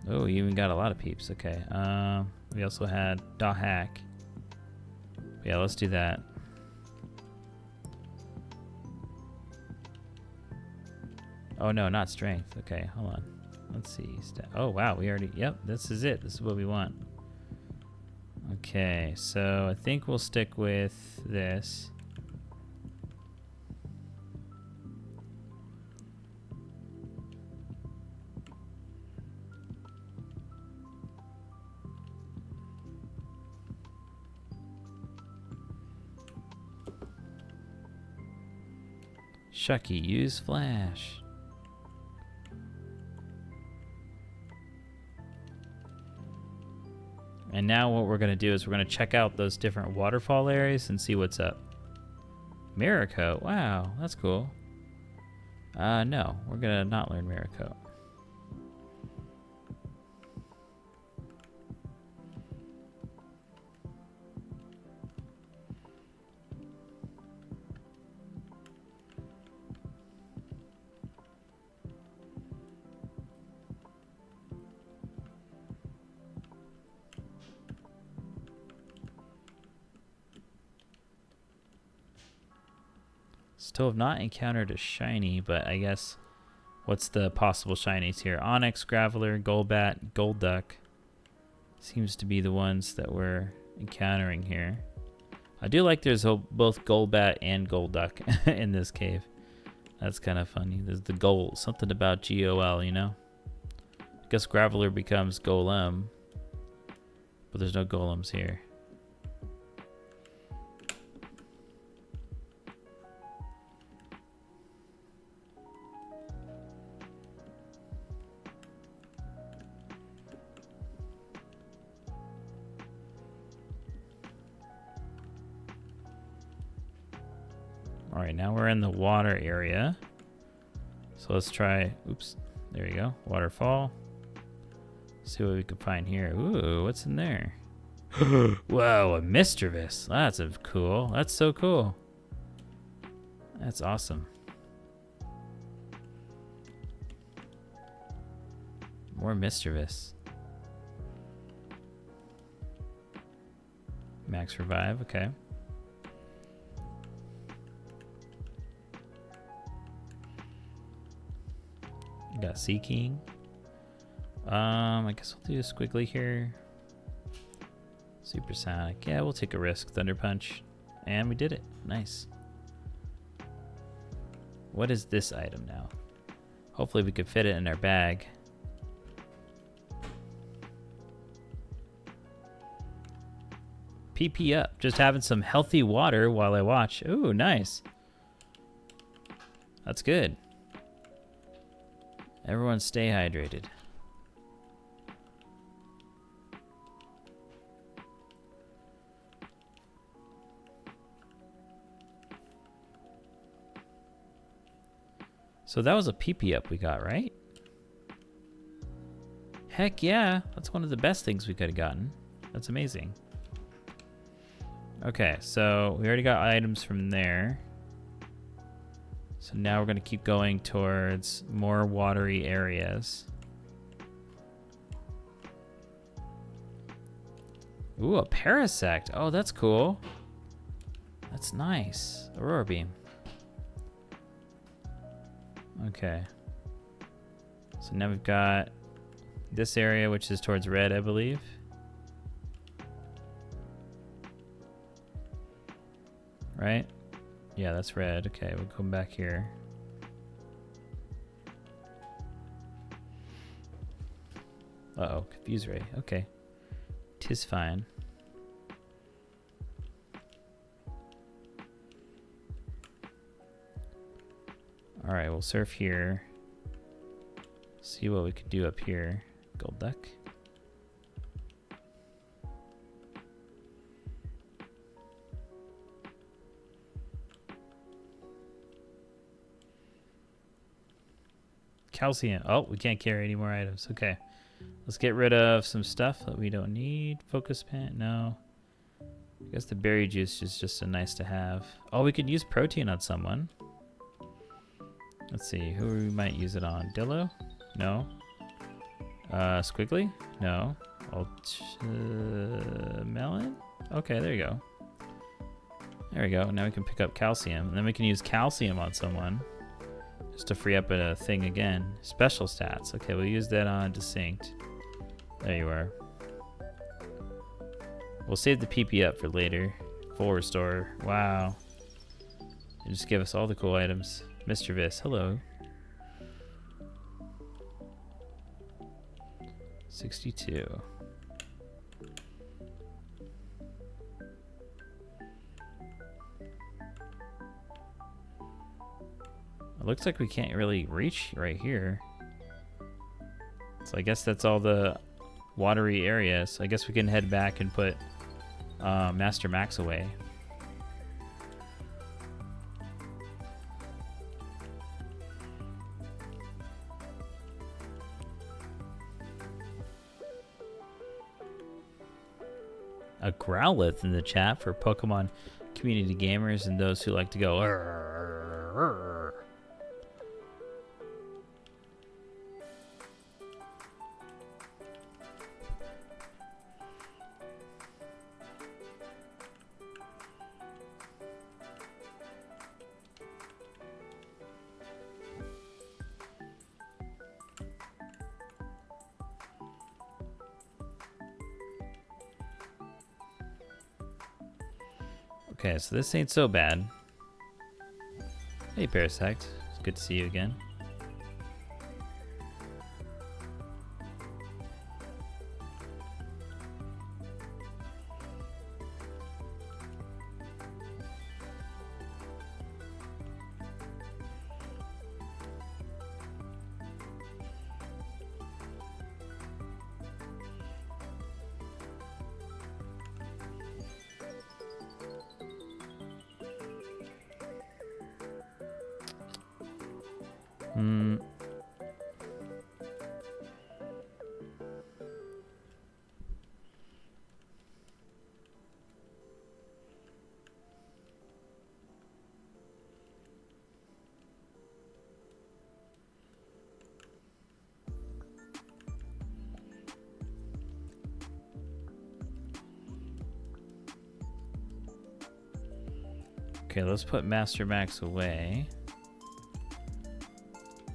Oh, you even got a lot of peeps. Okay. We also had Dahak. Yeah, let's do that. Oh no, not strength. Okay, hold on. Let's see. Oh, wow. We already... Yep, this is it. This is what we want. Okay, so I think we'll stick with this. Shucky, use flash. And now what we're going to do is we're going to check out those different waterfall areas and see what's up. Mirror coat. Wow, that's cool. No, we're going to not learn mirror coat. Still have not encountered a shiny, but I guess what's the possible shinies here? Onyx, Graveler, Golbat, Golduck seems to be the ones that we're encountering here. I do like there's both Golbat and Golduck in this cave. That's kind of funny. There's the goal, something about GOL, you know? I guess Graveler becomes Golem, but there's no Golems here. All right, now we're in the water area. So let's try, oops, there you go, waterfall. See what we can find here. Ooh, what's in there? Whoa, a Mischievous. That's cool. That's so cool. That's awesome. More Mischievous. Max Revive, okay. Got Seeking. I guess we'll do a squiggly here. Supersonic. Yeah, we'll take a risk. Thunder Punch. And we did it. Nice. What is this item now? Hopefully we could fit it in our bag. PP up. Just having some healthy water while I watch. Ooh, nice. That's good. Everyone stay hydrated. So that was a PP up we got, right? Heck yeah. That's one of the best things we could have gotten. That's amazing. Okay, so we already got items from there. So now we're going to keep going towards more watery areas. Ooh, a Parasect. Oh, that's cool. That's nice. Aurora Beam. Okay. So now we've got this area, which is towards red, I believe. Right? Yeah, that's red. Okay, we'll come back here. Uh-oh, Confuse Ray. Okay. 'Tis fine. Alright, we'll surf here. See what we can do up here. Golduck. Calcium. Oh, we can't carry any more items. Okay. Let's get rid of some stuff that we don't need. Focus pen. No. I guess the berry juice is just a nice to have. Oh, we could use protein on someone. Let's see. Who we might use it on? Dillo? No. Squiggly? No. Melon? Okay, there you go. There we go. Now we can pick up calcium. And then we can use calcium on someone. Just to free up a thing again. Special stats. Okay, we'll use that on Distinct. There you are. We'll save the PP up for later. Full restore. Wow. You just give us all the cool items. Mischievous. Hello. 62. It looks like we can't really reach right here. So I guess that's all the watery area. So I guess we can head back and put Master Max away. A Growlithe in the chat for Pokemon community gamers and those who like to go. Okay, so this ain't so bad. Hey, Parasect. It's good to see you again. Okay, let's put Master Max away.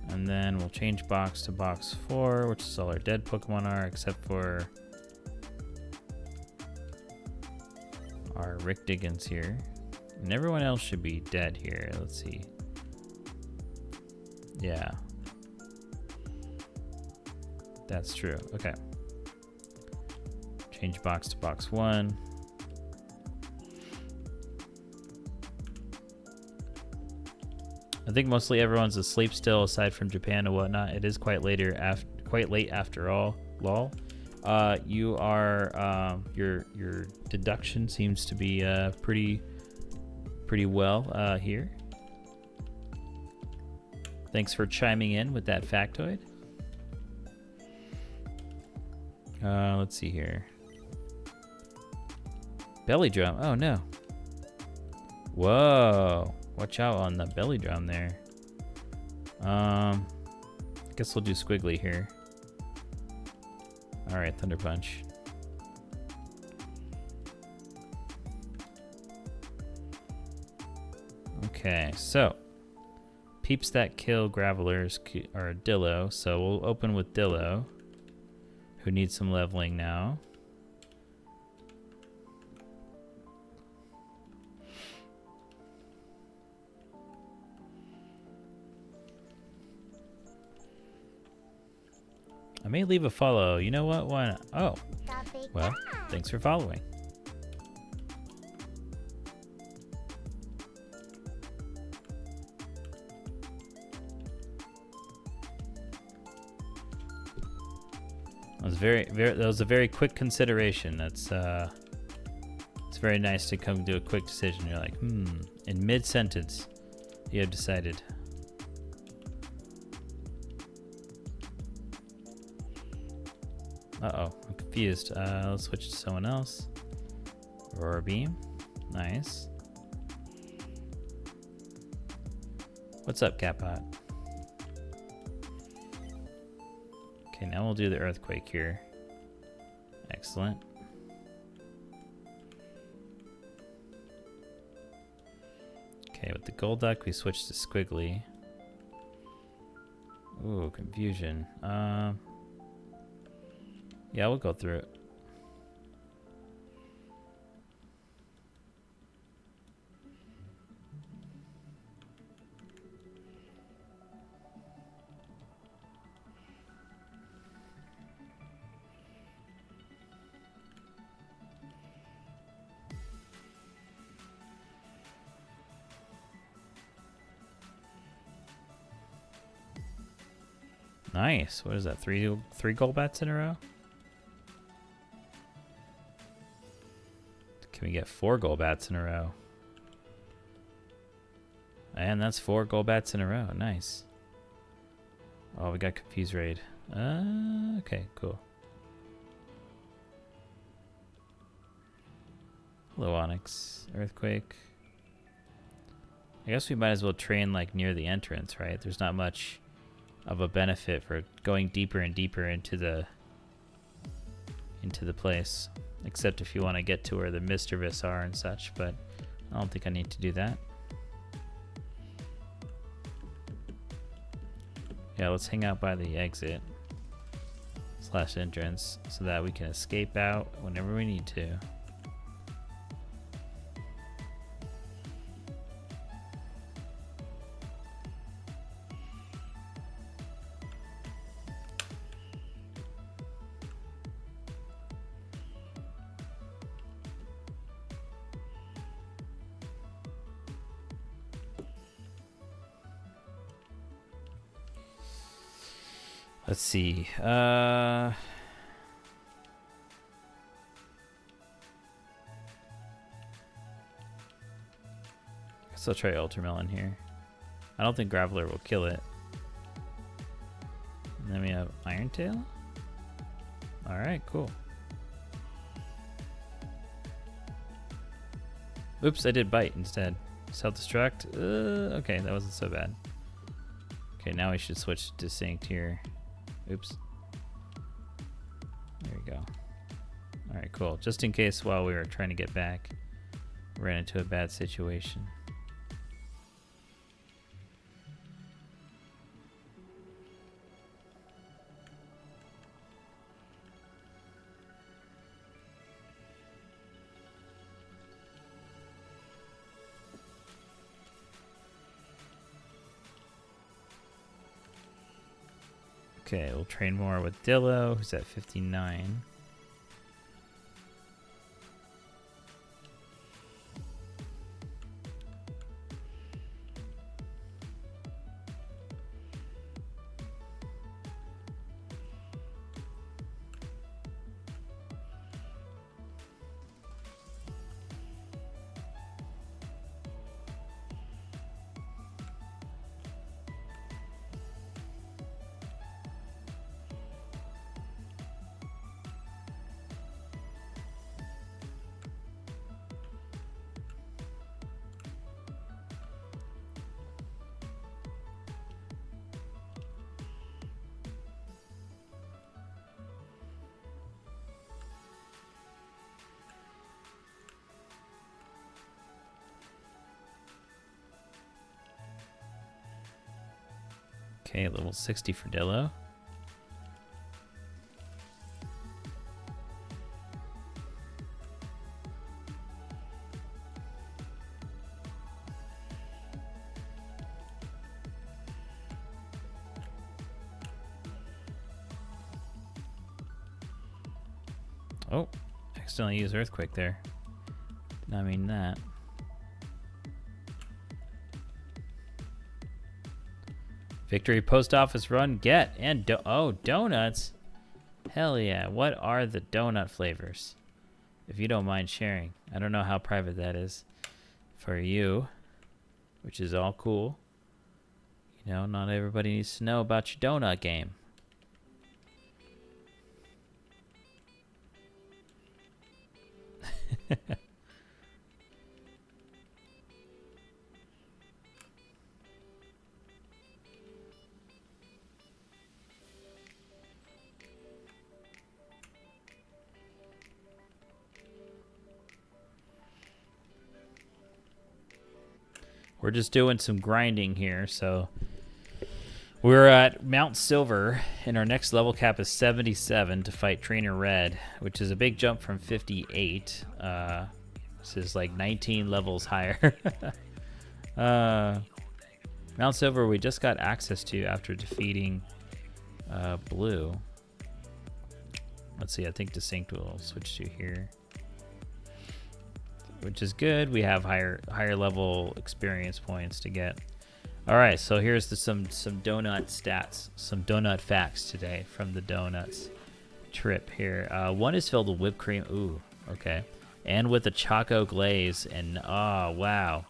And then we'll change box to box 4, which is all our dead Pokemon are, except for our Rick Diggins here. And everyone else should be dead here. Let's see. Yeah. That's true. Okay. Change box to box 1. I think mostly everyone's asleep still, aside from Japan and whatnot. It is quite late after all. Lol. You are your deduction seems to be pretty well here. Thanks for chiming in with that factoid. Let's see here. Belly drum. Oh no. Whoa. Watch out on the belly drum there. I guess we'll do squiggly here. Alright, Thunder Punch. Okay, so peeps that kill Gravelers are Dillo, so we'll open with Dillo, who needs some leveling now. I may leave a follow. You know what? Why not? Oh, well, thanks for following. That was a very quick consideration. That's it's very nice to come to a quick decision. You're like, in mid-sentence, you have decided. Uh-oh, I'm confused. Let's switch to someone else. Aurora Beam. Nice. What's up, Catbot? Okay, now we'll do the Earthquake here. Excellent. Okay, with the Golduck, we switch to Squiggly. Ooh, confusion. Yeah, we'll go through it. Nice. What is that? Three goal bats in a row? Can we get 4 goal bats in a row? And that's 4 goal bats in a row. Nice. Oh, we got confused raid. Okay, cool. Hello, Onyx. Earthquake. I guess we might as well train like near the entrance, right? There's not much of a benefit for going deeper and deeper into the place, except if you want to get to where the mischievous are and such, but I don't think I need to do that. Yeah, let's hang out by the exit / entrance so that we can escape out whenever we need to. Let's see. Guess I'll try Ultramelon here. I don't think Graveler will kill it. And then we have Iron Tail. Alright, cool. Oops, I did Bite instead. Self-destruct. Okay, that wasn't so bad. Okay, now we should switch to Distinct here. Oops. There we go. Alright, cool. Just in case while we were trying to get back, ran into a bad situation. Okay, we'll train more with Dillo, who's at 59. Okay, level 60 for Dillo. Oh, accidentally used Earthquake there. Did not mean that. Victory Post Office Run, get, and oh, donuts. Hell yeah. What are the donut flavors? If you don't mind sharing. I don't know how private that is for you, which is all cool. You know, not everybody needs to know about your donut game. We're just doing some grinding here, so We're at Mount Silver, and our next level cap is 77 to fight Trainer Red, which is a big jump from 58. This is like 19 levels higher. Mount Silver we just got access to after defeating Blue. Let's see, I think Distinct will switch to here, which is good. We have higher level experience points to get. All right, so here's some donut stats, some donut facts today from the donuts trip here. One is filled with whipped cream. Ooh, okay. And with a choco glaze. And oh, wow.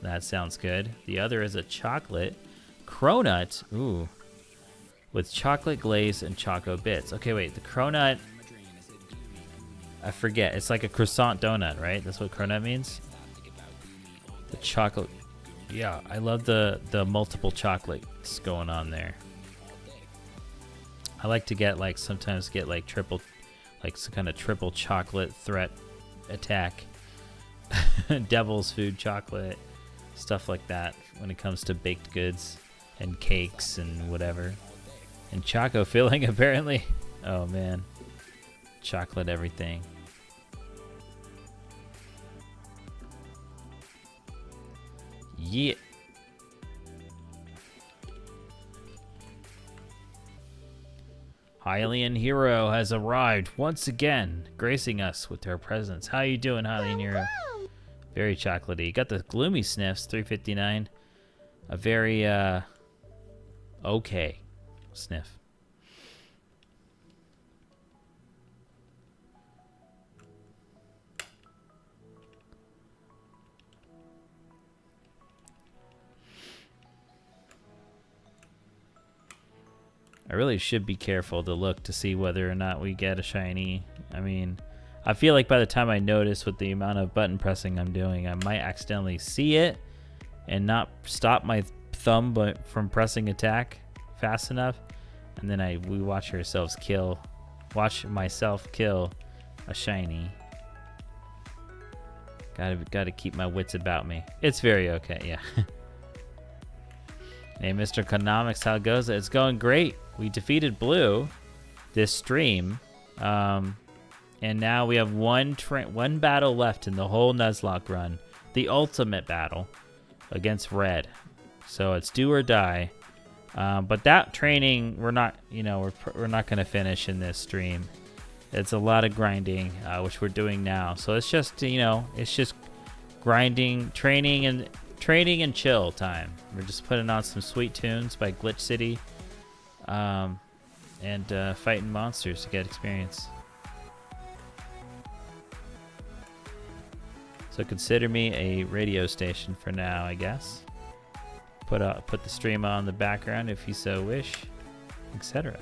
That sounds good. The other is a chocolate cronut. Ooh. With chocolate glaze and choco bits. Okay, wait. The cronut, I forget. It's like a croissant donut, right? That's what cronut means? The chocolate. Yeah, I love the multiple chocolates going on there. I like to get like sometimes get like triple, like some kind of triple chocolate threat attack. Devil's food chocolate, stuff like that when it comes to baked goods and cakes and whatever. And choco filling apparently. Oh man, chocolate everything. Yeah. Hylian Hero has arrived once again, gracing us with her presence. How you doing, Hylian Hero? Very chocolatey. Got the gloomy sniffs, 359. A very okay sniff. I really should be careful to look to see whether or not we get a shiny. I mean, I feel like by the time I notice with the amount of button pressing I'm doing, I might accidentally see it and not stop my thumb from pressing attack fast enough. And then we watch myself kill a shiny. Gotta keep my wits about me. It's very okay, yeah. Hey, Mr. Economics, how goes it? It's going great. We defeated Blue this stream, and now we have one battle left in the whole Nuzlocke run, the ultimate battle against Red. So it's do or die. But that training, we're not gonna finish in this stream. It's a lot of grinding, which we're doing now. So it's just grinding, training and chill time. We're just putting on some sweet tunes by Glitch City, and fighting monsters to get experience. So consider me a radio station for now, I guess. Put the stream on the background if you so wish, etc.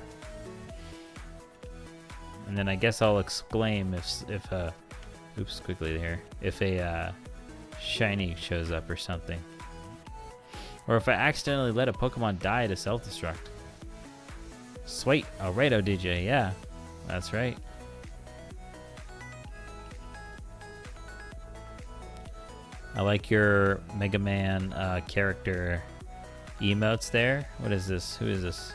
And then I guess I'll exclaim if oops, quickly here, if a shiny shows up or something. Or if I accidentally let a Pokemon die to self-destruct. Sweet. Alrighto, DJ. Yeah, that's right. I like your Mega Man character emotes there. What is this? Who is this?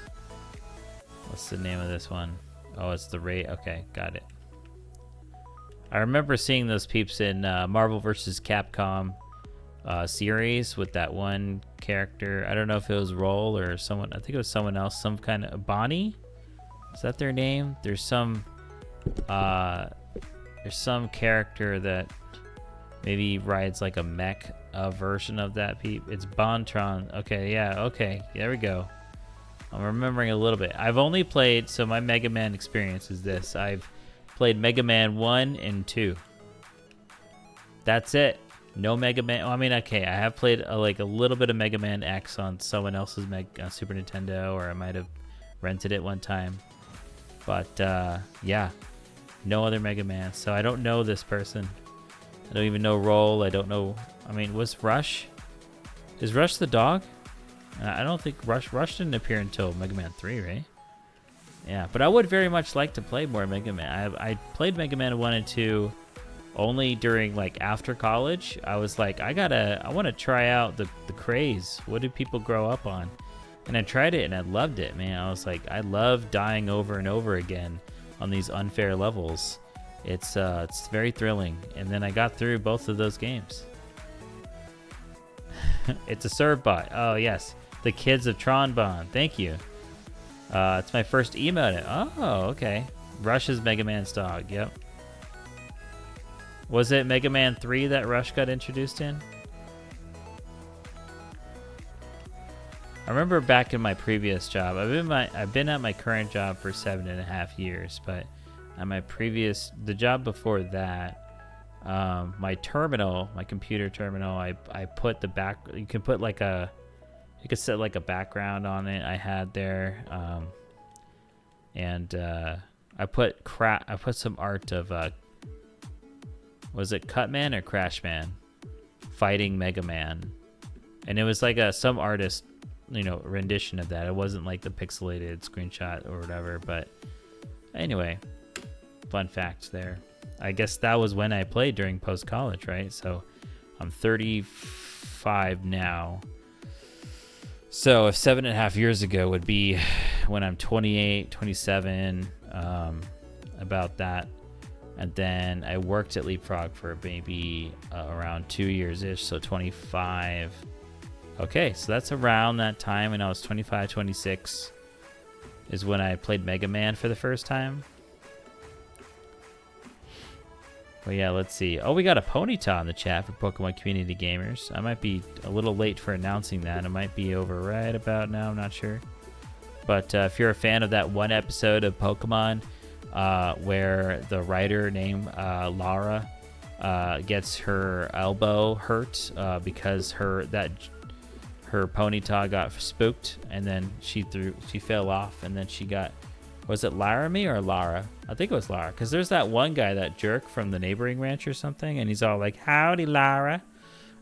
What's the name of this one? Oh, it's the Ray. Okay, got it. I remember seeing those peeps in Marvel vs. Capcom series with that one character. I don't know if it was Roll or someone. I think it was someone else. Some kind of Bonnie. Is that their name? There's some character that maybe rides like a mech version of that peep. It's Bontron. Okay, yeah, okay. There we go. I'm remembering a little bit. I've only played, so my Mega Man experience is this. I've played Mega Man 1 and 2. That's it. No Mega Man. I mean, okay, I have played a little bit of Mega Man X on someone else's Super Nintendo, or I might have rented it one time. But yeah, no other Mega Man. So I don't know this person. I don't even know Roll. I don't know. I mean, was Rush? Is Rush the dog? I don't think Rush didn't appear until Mega Man 3, right? Yeah, but I would very much like to play more Mega Man. I played Mega Man 1 and 2 only during after college. I was like, I want to try out the craze. What do people grow up on? And I tried it and I loved it, man. I was like, I love dying over and over again on these unfair levels. It's very thrilling. And then I got through both of those games. It's a serve bot. Oh yes, the kids of Tronbon. Thank you. It's my first emote. Oh, okay. Rush's Mega Man's dog. Yep. Was it Mega Man 3 that Rush got introduced in? I remember back in my previous job. I've been at my current job for 7.5 years, but at my the job before that, my computer terminal, I put the back. You could set like a background on it. I had there, and I put some art of was it Cutman or Crashman fighting Mega Man, and it was like some artist, rendition of that. It wasn't like the pixelated screenshot or whatever. But anyway, fun fact there. I guess that was when I played during post-college, right? So I'm 35 now. So if 7.5 years ago would be when I'm 28, 27, about that. And then I worked at Leapfrog for maybe around 2 years-ish, so 25. Okay, so that's around that time when I was 25, 26 is when I played Mega Man for the first time. But yeah, let's see. Oh, we got a Ponyta in the chat for Pokemon Community Gamers. I might be a little late for announcing that. It might be over right about now. I'm not sure. But if you're a fan of that one episode of Pokemon where the writer named Lara gets her elbow hurt because her Ponyta got spooked, and then she fell off, and then she got, was it Laramie or Lara? I think it was Lara, because there's that one guy, that jerk from the neighboring ranch or something, and he's all like, howdy, Lara.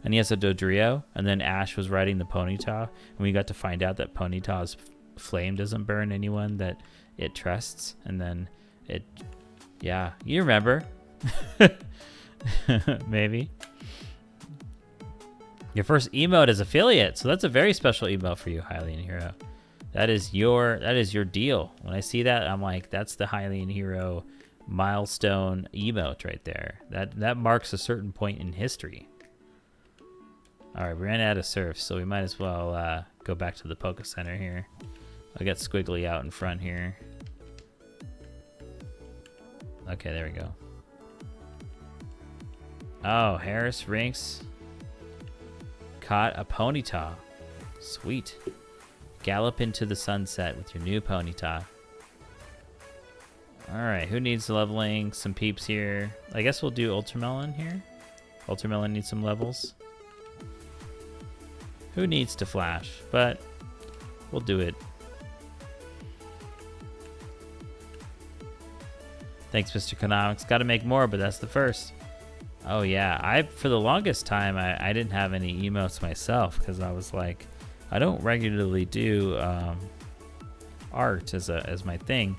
And he has a Dodrio, and then Ash was riding the Ponyta, and we got to find out that Ponyta's flame doesn't burn anyone that it trusts, and then it, yeah, you remember. Maybe. Your first emote is affiliate, so that's a very special emote for you, Hylian Hero. That is your deal. When I see that, I'm like, that's the Hylian Hero milestone emote right there. That marks a certain point in history. All right, we ran out of surf, so we might as well go back to the Poke Center here. I got Squiggly out in front here. Okay, there we go. Oh, Harris Rinks caught a Ponyta. Sweet. Gallop into the sunset with your new Ponyta. Alright, who needs leveling? Some peeps here. I guess we'll do Ultramelon here. Ultramelon needs some levels. Who needs to flash? But we'll do it. Thanks, Mr. Economics. Gotta make more, but that's the first. Oh yeah, for the longest time I didn't have any emotes myself because I was like, I don't regularly do art as my thing,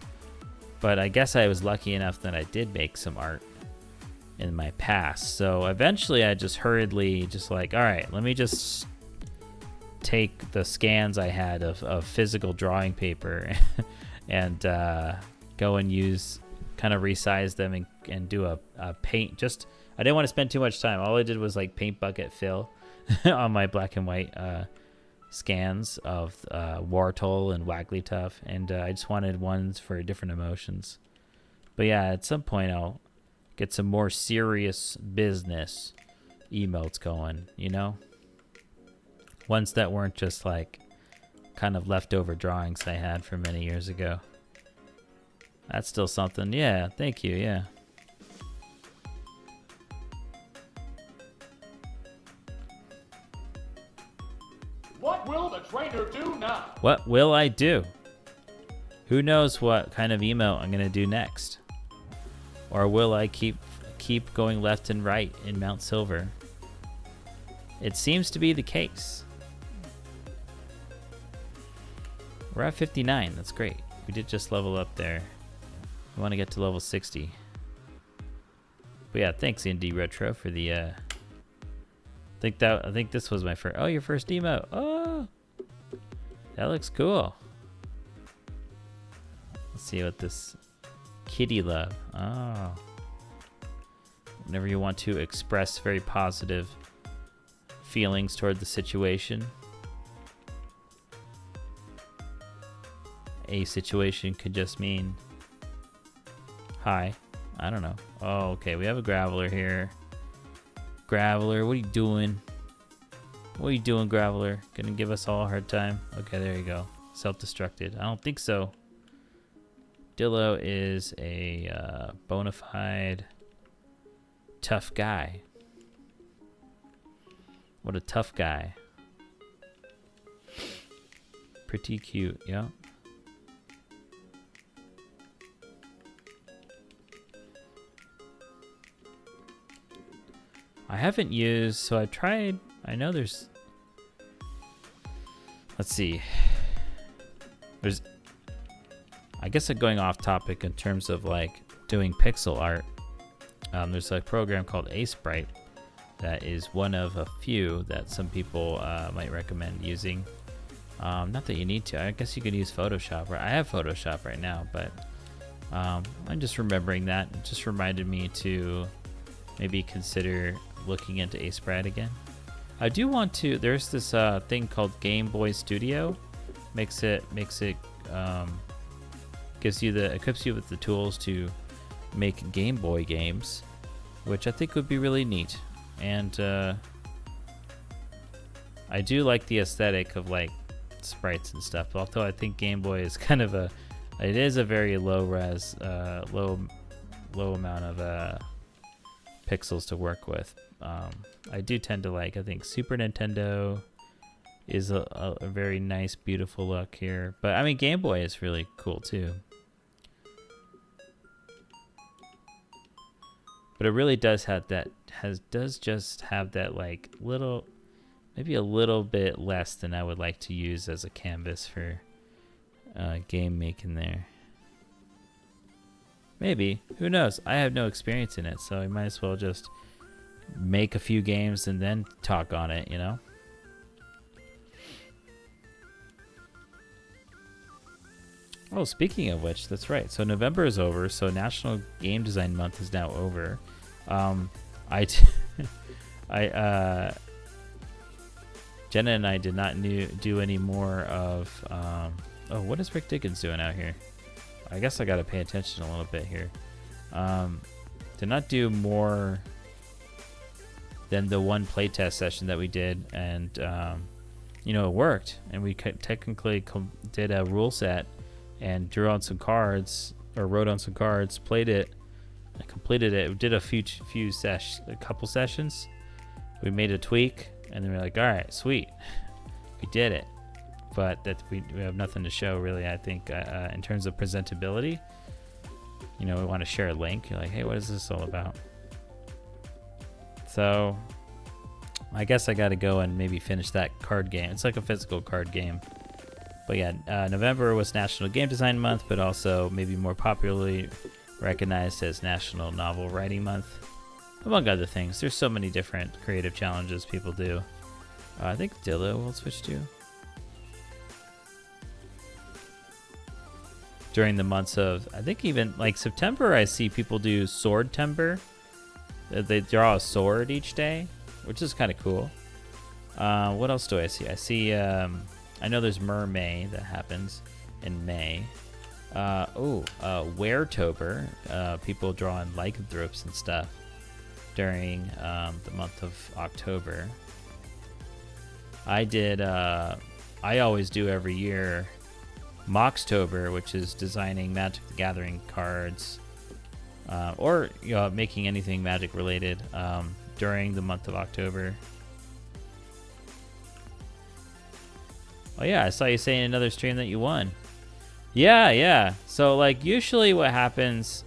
but I guess I was lucky enough that I did make some art in my past. So eventually I just hurriedly just like, all right, let me just take the scans I had of physical drawing paper and go and kind of resize them and do a paint. I didn't want to spend too much time. All I did was like paint bucket fill on my black and white scans of Wartle and Wigglytuff, and I just wanted ones for different emotions. But yeah, at some point I'll get some more serious business emotes going, ones that weren't just like kind of leftover drawings I had from many years ago. That's still something. Yeah, thank you. Yeah. What will the trainer do now? What will I do? Who knows what kind of emote I'm gonna do next? Or will I keep going left and right in Mount Silver? It seems to be the case. We're at 59. That's great. We did just level up there. We want to get to level 60. But yeah, thanks Indie Retro for the I think this was my first. Oh, your first emote. Oh. That looks cool. Let's see what this kitty love. Oh. Whenever you want to express very positive feelings toward the situation. A situation could just mean hi. I don't know. Oh, okay. We have a Graveler here. Graveler, what are you doing? What are you doing, Graveler? Gonna give us all a hard time? Okay, there you go. Self-destructed. I don't think so. Dillo is a bona fide tough guy. What a tough guy. Pretty cute, yeah. I haven't used, so I tried, I know there's, let's see. There's, I guess going off topic in terms of like doing pixel art. There's a program called Sprite that is one of a few that some people might recommend using. Not that you need to. I guess you could use Photoshop. I have Photoshop right now, but I'm just remembering that. It just reminded me to maybe consider looking into Sprite again. I do want to. There's this thing called Game Boy Studio. Makes it gives you equips you with the tools to make Game Boy games, which I think would be really neat. And I do like the aesthetic of like sprites and stuff, although I think Game Boy is kind of it is a very low res, low amount of pixels to work with. I do tend to like, I think Super Nintendo is a very nice, beautiful look here, but I mean Game Boy is really cool too. But it really does have that, does just have that like little, maybe a little bit less than I would like to use as a canvas for game making there. Maybe, who knows? I have no experience in it, so I might as well just make a few games and then talk on it, you know? Oh, speaking of which, that's right. So November is over, so National Game Design Month is now over. Jenna and I did not do any more of, oh, what is Rick Dickens doing out here? I guess I gotta pay attention a little bit here. Did not do more than the one playtest session that we did, and you know, it worked, and we technically did a rule set and drew on some cards, or wrote on some cards, played it, and completed it. We did a couple sessions. We made a tweak, and then we're like, all right, sweet, we did it. But that we have nothing to show really. I think in terms of presentability, you know, we want to share a link. You're like, hey, what is this all about? So I guess I got to go and maybe finish that card game. It's like a physical card game. But yeah, November was National Game Design Month, but also maybe more popularly recognized as National Novel Writing Month, among other things. There's so many different creative challenges people do. I think Dillo will switch to. During the months of, I think even like September, I see people do Sword Timber. They draw a sword each day, which is kind of cool. What else do I see? I see, I know there's Mermay that happens in May. Weretober, people drawing lycanthropes and stuff during the month of October. I always do every year Mocktober, which is designing Magic the Gathering cards, or you know, making anything Magic related during the month of October. Oh yeah, I saw you say in another stream that you won. Yeah. So like usually what happens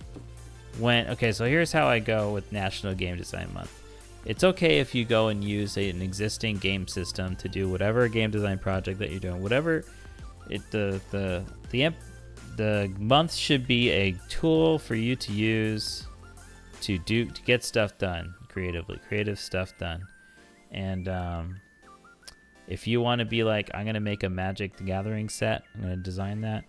when, okay, so here's how I go with National Game Design Month. It's okay if you go and use an existing game system to do whatever game design project that you're doing, whatever. The month should be a tool for you to use to get stuff done creatively, creative stuff done. And if you want to be like, I'm gonna make a Magic the Gathering set, I'm gonna design that,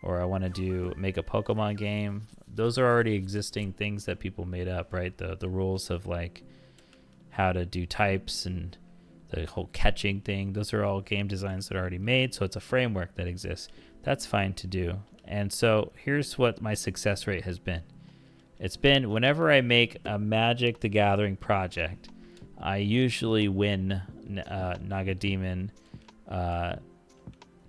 or I want to make a Pokemon game, those are already existing things that people made up, right? The rules of like how to do types and the whole catching thing, those are all game designs that are already made, so it's a framework that exists. That's fine to do. And so here's what my success rate has been. It's been whenever I make a Magic the Gathering project, I usually win Naga Demon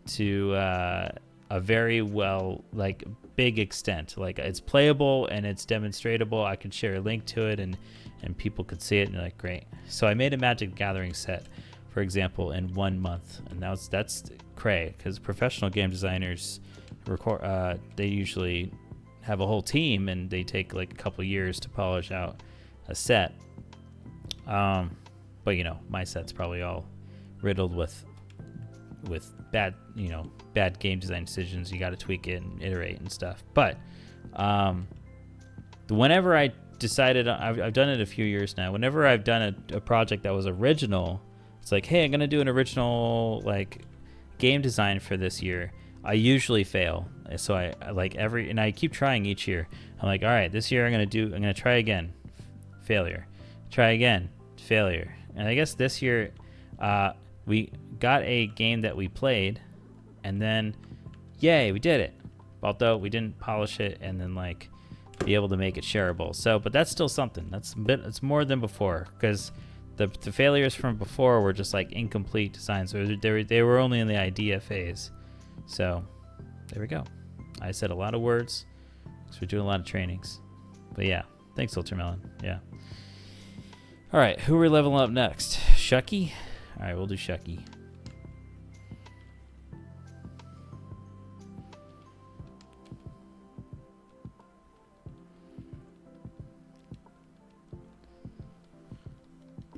to a very well, like, big extent. Like, it's playable and it's demonstratable. I can share a link to it and people could see it and they're like, great. So I made a Magic the Gathering set, for example, in 1 month, and that's cray, because professional game designers they usually have a whole team and they take like a couple years to polish out a set. But you know, my set's probably all riddled with bad game design decisions. You got to tweak it and iterate and stuff. But whenever I decided, I've done it a few years now. Whenever I've done a project that was original, it's like, hey, I'm gonna do an original like game design for this year. I usually fail, so I keep trying each year. I'm like, all right, this year I'm gonna try again, failure, try again, failure. And I guess this year we got a game that we played, and then yay, we did it, although we didn't polish it and then like be able to make it shareable. So, but that's still something. It's more than before, because the failures from before were just like incomplete designs. So they were only in the idea phase. So there we go. I said a lot of words because we're doing a lot of trainings. But yeah, thanks, Ultramelon. Yeah. All right, who are we leveling up next? Shucky? All right, we'll do Shucky.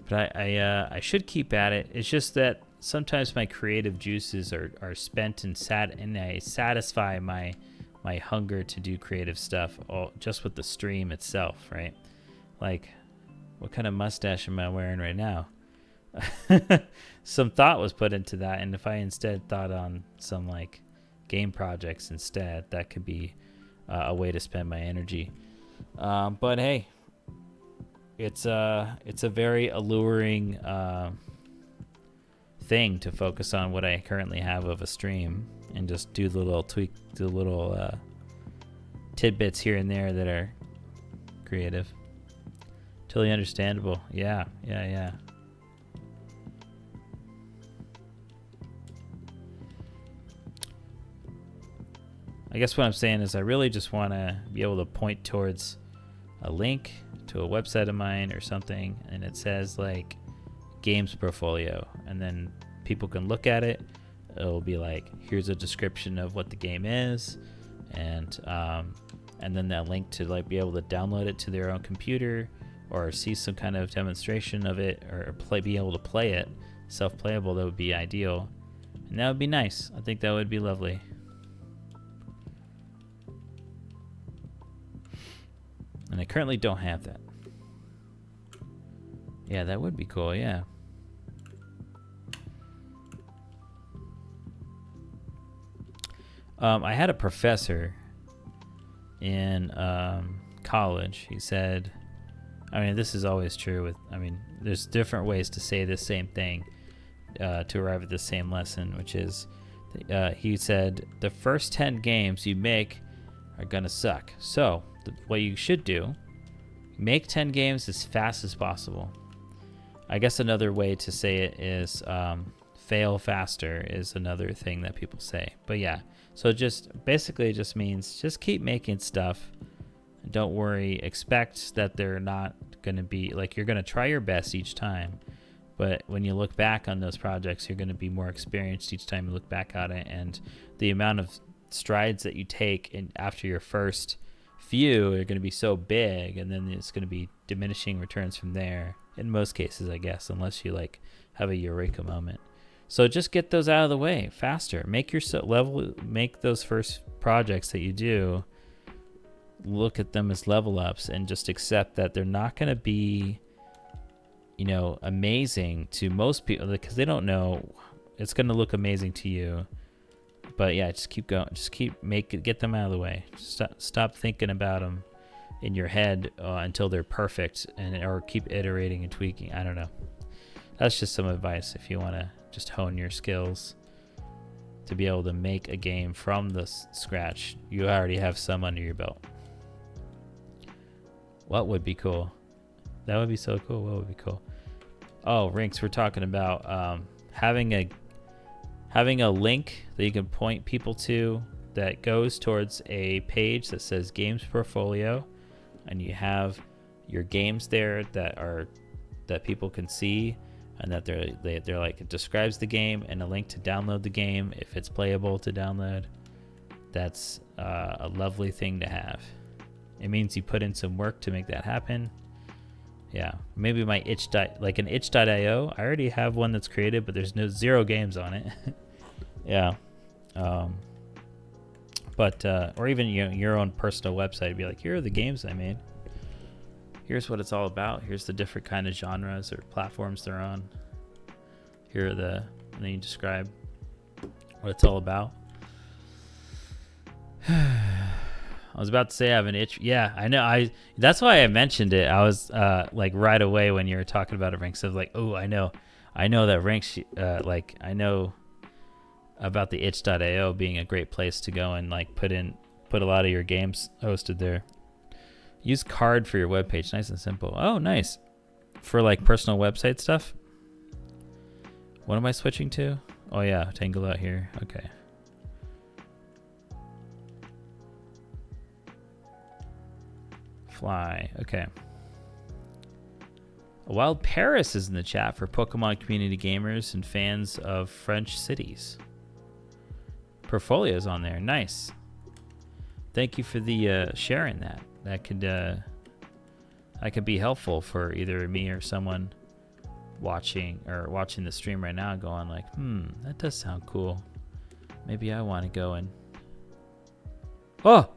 But I should keep at it. It's just that sometimes my creative juices are spent and I satisfy my hunger to do creative stuff just with the stream itself, right? Like, what kind of mustache am I wearing right now? Some thought was put into that, and if I instead thought on some like game projects instead, that could be a way to spend my energy. But hey, it's a very alluring thing to focus on what I currently have of a stream and just do the little tidbits here and there that are creative. Totally understandable. Yeah. I guess what I'm saying is I really just want to be able to point towards a link to a website of mine or something, and it says like games portfolio, and then people can look at it. It'll be like, here's a description of what the game is, and then that link to like be able to download it to their own computer or see some kind of demonstration of it, or be able to play it self-playable. That would be ideal, and that would be nice. I think that would be lovely. And I currently don't have that. Yeah, that would be cool, yeah. I had a professor in college. He said, I mean, this is always true there's different ways to say the same thing to arrive at the same lesson, which is, he said, the first 10 games you make are gonna suck. So, what you should do, make 10 games as fast as possible. I guess another way to say it is fail faster is another thing that people say. But yeah, so just basically it just means just keep making stuff. Don't worry. Expect that they're not going to be like, you're going to try your best each time. But when you look back on those projects, you're going to be more experienced each time you look back on it. And the amount of strides that you take after your first few are going to be so big, and then it's going to be diminishing returns from there in most cases, I guess, unless you like have a eureka moment. So just get those out of the way faster. Make those first projects that you do, look at them as level ups, and just accept that they're not going to be, amazing to most people, because they don't know it's gonna look amazing to you. But yeah, just keep going. Just get them out of the way. Stop thinking about them in your head until they're perfect, or keep iterating and tweaking. I don't know. That's just some advice if you want to just hone your skills to be able to make a game from the scratch. You already have some under your belt. What would be cool? That would be so cool. What would be cool? Oh, Rinks, we're talking about having a link that you can point people to that goes towards a page that says Games Portfolio, and you have your games there that people can see, and that they're like, it describes the game and a link to download the game if it's playable to download. That's a lovely thing to have. It means you put in some work to make that happen. Yeah, maybe my like an itch.io. I already have one that's created, but there's zero games on it. Yeah. Or even your own personal website. Be like, here are the games I made. Here's what it's all about. Here's the different kind of genres or platforms they're on. Here are and then you describe what it's all about. I was about to say I have an itch. Yeah, I know. That's why I mentioned it. I was like right away when you were talking about it, Rinks. I was like, oh, I know that Rinks. I know about the itch.io being a great place to go and like put a lot of your games hosted there. Use card for your webpage. Nice and simple. Oh, nice. For like personal website stuff. What am I switching to? Oh yeah, Tangle out here. Okay. Fly. Okay. Wild Paris is in the chat for Pokemon community gamers and fans of French cities. Portfolio's on there. Nice. Thank you for the sharing that. That could be helpful for either me or someone watching the stream right now, going like, that does sound cool. Maybe I want to go and. Oh.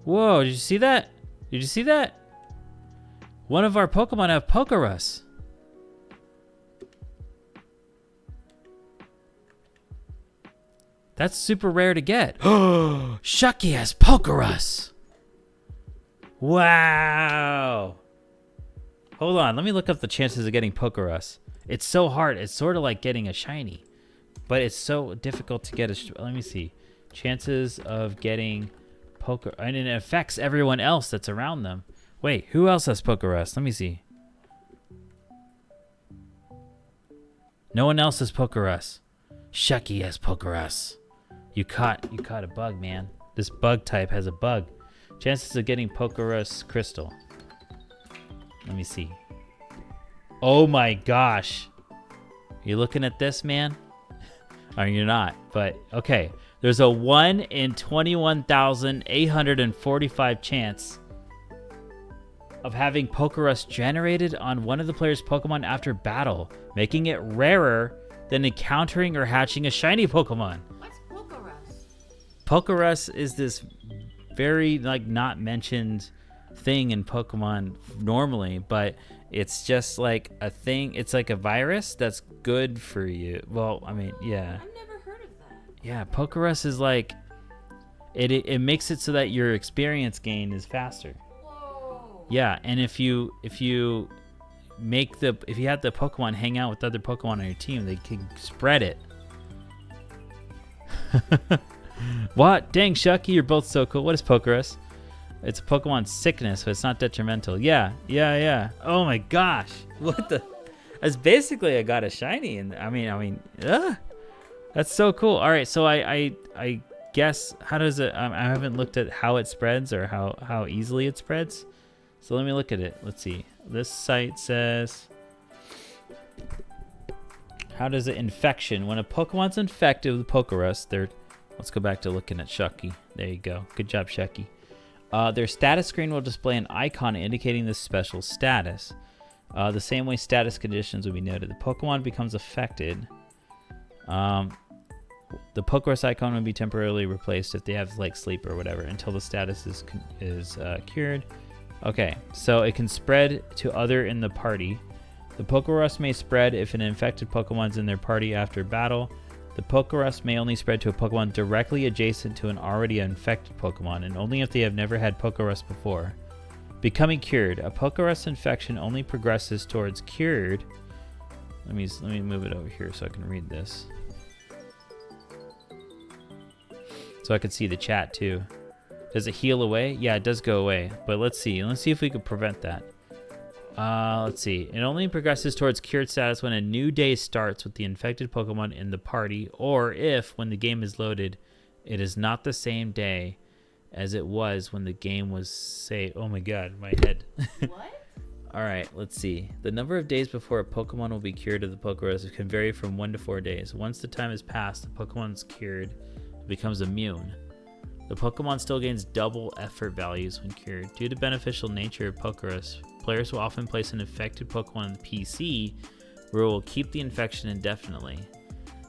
Whoa! Did you see that? Did you see that? One of our Pokemon have Pokerus. That's super rare to get. Oh, Shucky has Pokerus. Wow. Hold on, let me look up the chances of getting Pokerus. It's so hard. It's sort of like getting a shiny, but it's so difficult to get let me see. Chances of getting Poker, and it affects everyone else that's around them. Wait, who else has Pokerus? Let me see. No one else has Pokerus. Shucky has Pokerus. You caught a bug, man. This bug type has a bug. Chances of getting Pokerus Crystal. Let me see. Oh my gosh. You looking at this, man? Or you're not, but okay. There's a 1 in 21,845 chance of having Pokerus generated on one of the player's Pokemon after battle, making it rarer than encountering or hatching a shiny Pokemon. What's Pokerus? Pokerus is this very like not mentioned thing in Pokemon normally, but it's just like a thing. It's like a virus that's good for you. Well, I mean, yeah. I've never heard of that. Yeah, Pokerus is like it makes it so that your experience gain is faster. Whoa. Yeah, and if you have the Pokemon hang out with other Pokemon on your team, they can spread it. What? Dang, Shucky, you're both so cool. What is Pokerus? It's a Pokemon sickness, but it's not detrimental. Yeah. Oh my gosh. What the? That's basically I got a shiny, and I mean, that's so cool. All right, so I guess how does it? I haven't looked at how it spreads or how easily it spreads. So let me look at it. Let's see. This site says, how does it infection? When a Pokemon's infected with Pokerus, let's go back to looking at Shucky. There you go. Good job, Shucky. Their status screen will display an icon indicating this special status. The same way status conditions will be noted. The Pokemon becomes affected. The Pokerus icon will be temporarily replaced if they have like sleep or whatever until the status is cured. Okay, so it can spread to other in the party. The Pokerus may spread if an infected Pokemon is in their party after battle. The Pokerus may only spread to a Pokemon directly adjacent to an already infected Pokemon, and only if they have never had Pokerus before. Becoming cured. A Pokerus infection only progresses towards cured. Let me move it over here so I can read this. So I can see the chat too. Does it heal away? Yeah, it does go away. But let's see. Let's see if we can prevent that. Let's see. It only progresses towards cured status when a new day starts with the infected Pokemon in the party, or if, when the game is loaded, it is not the same day as it was when the game was saved. Oh my god, my head. What? Alright, let's see. The number of days before a Pokemon will be cured of the Pokerus can vary from 1 to 4 days. Once the time has passed, the Pokemon is cured. It becomes immune. The Pokemon still gains double effort values when cured. Due to the beneficial nature of Pokerus, players will often place an infected Pokemon in the PC where it will keep the infection indefinitely.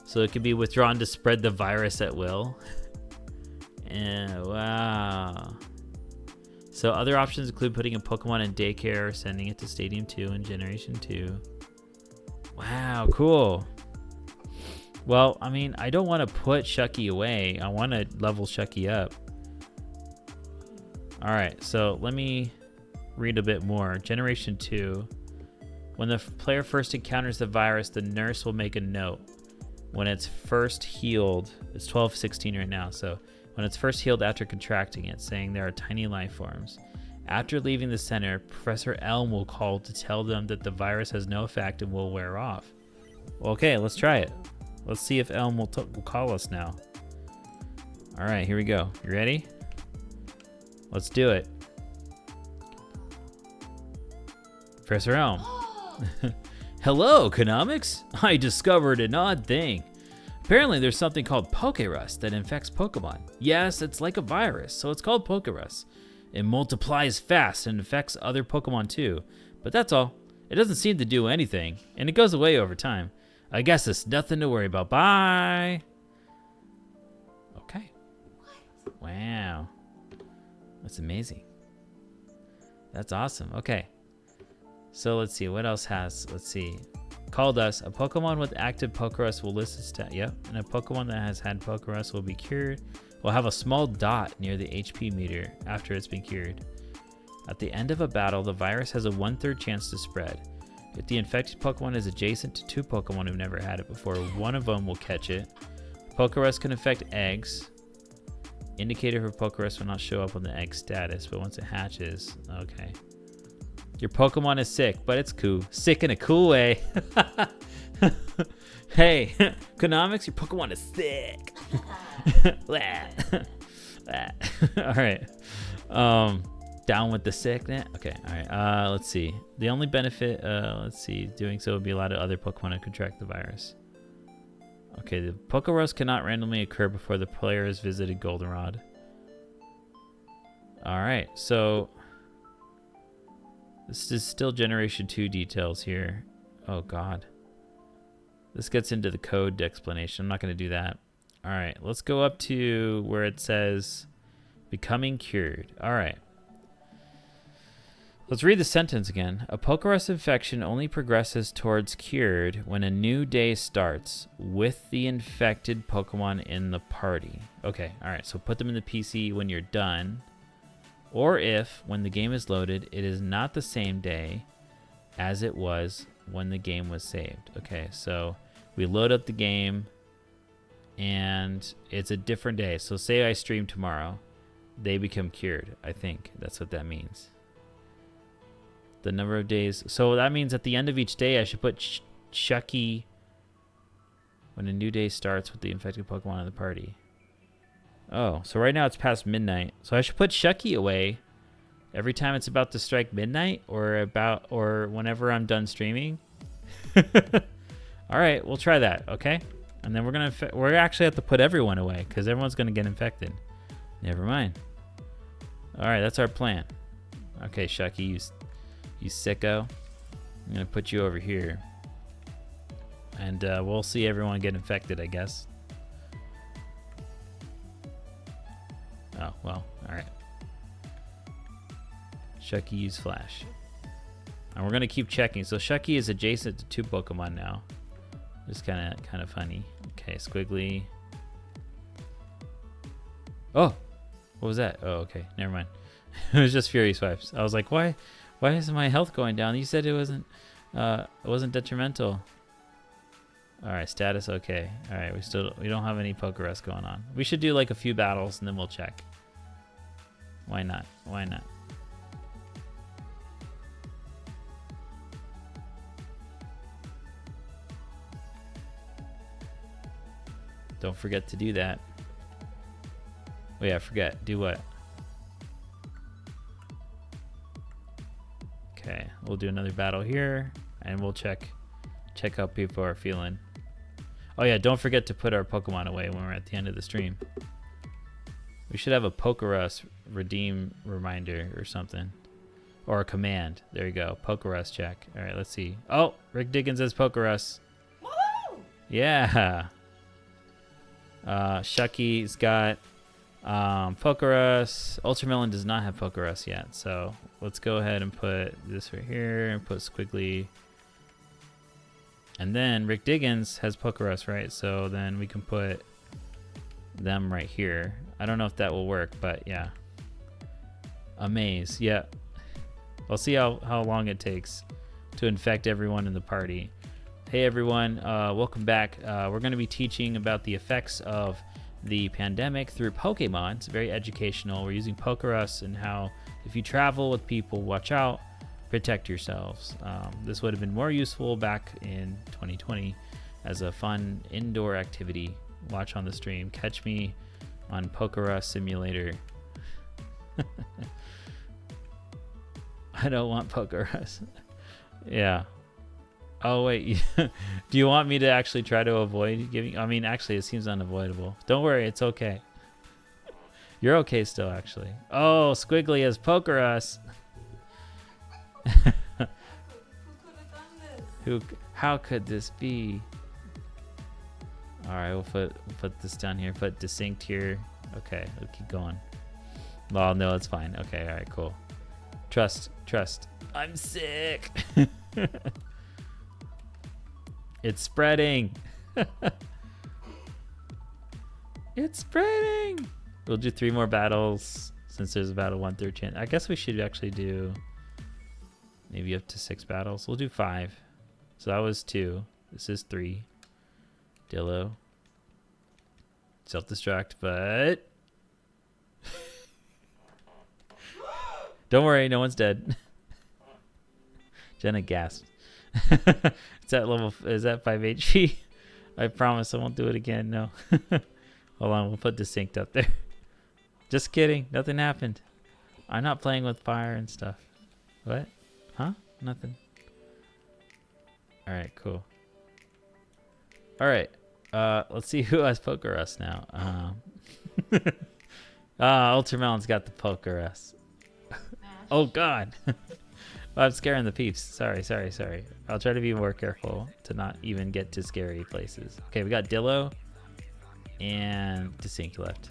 So it can be withdrawn to spread the virus at will. And wow. So other options include putting a Pokemon in daycare or sending it to Stadium 2 in Generation 2. Wow, cool. Well, I mean, I don't want to put Shucky away. I want to level Shucky up. All right, so let me read a bit more. Generation 2. When the player first encounters the virus, the nurse will make a note. When it's first healed, it's 12:16 right now, so when it's first healed after contracting it, saying there are tiny life forms. After leaving the center, Professor Elm will call to tell them that the virus has no effect and will wear off. Okay, let's try it. Let's see if Elm will call us now. All right, here we go. You ready? Let's do it. Professor Elm. Hello, Economics. I discovered an odd thing. Apparently, there's something called Pokerus that infects Pokemon. Yes, it's like a virus, so it's called Pokerus. It multiplies fast and infects other Pokemon too. But that's all. It doesn't seem to do anything, and it goes away over time. I guess it's nothing to worry about. Bye. Okay. Wow. That's amazing. That's awesome. Okay. So let's see. What else has? Let's see. Called us. A Pokemon with active Pokerus will list its stat. Yep. And a Pokemon that has had Pokerus will be cured. Will have a small dot near the HP meter after it's been cured. At the end of a battle, the virus has a 1/3 chance to spread. If the infected Pokemon is adjacent to 2 Pokemon who've never had it before, one of them will catch it. Pokerus can affect eggs. Indicator for Pokerus will not show up on the egg status, but once it hatches, okay. Your Pokemon is sick, but it's cool. Sick in a cool way. Hey, Economics, your Pokemon is sick. All right. Down with the sickness. Okay, all right. Let's see. The only benefit, doing so would be allowed other Pokemon to contract the virus. Okay, the Pokerus cannot randomly occur before the player has visited Goldenrod. All right, so this is still Generation 2 details here. Oh, God. This gets into the code explanation. I'm not going to do that. All right, let's go up to where it says becoming cured. All right. Let's read the sentence again. A Pokerus infection only progresses towards cured when a new day starts with the infected Pokemon in the party. Okay, all right, so put them in the PC when you're done. Or if, when the game is loaded, it is not the same day as it was when the game was saved. Okay, so we load up the game and it's a different day. So say I stream tomorrow, they become cured. I think that's what that means. The number of days. So that means at the end of each day, I should put Shucky when a new day starts with the infected Pokemon in the party. Oh, so right now it's past midnight. So I should put Shucky away every time it's about to strike midnight or whenever I'm done streaming. All right, we'll try that, okay? And then we're actually have to put everyone away because everyone's going to get infected. Never mind. All right, that's our plan. Okay, Shucky, you sicko. I'm going to put you over here. And we'll see everyone get infected, I guess. Oh, well, all right. Shucky, use Flash. And we're gonna keep checking. So Shucky is adjacent to 2 Pokemon now. Just kind of funny. Okay, Squiggly. Oh, what was that? Oh, okay, never mind. It was just Fury Swipes. I was like, why is my health going down? You said it wasn't detrimental. All right, status okay. All right, we don't have any Pokerus going on. We should do like a few battles and then we'll check. Why not? Why not? Don't forget to do that. Oh yeah, forget. Do what? Okay, we'll do another battle here, and we'll check how people are feeling. Oh yeah, don't forget to put our Pokemon away when we're at the end of the stream. We should have a Pokerus redeem reminder or something. Or a command. There you go. Pokerus check. All right, let's see. Oh, Rick Diggins has Pokerus. Woo! Yeah. Shucky's got Pokerus. Ultramelon does not have Pokerus yet, so let's go ahead and put this right here and put Squiggly. And then Rick Diggins has Pokerus, right? So then we can put them right here. I don't know if that will work, but yeah. Amaze, yeah. We'll see how long it takes to infect everyone in the party. Hey everyone, welcome back. We're going to be teaching about the effects of the pandemic through Pokemon. It's very educational. We're using Pokerus and how if you travel with people, watch out, protect yourselves. This would have been more useful back in 2020 as a fun indoor activity. Watch on the stream. Catch me on Pokerus Simulator. I don't want Pokerus. Yeah. Oh wait, do you want me to actually try to avoid giving? I mean, actually, it seems unavoidable. Don't worry, it's okay. You're okay still, actually. Oh, Squiggly has Pokerus. Who could have done this? How could this be? All right, we'll put this down here. Put distinct here. Okay, we'll keep going. Well, no, it's fine. Okay, all right, cool. Trust. I'm sick. It's spreading. It's spreading. We'll do 3 more battles since there's about a 1/3 chance. I guess we should actually do maybe up to 6 battles. We'll do 5. So that was 2. This is 3. Dillo. Self-destruct, but don't worry, no one's dead. Jenna gasped. It's at level. Is that 5 HP? I promise I won't do it again. No. Hold on, we'll put distinct up there. Just kidding. Nothing happened. I'm not playing with fire and stuff. What? Huh? Nothing. All right, cool. All right. Let's see who has Pokerus now. Ultramelon's got the Pokerus. Oh God. I'm scaring the peeps. Sorry. I'll try to be more careful to not even get to scary places. Okay, we got Dillo and Distinct left.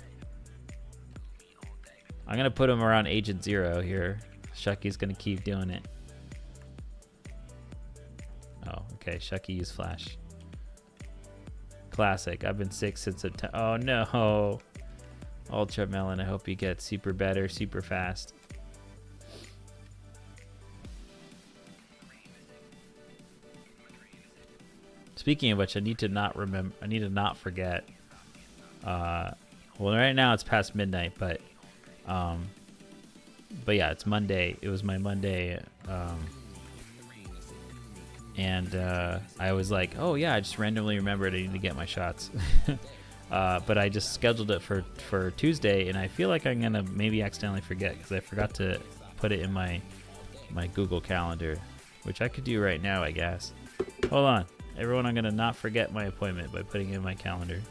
I'm gonna put him around Agent Zero here. Shucky's gonna keep doing it. Oh, okay. Shucky used Flash. Classic. I've been sick since September. Oh no. Ultramelon, I hope you get super better, super fast. Speaking of which, I need to not forget. Well, right now it's past midnight, but yeah, it's Monday. It was my Monday, and I was like, oh yeah, I just randomly remembered I need to get my shots. But I just scheduled it for Tuesday, and I feel like I'm gonna maybe accidentally forget because I forgot to put it in my Google Calendar, which I could do right now, I guess. Hold on. Everyone, I'm gonna not forget my appointment by putting it in my calendar.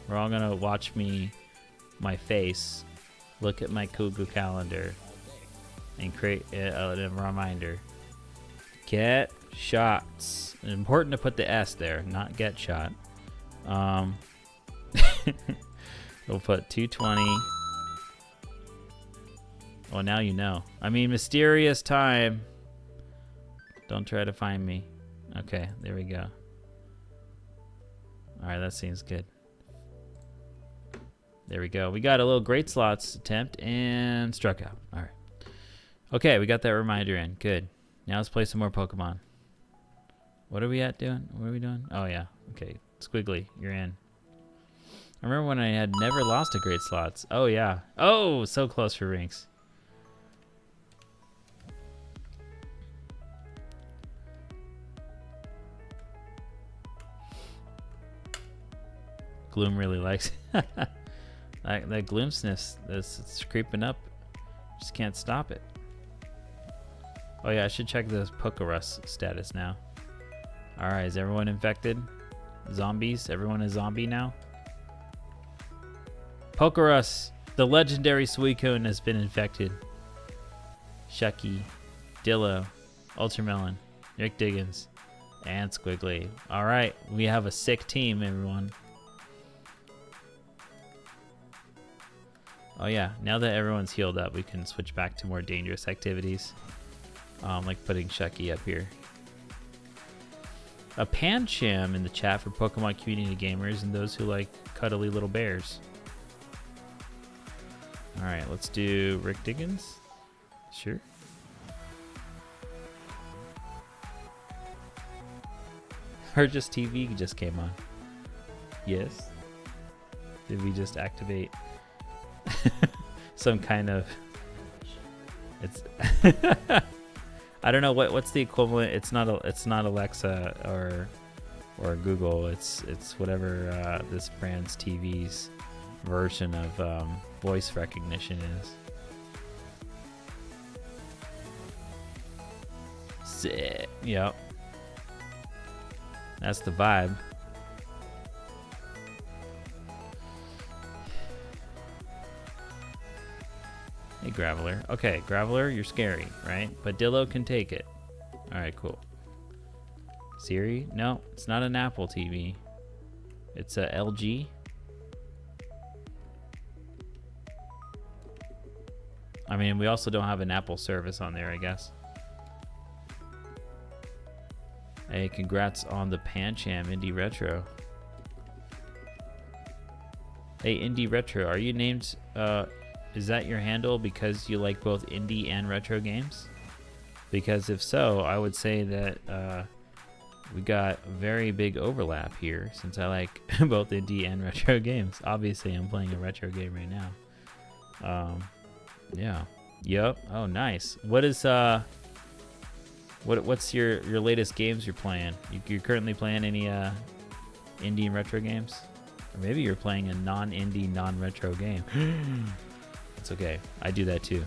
We're all gonna watch my face, look at my Google Calendar, and create a reminder. Get shots. It's important to put the S there, not get shot. We'll put 220. Well, now you know. I mean, mysterious time. Don't try to find me. Okay, there we go. All right, that seems good. There we go. We got a little great slots attempt and struck out. All right. Okay, we got that reminder in. Good. Now let's play some more Pokemon. What are we at doing? What are we doing? Oh, yeah. Okay. Squiggly, you're in. I remember when I had never lost a great slots. Oh, yeah. Oh, so close for Rinks. Gloom really likes that gloom sniff. It's creeping up. Just can't stop it. Oh yeah, I should check the Pokerus status now. All right, is everyone infected? Zombies? Everyone a zombie now? Pokerus, the legendary Suicune, has been infected. Shucky, Dillo, Ultramelon, Rick Diggins, and Squiggly. All right, we have a sick team, everyone. Oh yeah, now that everyone's healed up, we can switch back to more dangerous activities. Like putting Shucky up here. A Pancham in the chat for Pokemon community gamers and those who like cuddly little bears. Alright, let's do Rick Diggins. Sure. Or just TV just came on. Yes. Did we just activate some kind of... It's... I don't know what's the equivalent. It's not Alexa or Google. It's whatever this brand's TV's version of voice recognition is. Sick. Yep. That's the vibe. Hey, Graveler. Okay, Graveler, you're scary, right? But Dillo can take it. Alright, cool. Siri? No, it's not an Apple TV. It's a LG. I mean, we also don't have an Apple service on there, I guess. Hey, congrats on the Pancham Indie Retro. Hey, Indie Retro, are you named... is that your handle because you like both indie and retro games? Because if so, I would say that we got a very big overlap here since I like both indie and retro games. Obviously, I'm playing a retro game right now. Yeah. Yep. Oh, nice. What is what's your latest games you're playing? You're currently playing any indie and retro games? Or maybe you're playing a non-indie, non-retro game. It's okay. I do that too.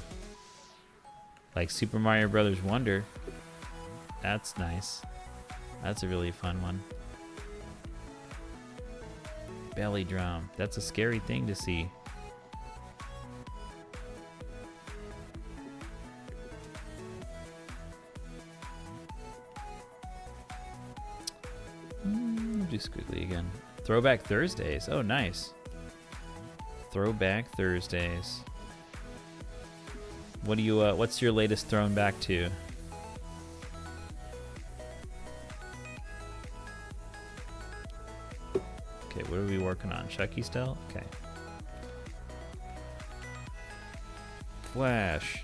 Like Super Mario Brothers Wonder. That's nice. That's a really fun one. Belly drum. That's a scary thing to see. Do Squiggly again. Throwback Thursdays. Oh, nice. Throwback Thursdays. What do you? What's your latest thrown back to? Okay, what are we working on? Shucky still? Okay. Flash.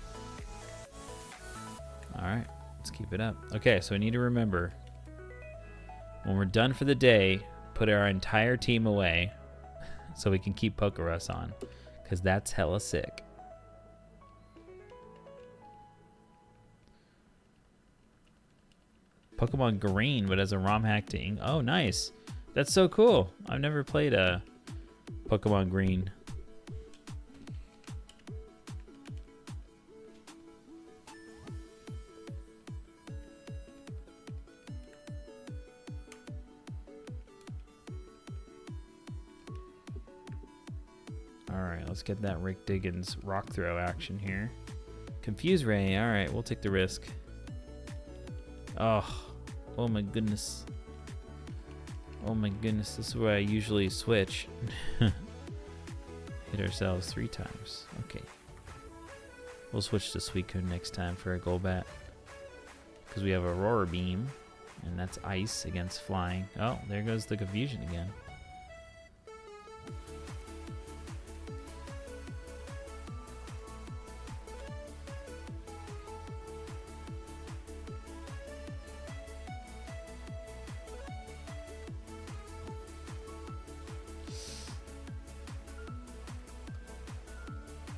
All right, let's keep it up. Okay, so I need to remember when we're done for the day, put our entire team away so we can keep Pokerus on, because that's hella sick. Pokemon Green, but as a ROM hack to Ing. Oh, nice. That's so cool. I've never played a Pokemon Green. Alright, let's get that Rick Diggins rock throw action here. Confuse Ray. Alright, we'll take the risk. Oh my goodness. Oh my goodness, this is where I usually switch. Hit ourselves 3 times. Okay. We'll switch to Suicune next time for a Golbat. Because we have Aurora Beam. And that's ice against flying. Oh, there goes the confusion again.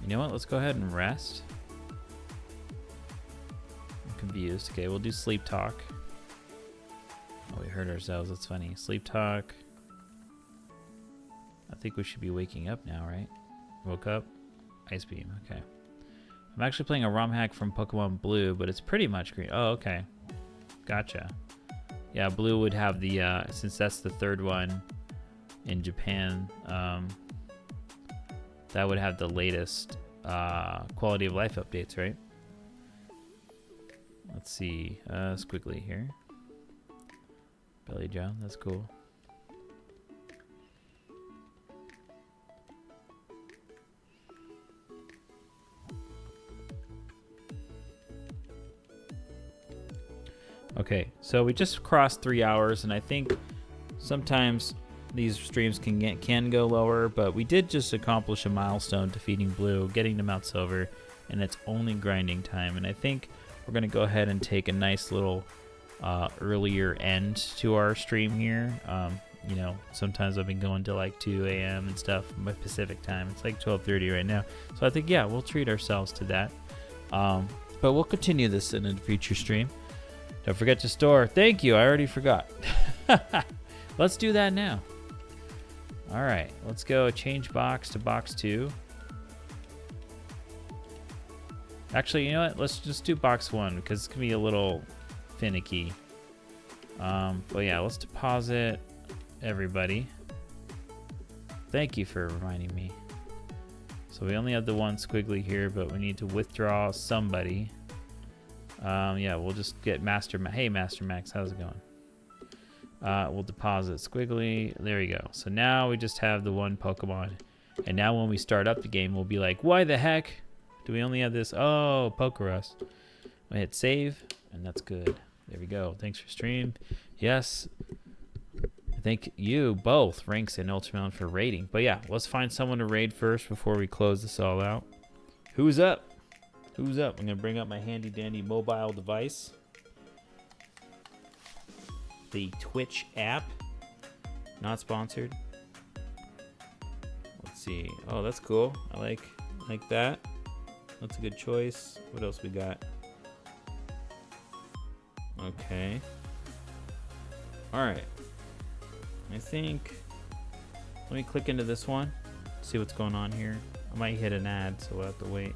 You know what? Let's go ahead and rest. I'm confused. Okay, we'll do sleep talk. Oh, we hurt ourselves. That's funny. Sleep talk. I think we should be waking up now, right? Woke up. Ice beam. Okay. I'm actually playing a ROM hack from Pokemon Blue, but it's pretty much green. Oh, okay. Gotcha. Yeah, Blue would have the, since that's the third one in Japan, that would have the latest quality of life updates, right? Let's see. Squiggly here. Belly Joe, that's cool. Okay, so we just crossed 3 hours, and I think sometimes these streams can go lower, but we did just accomplish a milestone defeating Blue, getting to Mount Silver, and it's only grinding time. And I think we're gonna go ahead and take a nice little earlier end to our stream here. You know, sometimes I've been going to like 2 a.m. and stuff by Pacific time. It's like 12:30 right now, so I think, yeah, we'll treat ourselves to that. But we'll continue this in a future stream. Don't forget to store. Thank you. I already forgot. Let's do that now. All right, let's go change box to box 2. Actually, you know what? Let's just do box 1 because it's gonna be a little finicky. But yeah, let's deposit everybody. Thank you for reminding me. So we only have the one squiggly here, but we need to withdraw somebody. Yeah, we'll just get Master Max. Hey, Master Max, how's it going? We'll deposit squiggly. There we go. So now we just have the one Pokemon. And now when we start up the game, we'll be like, why the heck do we only have this? Oh, Pokerus. I hit save, and that's good. There we go. Thanks for stream. Yes. Thank you both, Ranks and Ultraman, for raiding. But yeah, let's find someone to raid first before we close this all out. Who's up? Who's up? I'm going to bring up my handy dandy mobile device. The Twitch app. Not sponsored. Let's see. Oh, that's cool. I like that. That's a good choice. What else we got? Okay. Alright. I think... Let me click into this one. See what's going on here. I might hit an ad, so we'll have to wait.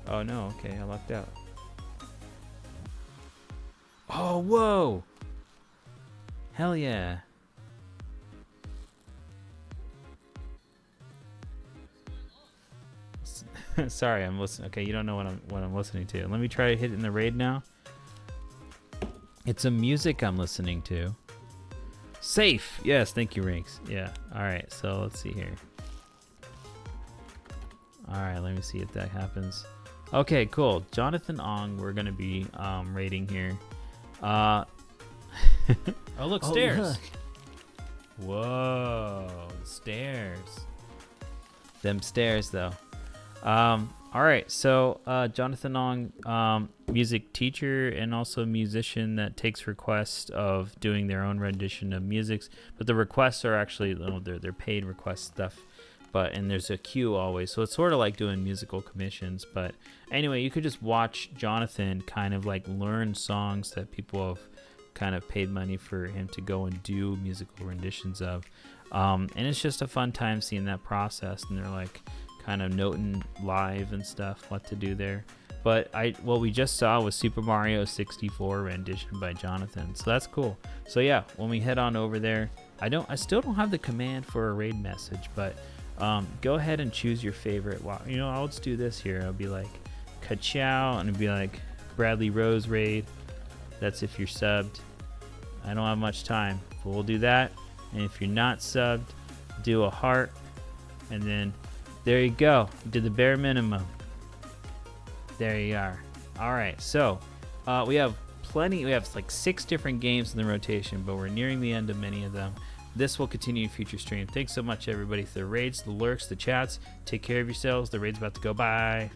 Oh, no. Okay, I lucked out. Oh, whoa! Hell yeah. Sorry, I'm listening. Okay, you don't know what I'm listening to. Let me try hitting the raid now. It's a music I'm listening to. Safe. Yes, thank you, Rinks. Yeah. All right. So let's see here. All right. Let me see if that happens. Okay. Cool. Jonathan Ong. We're gonna be rating here. Oh, look, stairs. Look. Whoa, stairs. Them stairs, though. All right, so Jonathan Ong, music teacher and also musician that takes requests of doing their own rendition of musics, but the requests are actually they're paid request stuff, and there's a queue always, so it's sort of like doing musical commissions. But anyway, you could just watch Jonathan kind of like learn songs that people have kind of paid money for him to go and do musical renditions of, and it's just a fun time seeing that process, and they're like kind of noting live and stuff what to do there. But what we just saw was Super Mario 64 rendition by Jonathan, so that's cool. So yeah, when we head on over there, I still don't have the command for a raid message, but go ahead and choose your favorite. Wow, you know, I'll just do this here. I'll be like Ka-chow, and it'll be like Bradley Rose raid. That's if you're subbed. I don't have much time, but we'll do that. And if you're not subbed, do a heart, and then there you go. Did the bare minimum. There you are. All right, so we have plenty. We have like 6 different games in the rotation, but we're nearing the end of many of them. This will continue in future stream. Thanks so much, everybody, for the raids, the lurks, the chats. Take care of yourselves. The raid's about to go. Bye.